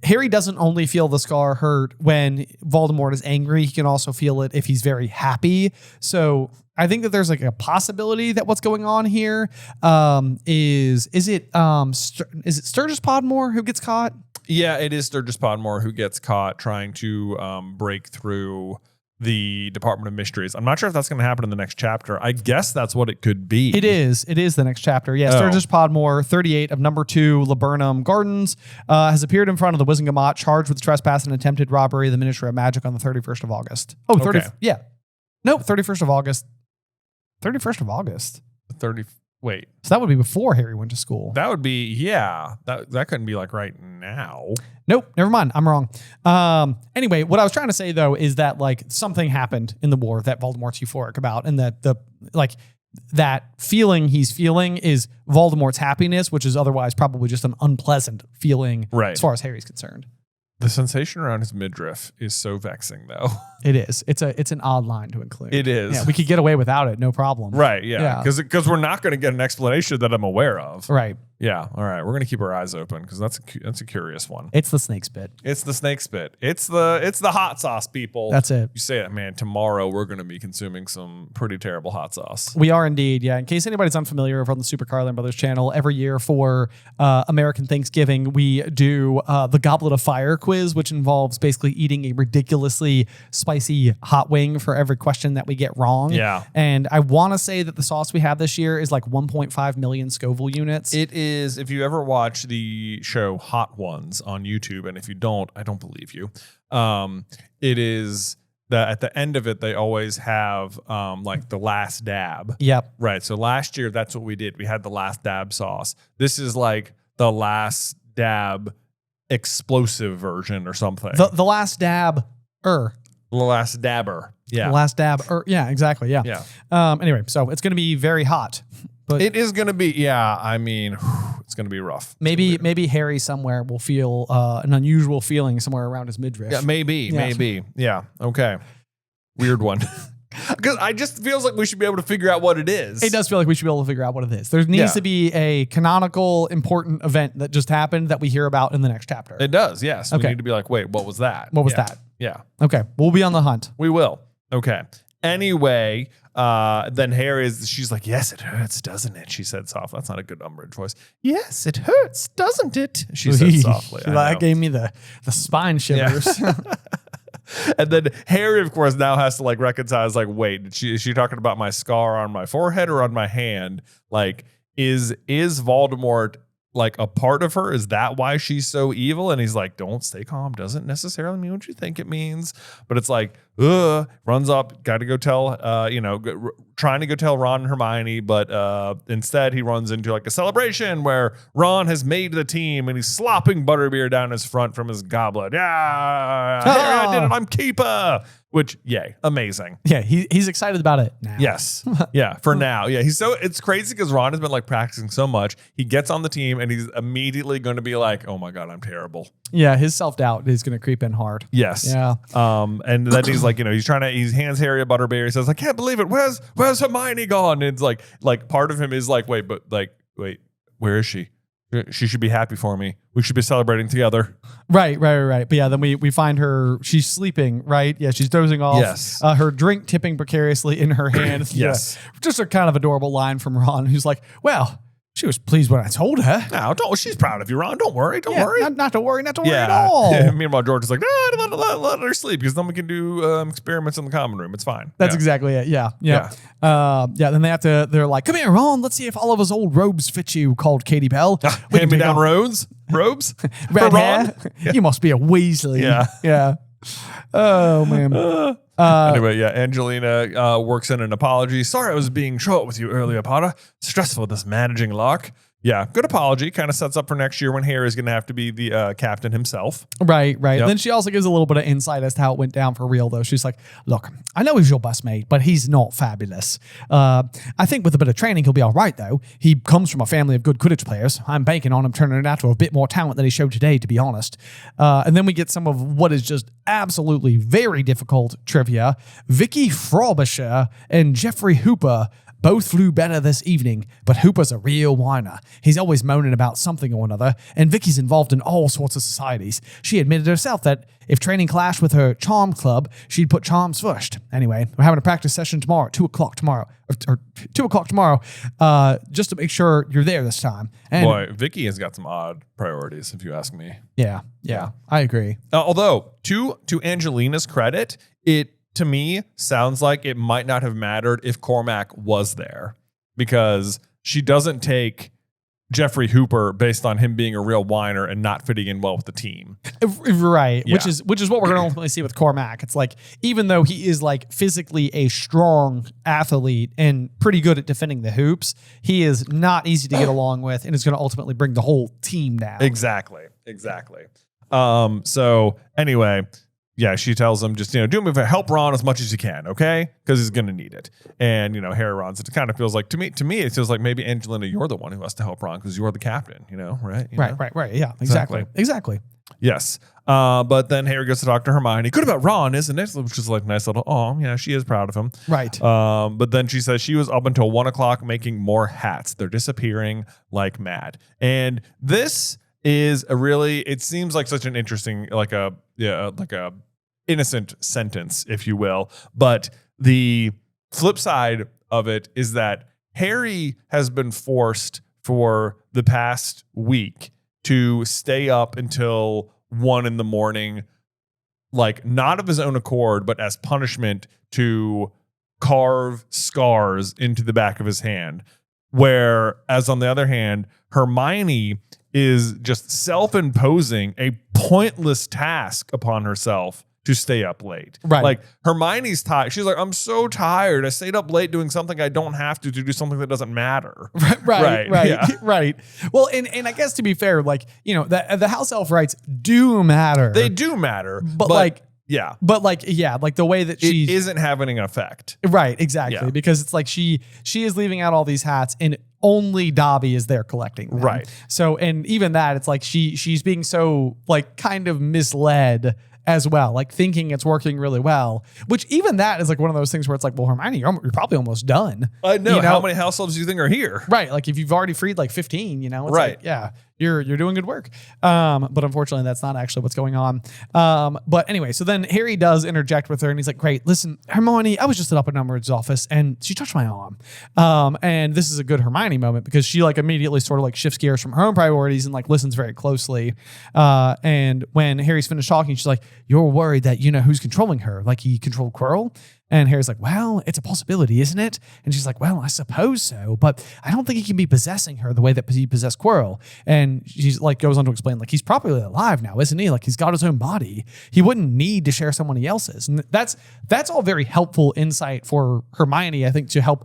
Harry doesn't only feel the scar hurt when Voldemort is angry. He can also feel it if he's very happy. So I think that there's a possibility that what's going on here is it Sturgis Podmore who gets caught? Yeah, it is Sturgis Podmore who gets caught trying to break through the Department of Mysteries. I'm not sure if that's going to happen in the next chapter. I guess that's what it could be. It is the next chapter. Yeah, Sturgis Podmore, 38 of number 2 Laburnum Gardens, has appeared in front of the Wizengamot, charged with trespass and attempted robbery of the Ministry of Magic on the 31st of August. Oh, 30. Okay. Yeah. No, 31st of August. 31st of August. 30. Wait. So that would be before Harry went to school. That would be, yeah. That couldn't be like right now. Nope, never mind. I'm wrong. Anyway, what I was trying to say though is that like something happened in the war that Voldemort's euphoric about, and that that feeling he's feeling is Voldemort's happiness, which is otherwise probably just an unpleasant feeling as far as Harry's concerned. The sensation around his midriff is so vexing, though. It is. It's an odd line to include. It is. Yeah, we could get away without it, no problem. Right. Yeah. Because we're not going to get an explanation that I'm aware of. Right. Yeah. All right. We're going to keep our eyes open because that's a curious one. It's the snake spit. It's the snake spit. It's the hot sauce, people. That's it. You say it, man. Tomorrow we're going to be consuming some pretty terrible hot sauce. We are indeed. Yeah. In case anybody's unfamiliar, over on the Super Carlin Brothers channel, every year for American Thanksgiving, we do the Goblet of Fire quiz, which involves basically eating a ridiculously spicy hot wing for every question that we get wrong. Yeah. And I want to say that the sauce we have this year is like 1.5 million Scoville units. It is. If you ever watch the show Hot Ones on YouTube, and if you don't, I don't believe you. It is that at the end of it, they always have like the last dab. Yep. Right. So last year, that's what we did. We had the last dab sauce. This is like the last dab explosive version or something. The last dab. The last dabber. Yeah. The last dab. Yeah, exactly. Yeah. Yeah. Anyway, so it's going to be very hot. But it is going to be, yeah, I mean, it's going to be rough. Maybe Harry somewhere will feel an unusual feeling somewhere around his midriff. Yeah, maybe. Yeah. Okay. Weird one. Because I just feels like we should be able to figure out what it is. It does feel like we should be able to figure out what it is. There needs to be a canonical, important event that just happened that we hear about in the next chapter. It does, yes. Okay. We need to be like, wait, what was that? What was that? Yeah. Okay. We'll be on the hunt. We will. Okay. Anyway, then she's like, yes, it hurts, doesn't it? She said softly. That's not a good Umbridge voice. Yes, it hurts, doesn't it? She said softly. That gave me the spine shivers. Yeah. And then Harry, of course, now has to like reconcile. Like, wait, is she talking about my scar on my forehead or on my hand? Like, is Voldemort like a part of her? Is that why she's so evil? And he's like, don't stay calm. Doesn't necessarily mean what you think it means. But it's like, runs up, got to go tell, trying to go tell Ron and Hermione. But instead he runs into like a celebration where Ron has made the team and he's slopping butterbeer down his front from his goblet. Yeah, Harry, I did it. I'm keeper. Which, yay, amazing. Yeah, he's excited about it now. Yes. Yeah, for now. Yeah, it's crazy because Ron has been like practicing so much. He gets on the team and he's immediately going to be like, oh my God, I'm terrible. Yeah, his self-doubt is going to creep in hard. Yes. Yeah. And then he's like, he hands Harry a butterbeer. He says, I can't believe it. Where's Hermione gone? And it's like part of him is like, wait, where is she? She should be happy for me. We should be celebrating together. Right. But yeah, then we find her. She's sleeping, right? Yeah, she's dozing off. Yes. Her drink tipping precariously in her hand. Yes. Just a kind of adorable line from Ron, who's like, well, she was pleased when I told her. No, she's proud of you, Ron. Don't worry. Don't worry. Not to worry at all. Yeah. Meanwhile, George is like, let her sleep because then we can do experiments in the common room. It's fine. That's exactly it. Yeah. Then they're like, come here, Ron. Let's see if all of his old robes fit you, called Katie Bell. Hand me down robes? Red hair? Yeah. You must be a Weasley. Yeah. Oh, man. Anyway, Angelina works in an apology. Sorry I was being short with you earlier, Potter. Stressful, this managing lark. Yeah, good apology. Kind of sets up for next year when Harry is going to have to be the captain himself. Right. Yep. Then she also gives a little bit of insight as to how it went down for real, though. She's like, look, I know he's your best mate, but he's not fabulous. I think with a bit of training, he'll be all right, though. He comes from a family of good Quidditch players. I'm banking on him turning it out to a bit more talent than he showed today, to be honest. And then we get some of what is just absolutely very difficult trivia. Vicky Frobisher and Jeffrey Hooper both flew better this evening, but Hooper's a real whiner. He's always moaning about something or another, and Vicky's involved in all sorts of societies. She admitted herself that if training clashed with her charm club, she'd put charms first. Anyway, we're having a practice session tomorrow at 2 o'clock tomorrow, just to make sure you're there this time. And boy, Vicky has got some odd priorities, if you ask me. Yeah, I agree. Although, to Angelina's credit, it to me sounds like it might not have mattered if Cormac was there, because she doesn't take Jeffrey Hooper based on him being a real whiner and not fitting in well with the team. Right. Yeah. Which is what we're going to ultimately see with Cormac. It's like, even though he is like physically a strong athlete and pretty good at defending the hoops, he is not easy to get along with and is going to ultimately bring the whole team down. Exactly. So anyway, yeah, she tells him just, do me a favor, help Ron as much as you can, okay? Because he's going to need it. And, Harry runs. It kind of feels like, to me, it feels like maybe Angelina, you're the one who has to help Ron because you're the captain, right? Right. Yeah, exactly. Yes. But then Harry goes to talk to Hermione. Good about Ron, isn't it? Which is like nice little, oh, yeah, she is proud of him. Right. But then she says she was up until 1 o'clock making more hats. They're disappearing like mad. And this is it seems like such an interesting, like a innocent sentence, if you will. But the flip side of it is that Harry has been forced for the past week to stay up until 1 a.m, like not of his own accord, but as punishment to carve scars into the back of his hand. Whereas on the other hand, Hermione is just self-imposing a pointless task upon herself to stay up late. Right. Like Hermione's tired. She's like, I'm so tired. I stayed up late doing something I don't have to do something that doesn't matter. Right. Yeah. Right. Well, and I guess to be fair, like, the house elf rights do matter. They do matter. But like the way that she isn't having an effect. Right, exactly. Yeah. Because it's like she is leaving out all these hats and only Dobby is there collecting them. Right. So, and even that, it's like she's being so like kind of misled as well, like thinking it's working really well, which even that is like one of those things where it's like, well, Hermione, you're probably almost done. I know. How many house elves do you think are here? Right. Like if you've already freed like 15, it's right. Like, yeah, you're doing good work. But unfortunately that's not actually what's going on. But anyway, so then Harry does interject with her and he's like, great, listen, Hermione, I was just up at Umbridge's office and she touched my arm. And this is a good Hermione moment because she like immediately sort of like shifts gears from her own priorities and like listens very closely. And when Harry's finished talking, she's like, you're worried that who's controlling her, like he controlled Quirrell? And Harry's like, well, it's a possibility, isn't it? And she's like, well, I suppose so, but I don't think he can be possessing her the way that he possessed Quirrell. And she's like, goes on to explain, like, he's probably alive now, isn't he? Like, he's got his own body. He wouldn't need to share somebody else's. And that's all very helpful insight for Hermione, I think, to help.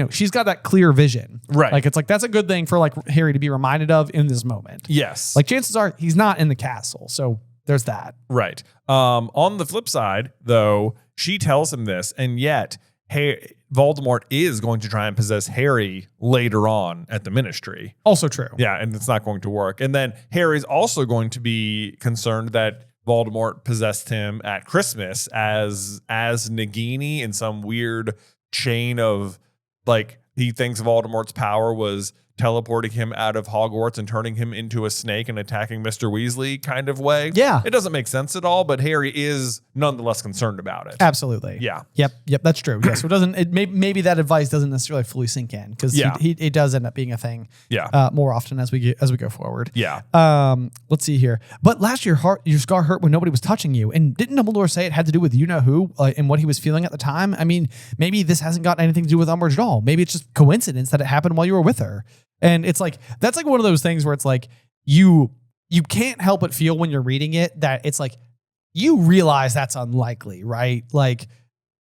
She's got that clear vision. Right. Like, it's like, that's a good thing for like Harry to be reminded of in this moment. Yes. Like, chances are he's not in the castle. So there's that. Right. On the flip side, though, she tells him this, and yet Voldemort is going to try and possess Harry later on at the Ministry. Also true. Yeah, and it's not going to work. And then Harry's also going to be concerned that Voldemort possessed him at Christmas as Nagini in some weird chain of, like, he thinks Voldemort's power was teleporting him out of Hogwarts and turning him into a snake and attacking Mr. Weasley kind of way. Yeah. It doesn't make sense at all, but Harry is nonetheless concerned about it. Absolutely. Yeah. Yep. That's true. Yeah. So maybe that advice doesn't necessarily fully sink in because it does end up being a thing. Yeah. More often as we go forward. Yeah. Let's see here. But last year, your scar hurt when nobody was touching you, and didn't Dumbledore say it had to do with who and what he was feeling at the time? I mean, maybe this hasn't got anything to do with Umbridge at all. Maybe it's just coincidence that it happened while you were with her. And it's like, that's like one of those things where it's like, you can't help but feel when you're reading it that it's like, you realize that's unlikely, right? Like,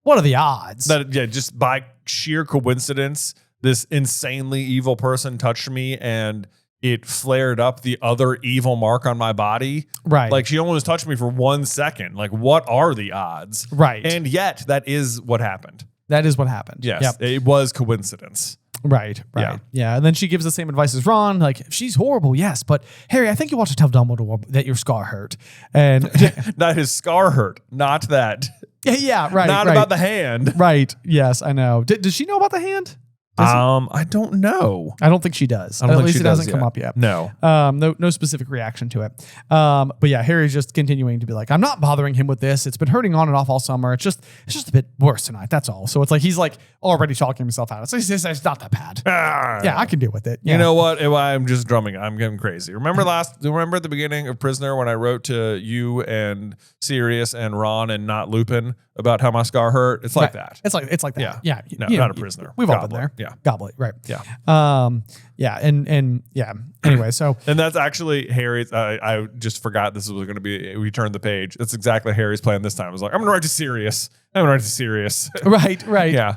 what are the odds? That, just by sheer coincidence, this insanely evil person touched me and it flared up the other evil mark on my body. Right. Like, she almost touched me for 1 second. Like, what are the odds? Right. And yet, that is what happened. That is what happened. Yes. Yep. It was coincidence. Right. Yeah. And then she gives the same advice as Ron. Like, she's horrible, yes, but Harry, I think you want to tell Dumbledore that your scar hurt. And not his scar hurt, not that. Yeah, right. Not about the hand. Right. Yes, I know. Does she know about the hand? I don't know. I don't think she does. I don't At think least she it hasn't does come yet. up yet. No. No specific reaction to it. But yeah, Harry's just continuing to be like, I'm not bothering him with this. It's been hurting on and off all summer. It's just a bit worse tonight. That's all. So it's like he's like already talking himself out. It's not that bad. Yeah, I can deal with it. Yeah. You know what? I'm just drumming. I'm getting crazy. Remember at the beginning of Prisoner when I wrote to you and Sirius and Ron and not Lupin about how my scar hurt? It's like that. It's like that. Yeah. Yeah. No, not a Prisoner. We've all been there. Yeah. Goblet, right. Yeah. And anyway, so. And that's actually Harry's, I just forgot this was going to be, we turned the page. That's exactly Harry's plan this time. It was like, I'm going to write to Sirius. Right. Yeah.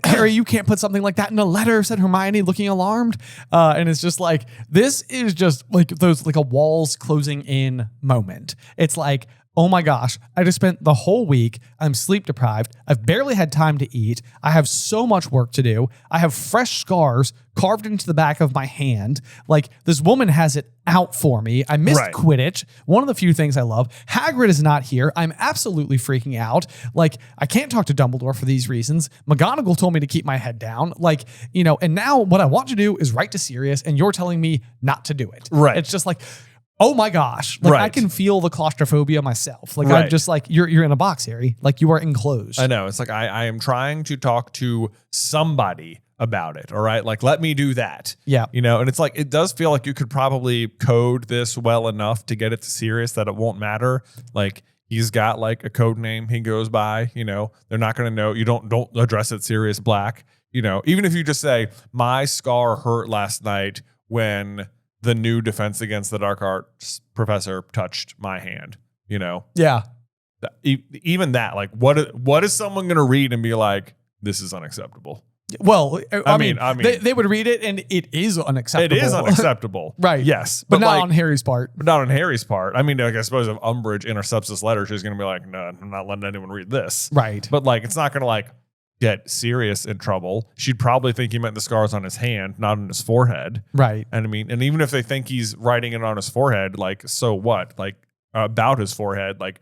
Harry, you can't put something like that in a letter, said Hermione, looking alarmed. And it's just like, this is just like those, like a walls closing in moment. It's like, oh my gosh, I just spent the whole week. I'm sleep deprived. I've barely had time to eat. I have so much work to do. I have fresh scars carved into the back of my hand. Like, this woman has it out for me. I missed Quidditch, one of the few things I love. Hagrid is not here. I'm absolutely freaking out. Like, I can't talk to Dumbledore for these reasons. McGonagall told me to keep my head down. Like, you know, and now what I want to do is write to Sirius, and you're telling me not to do it. Right. It's just like, oh my gosh. Like, I can feel the claustrophobia myself. Like, I'm just like, you're in a box, Harry. Like, you are enclosed. I know. It's like, I am trying to talk to somebody about it. All right. Like, let me do that. Yeah. You know, and it's like, it does feel like you could probably code this well enough to get it to Sirius that it won't matter. Like, he's got like a code name he goes by, you know, they're not going to know. You don't address it Sirius Black, you know, even if you just say, my scar hurt last night when the new Defense Against the Dark Arts professor touched my hand, you know? Yeah. Even that, like, what is someone going to read and be like, this is unacceptable? Well, I mean, they would read it and it is unacceptable. It is unacceptable. Right. Yes. But not on Harry's part. But not on Harry's part. I mean, like, I suppose if Umbridge intercepts this letter, she's going to be like, no, I'm not letting anyone read this. Right. But like, it's not going to like get Sirius in trouble. She'd probably think he meant the scars on his hand, not on his forehead. Right. And I mean, and even if they think he's writing it on his forehead, like, so what? Like, about his forehead, like,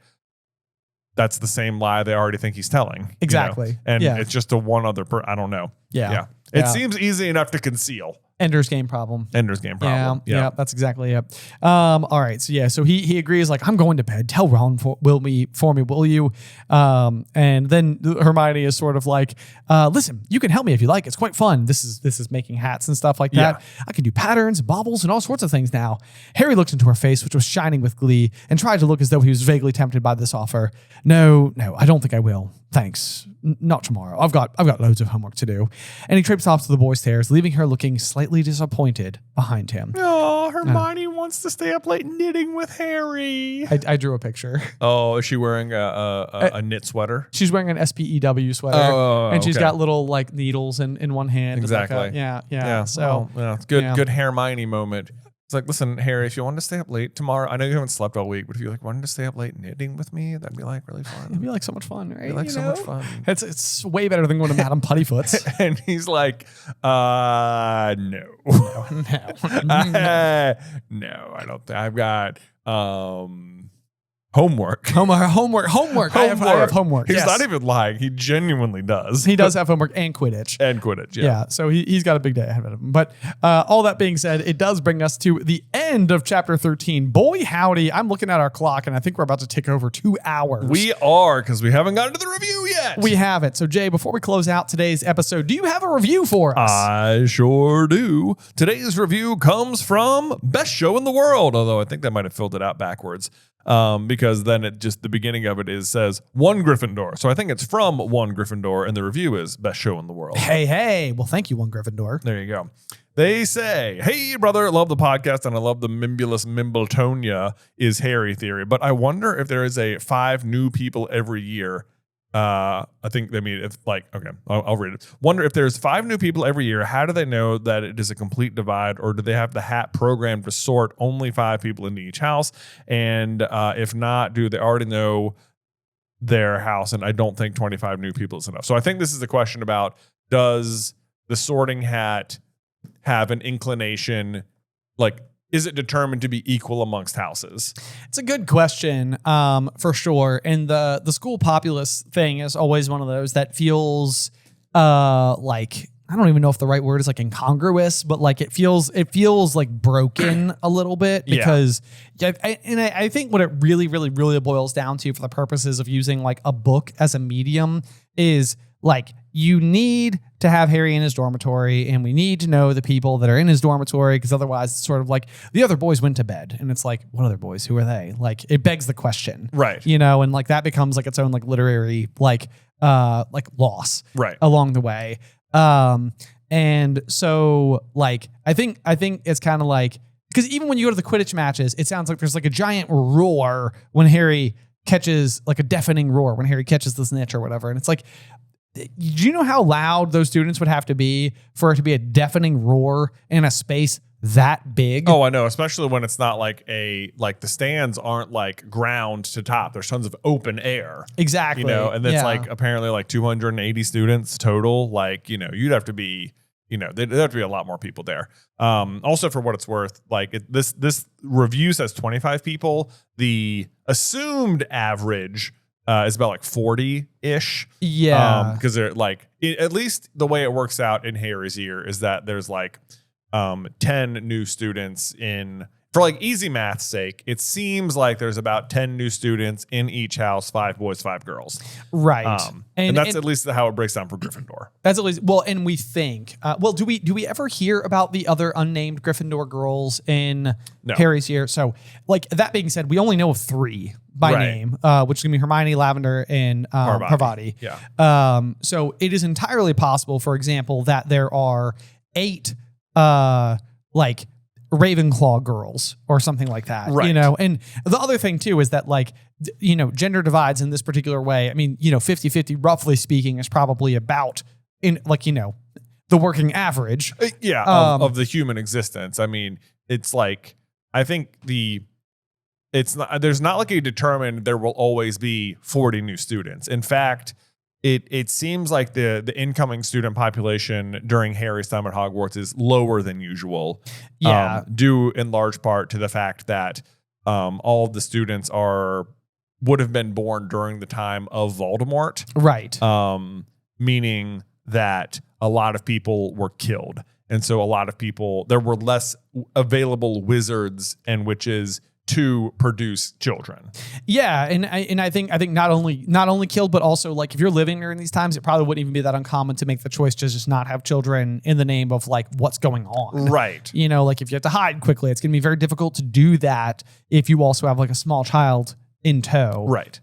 that's the same lie they already think he's telling. Exactly. You know? And it's just a one other I don't know. Yeah. It seems easy enough to conceal. Ender's Game problem. Yeah, that's exactly it. All right. So he agrees, like, I'm going to bed. Tell Ron for me, will you? And then Hermione is sort of like, listen, you can help me if you like. It's quite fun. This is making hats and stuff like that. I can do patterns, baubles, and all sorts of things now. Harry looked into her face, which was shining with glee, and tried to look as though he was vaguely tempted by this offer. No, I don't think I will. Thanks. Not tomorrow. I've got loads of homework to do. And he trips off to the boys' stairs, leaving her looking slightly disappointed behind him. Oh, Hermione wants to stay up late knitting with Harry. I drew a picture. Oh, is she wearing a knit sweater? She's wearing an SPEW sweater. And she's got little like needles in one hand. Exactly. Like yeah. So it's good. Good Hermione moment. It's like, listen, Harry, if you wanted to stay up late tomorrow, I know you haven't slept all week, but if you like wanted to stay up late knitting with me, that'd be like really fun. It'd be like so much fun, right? It'd be like so much fun. It's way better than going to Madame Puttyfoot's. And he's like, no. No, I don't think I've got homework. Homework. I have homework. He's not even lying. He genuinely does. He does have homework and Quidditch. Yeah. So he's got a big day ahead of him. But all that being said, it does bring us to the end of chapter 13. Boy, howdy. I'm looking at our clock and I think we're about to tick over 2 hours. We are, because we haven't gotten to the review yet. We haven't. So Jay, before we close out today's episode, do you have a review for us? I sure do. Today's review comes from Best Show in the World, although I think they might have filled it out backwards. Because then the beginning of it says 1 Gryffindor. So I think it's from 1 Gryffindor, and the review is Best Show in the World. Hey. Well, thank you, 1 Gryffindor. There you go. They say, hey, brother, love the podcast, and I love the Mimbulus Mimbletonia is Harry theory. But I wonder if there is a 5 new people every year. I think, I mean, if like, okay, I'll read it. Wonder if there's 5 new people every year, how do they know that it is a complete divide, or do they have the hat programmed to sort only 5 people into each house? And if not, do they already know their house? And I don't think 25 new people is enough. So I think this is a question about, does the sorting hat have an inclination, like, is it determined to be equal amongst houses? It's a good question, for sure. And the school populace thing is always one of those that feels like, I don't even know if the right word is like incongruous, but like it feels like broken a little bit, because I think what it really boils down to, for the purposes of using like a book as a medium, is like, you need to have Harry in his dormitory, and we need to know the people that are in his dormitory, because otherwise it's sort of like the other boys went to bed, and it's like, what other boys? Who are they? Like, it begs the question, right? You know, and like that becomes like its own like literary like loss, right, along the way. And so like, I think it's kind of like, because even when you go to the Quidditch matches, it sounds like there's like a giant roar when Harry catches, like a deafening roar when Harry catches the snitch or whatever. And it's like, do you know how loud those students would have to be for it to be a deafening roar in a space that big? Oh, I know, especially when it's not like the stands aren't like ground to top. There's tons of open air. Exactly. You know, and it's like apparently like 280 students total. Like, you know, you'd have to be, you know, there'd have to be a lot more people there. Also, for what it's worth, like this review says 25 people. The assumed average is about like 40-ish. Yeah. Because they're like, at least the way it works out in Harry's year is that there's like 10 new students in, for like easy math's sake, it seems like there's about 10 new students in each house, 5 boys, 5 girls. Right. And that's at least how it breaks down for Gryffindor. That's at least, well, and we think, do we ever hear about the other unnamed Gryffindor girls in Harry's year? So like, that being said, we only know of 3 by name, which is gonna be Hermione, Lavender, and Parvati. Yeah. So it is entirely possible, for example, that there are 8 like Ravenclaw girls or something like that, you know? And the other thing too is that like, you know, gender divides in this particular way. I mean, you know, 50-50 roughly speaking is probably about in like, you know, the working average. Of the human existence. I mean, it's like, I think there's not like a determined, there will always be 40 new students. In fact, it seems like the incoming student population during Harry's time at Hogwarts is lower than usual. Yeah. Due in large part to the fact that all of the students would have been born during the time of Voldemort. Right. Meaning that a lot of people were killed. And so a lot of people, there were less available wizards and witches to produce children. Yeah, and I think not only killed, but also like if you're living during these times, it probably wouldn't even be that uncommon to make the choice to just not have children in the name of like what's going on. Right. You know, like if you have to hide quickly, it's going to be very difficult to do that if you also have like a small child in tow. Right.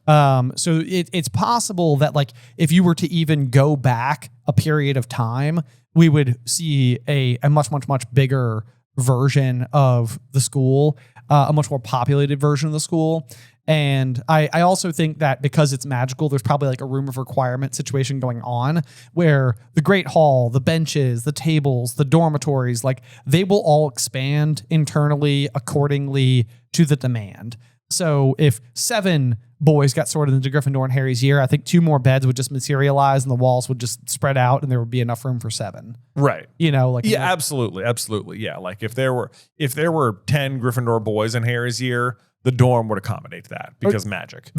So it's possible that like if you were to even go back a period of time, we would see a much bigger version of the school, a much more populated version of the school. And I also think that because it's magical, there's probably like a room of requirement situation going on where the Great Hall, the benches, the tables, the dormitories, like they will all expand internally accordingly to the demand. So if 7 boys got sorted into Gryffindor in Harry's year, I think 2 more beds would just materialize and the walls would just spread out and there would be enough room for 7. Right. You know, like absolutely. Yeah. Like if there were 10 Gryffindor boys in Harry's year, the dorm would accommodate that because magic.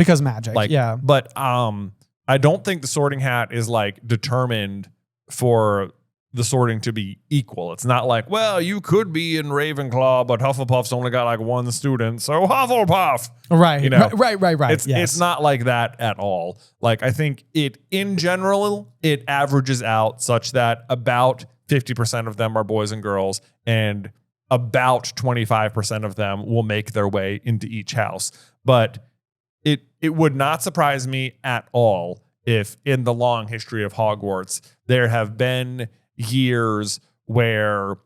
Like, yeah. But I don't think the sorting hat is like determined for the sorting to be equal. It's not like, well, you could be in Ravenclaw, but Hufflepuff's only got like 1 student, so Hufflepuff. Right. You know, right. It's not like that at all. Like I think in general, it averages out such that about 50% of them are boys and girls, and about 25% of them will make their way into each house. But it would not surprise me at all if in the long history of Hogwarts, there have been years where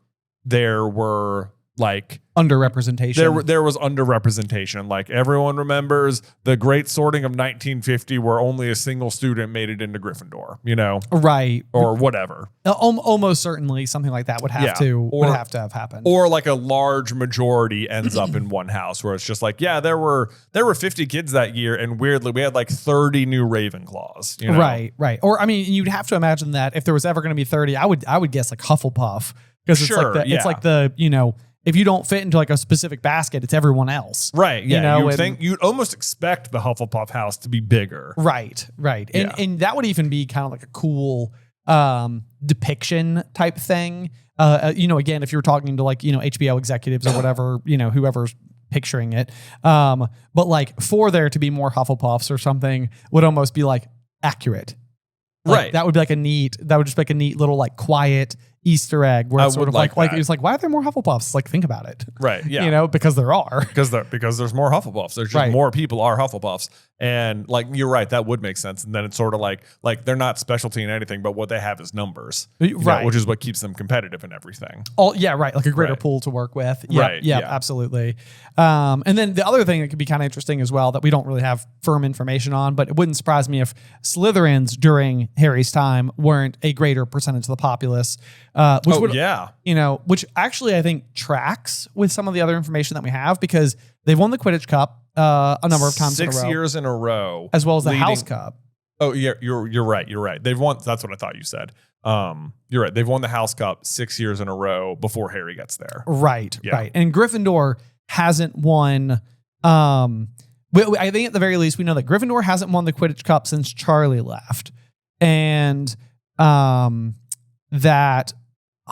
there were like underrepresentation. There was underrepresentation. Like everyone remembers the Great Sorting of 1950, where only a single student made it into Gryffindor. You know, right, or whatever. Almost certainly something like that would have to have happened. Or like a large majority ends up in one house, where it's just like, yeah, there were 50 kids that year, and weirdly we had like 30 new Ravenclaws. You know? Right. Or I mean, you'd have to imagine that if there was ever going to be 30, I would guess like Hufflepuff, because it's like the you know. If you don't fit into like a specific basket, it's everyone else. Right. Yeah. You know, you'd almost expect the Hufflepuff house to be bigger. Right. And that would even be kind of like a cool depiction type thing. You know, again, if you're talking to like, you know, HBO executives or whatever, you know, whoever's picturing it. But like for there to be more Hufflepuffs or something would almost be like accurate. Like, right. That would just be like a neat little like quiet Easter egg where it's sort of like that. it's like, why are there more Hufflepuffs? Like, think about it. Right. Yeah. Because there are. Because there's more Hufflepuffs. There's just more people are Hufflepuffs. And like, you're right, that would make sense. And then it's sort of like they're not specialty in anything, but what they have is numbers. Right. Which is what keeps them competitive in everything. Right. Like a greater pool to work with. Yeah, right. Yeah, absolutely. And then the other thing that could be kind of interesting as well that we don't really have firm information on, but it wouldn't surprise me if Slytherins during Harry's time weren't a greater percentage of the populace. Which actually I think tracks with some of the other information that we have because they've won the Quidditch Cup a number of times 6 years in a row. As well as the House Cup. Oh, yeah, you're right. They've won. That's what I thought you said. You're right. They've won the House Cup 6 years in a row before Harry gets there. Right. And Gryffindor hasn't won. I think at the very least we know that Gryffindor hasn't won the Quidditch Cup since Charlie left, and that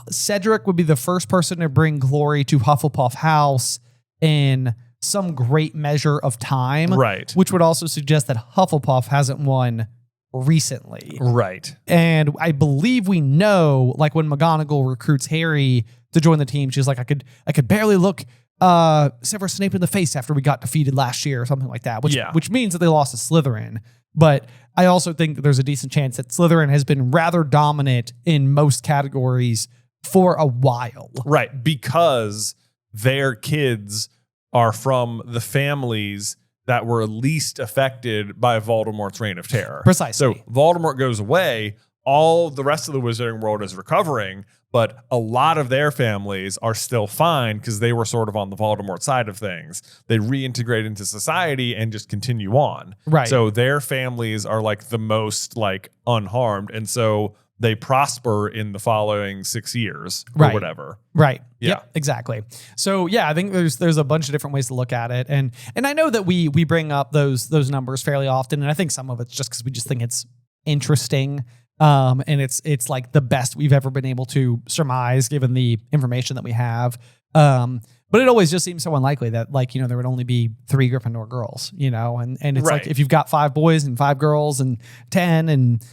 Cedric would be the first person to bring glory to Hufflepuff House in some great measure of time. Right. Which would also suggest that Hufflepuff hasn't won recently. Right. And I believe we know, like when McGonagall recruits Harry to join the team, she's like, I could barely look Severus Snape in the face after we got defeated last year or something like that, which means that they lost to Slytherin. But I also think that there's a decent chance that Slytherin has been rather dominant in most categories for a while. Right, because their kids are from the families that were least affected by Voldemort's reign of terror. Precisely. So Voldemort goes away, all the rest of the wizarding world is recovering, but a lot of their families are still fine because they were sort of on the Voldemort side of things. They reintegrate into society and just continue on. Right. So their families are like the most like unharmed. And so they prosper in the following 6 years or whatever. Right. Yeah. Yep, exactly. So yeah, I think there's a bunch of different ways to look at it. And I know that we bring up those numbers fairly often. And I think some of it's just because we just think it's interesting. And it's like the best we've ever been able to surmise given the information that we have. But it always just seems so unlikely that there would only be 3 Gryffindor girls, and it's like if you've got 5 boys and 5 girls and 10 and,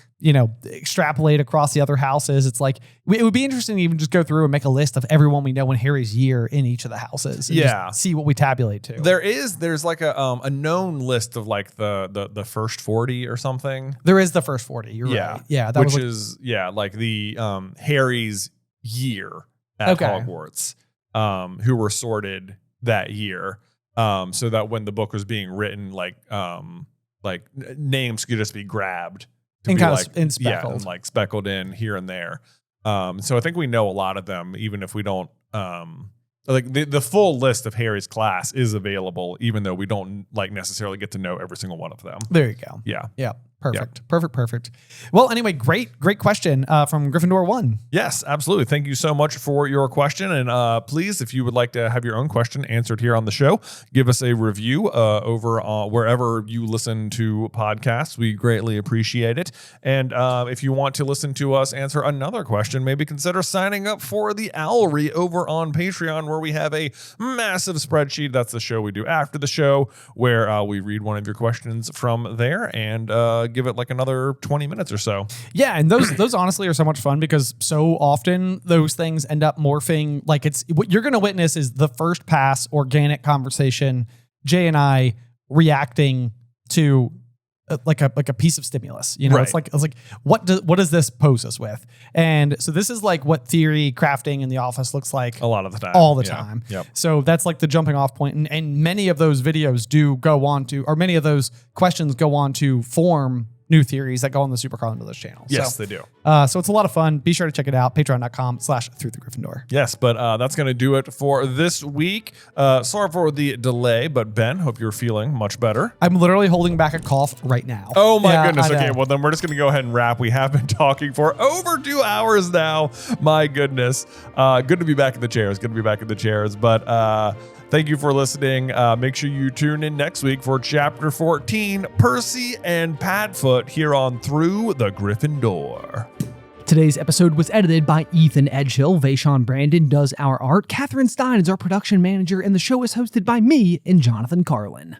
extrapolate across the other houses, it's like, it would be interesting to even just go through and make a list of everyone we know in Harry's year in each of the houses. And just see what we tabulate to. There's like a known list of like the first 40 or something. There is the first 40. You're right. Yeah. That is like the Harry's year at Hogwarts. Who were sorted that year, so that when the book was being written, like names could just be grabbed and kind of and speckled. And like speckled in here and there. So I think we know a lot of them, even if we don't. Like the full list of Harry's class is available, even though we don't like necessarily get to know every single one of them. There you go. Yeah. Yeah. Perfect. Yeah. Perfect. Well, anyway, great question from Gryffindor 1. Yes, absolutely. Thank you so much for your question. And please, if you would like to have your own question answered here on the show, give us a review over wherever you listen to podcasts. We greatly appreciate it. And if you want to listen to us answer another question, maybe consider signing up for the Owlry over on Patreon, where we have a massive spreadsheet. That's the show we do after the show, where we read one of your questions from there and give it like another 20 minutes or so. Yeah, and those honestly are so much fun because so often those things end up morphing. Like what you're going to witness is the first pass organic conversation, Jay and I reacting to like a piece of stimulus. Right. It's like what does this pose us with? And so this is like what theory crafting in the office looks like a lot of the time. All the time. Yep. So that's like the jumping off point. And many of those videos do go on to, or many of those questions go on to form new theories that go on the Super Carlin Village channel. Yes, they do. So it's a lot of fun. Be sure to check it out. Patreon.com/throughthegryffindor. Yes, but that's going to do it for this week. Sorry for the delay, but Ben, hope you're feeling much better. I'm literally holding back a cough right now. Oh my goodness. Okay, well then we're just going to go ahead and wrap. We have been talking for over 2 hours now. My goodness. Good to be back in the chairs. But thank you for listening. Make sure you tune in next week for Chapter 14, Percy and Padfoot, here on Through the Gryffindor. Today's episode was edited by Ethan Edghill. Vaishon Brandon does our art. Catherine Stein is our production manager, and the show is hosted by me and Jonathan Carlin.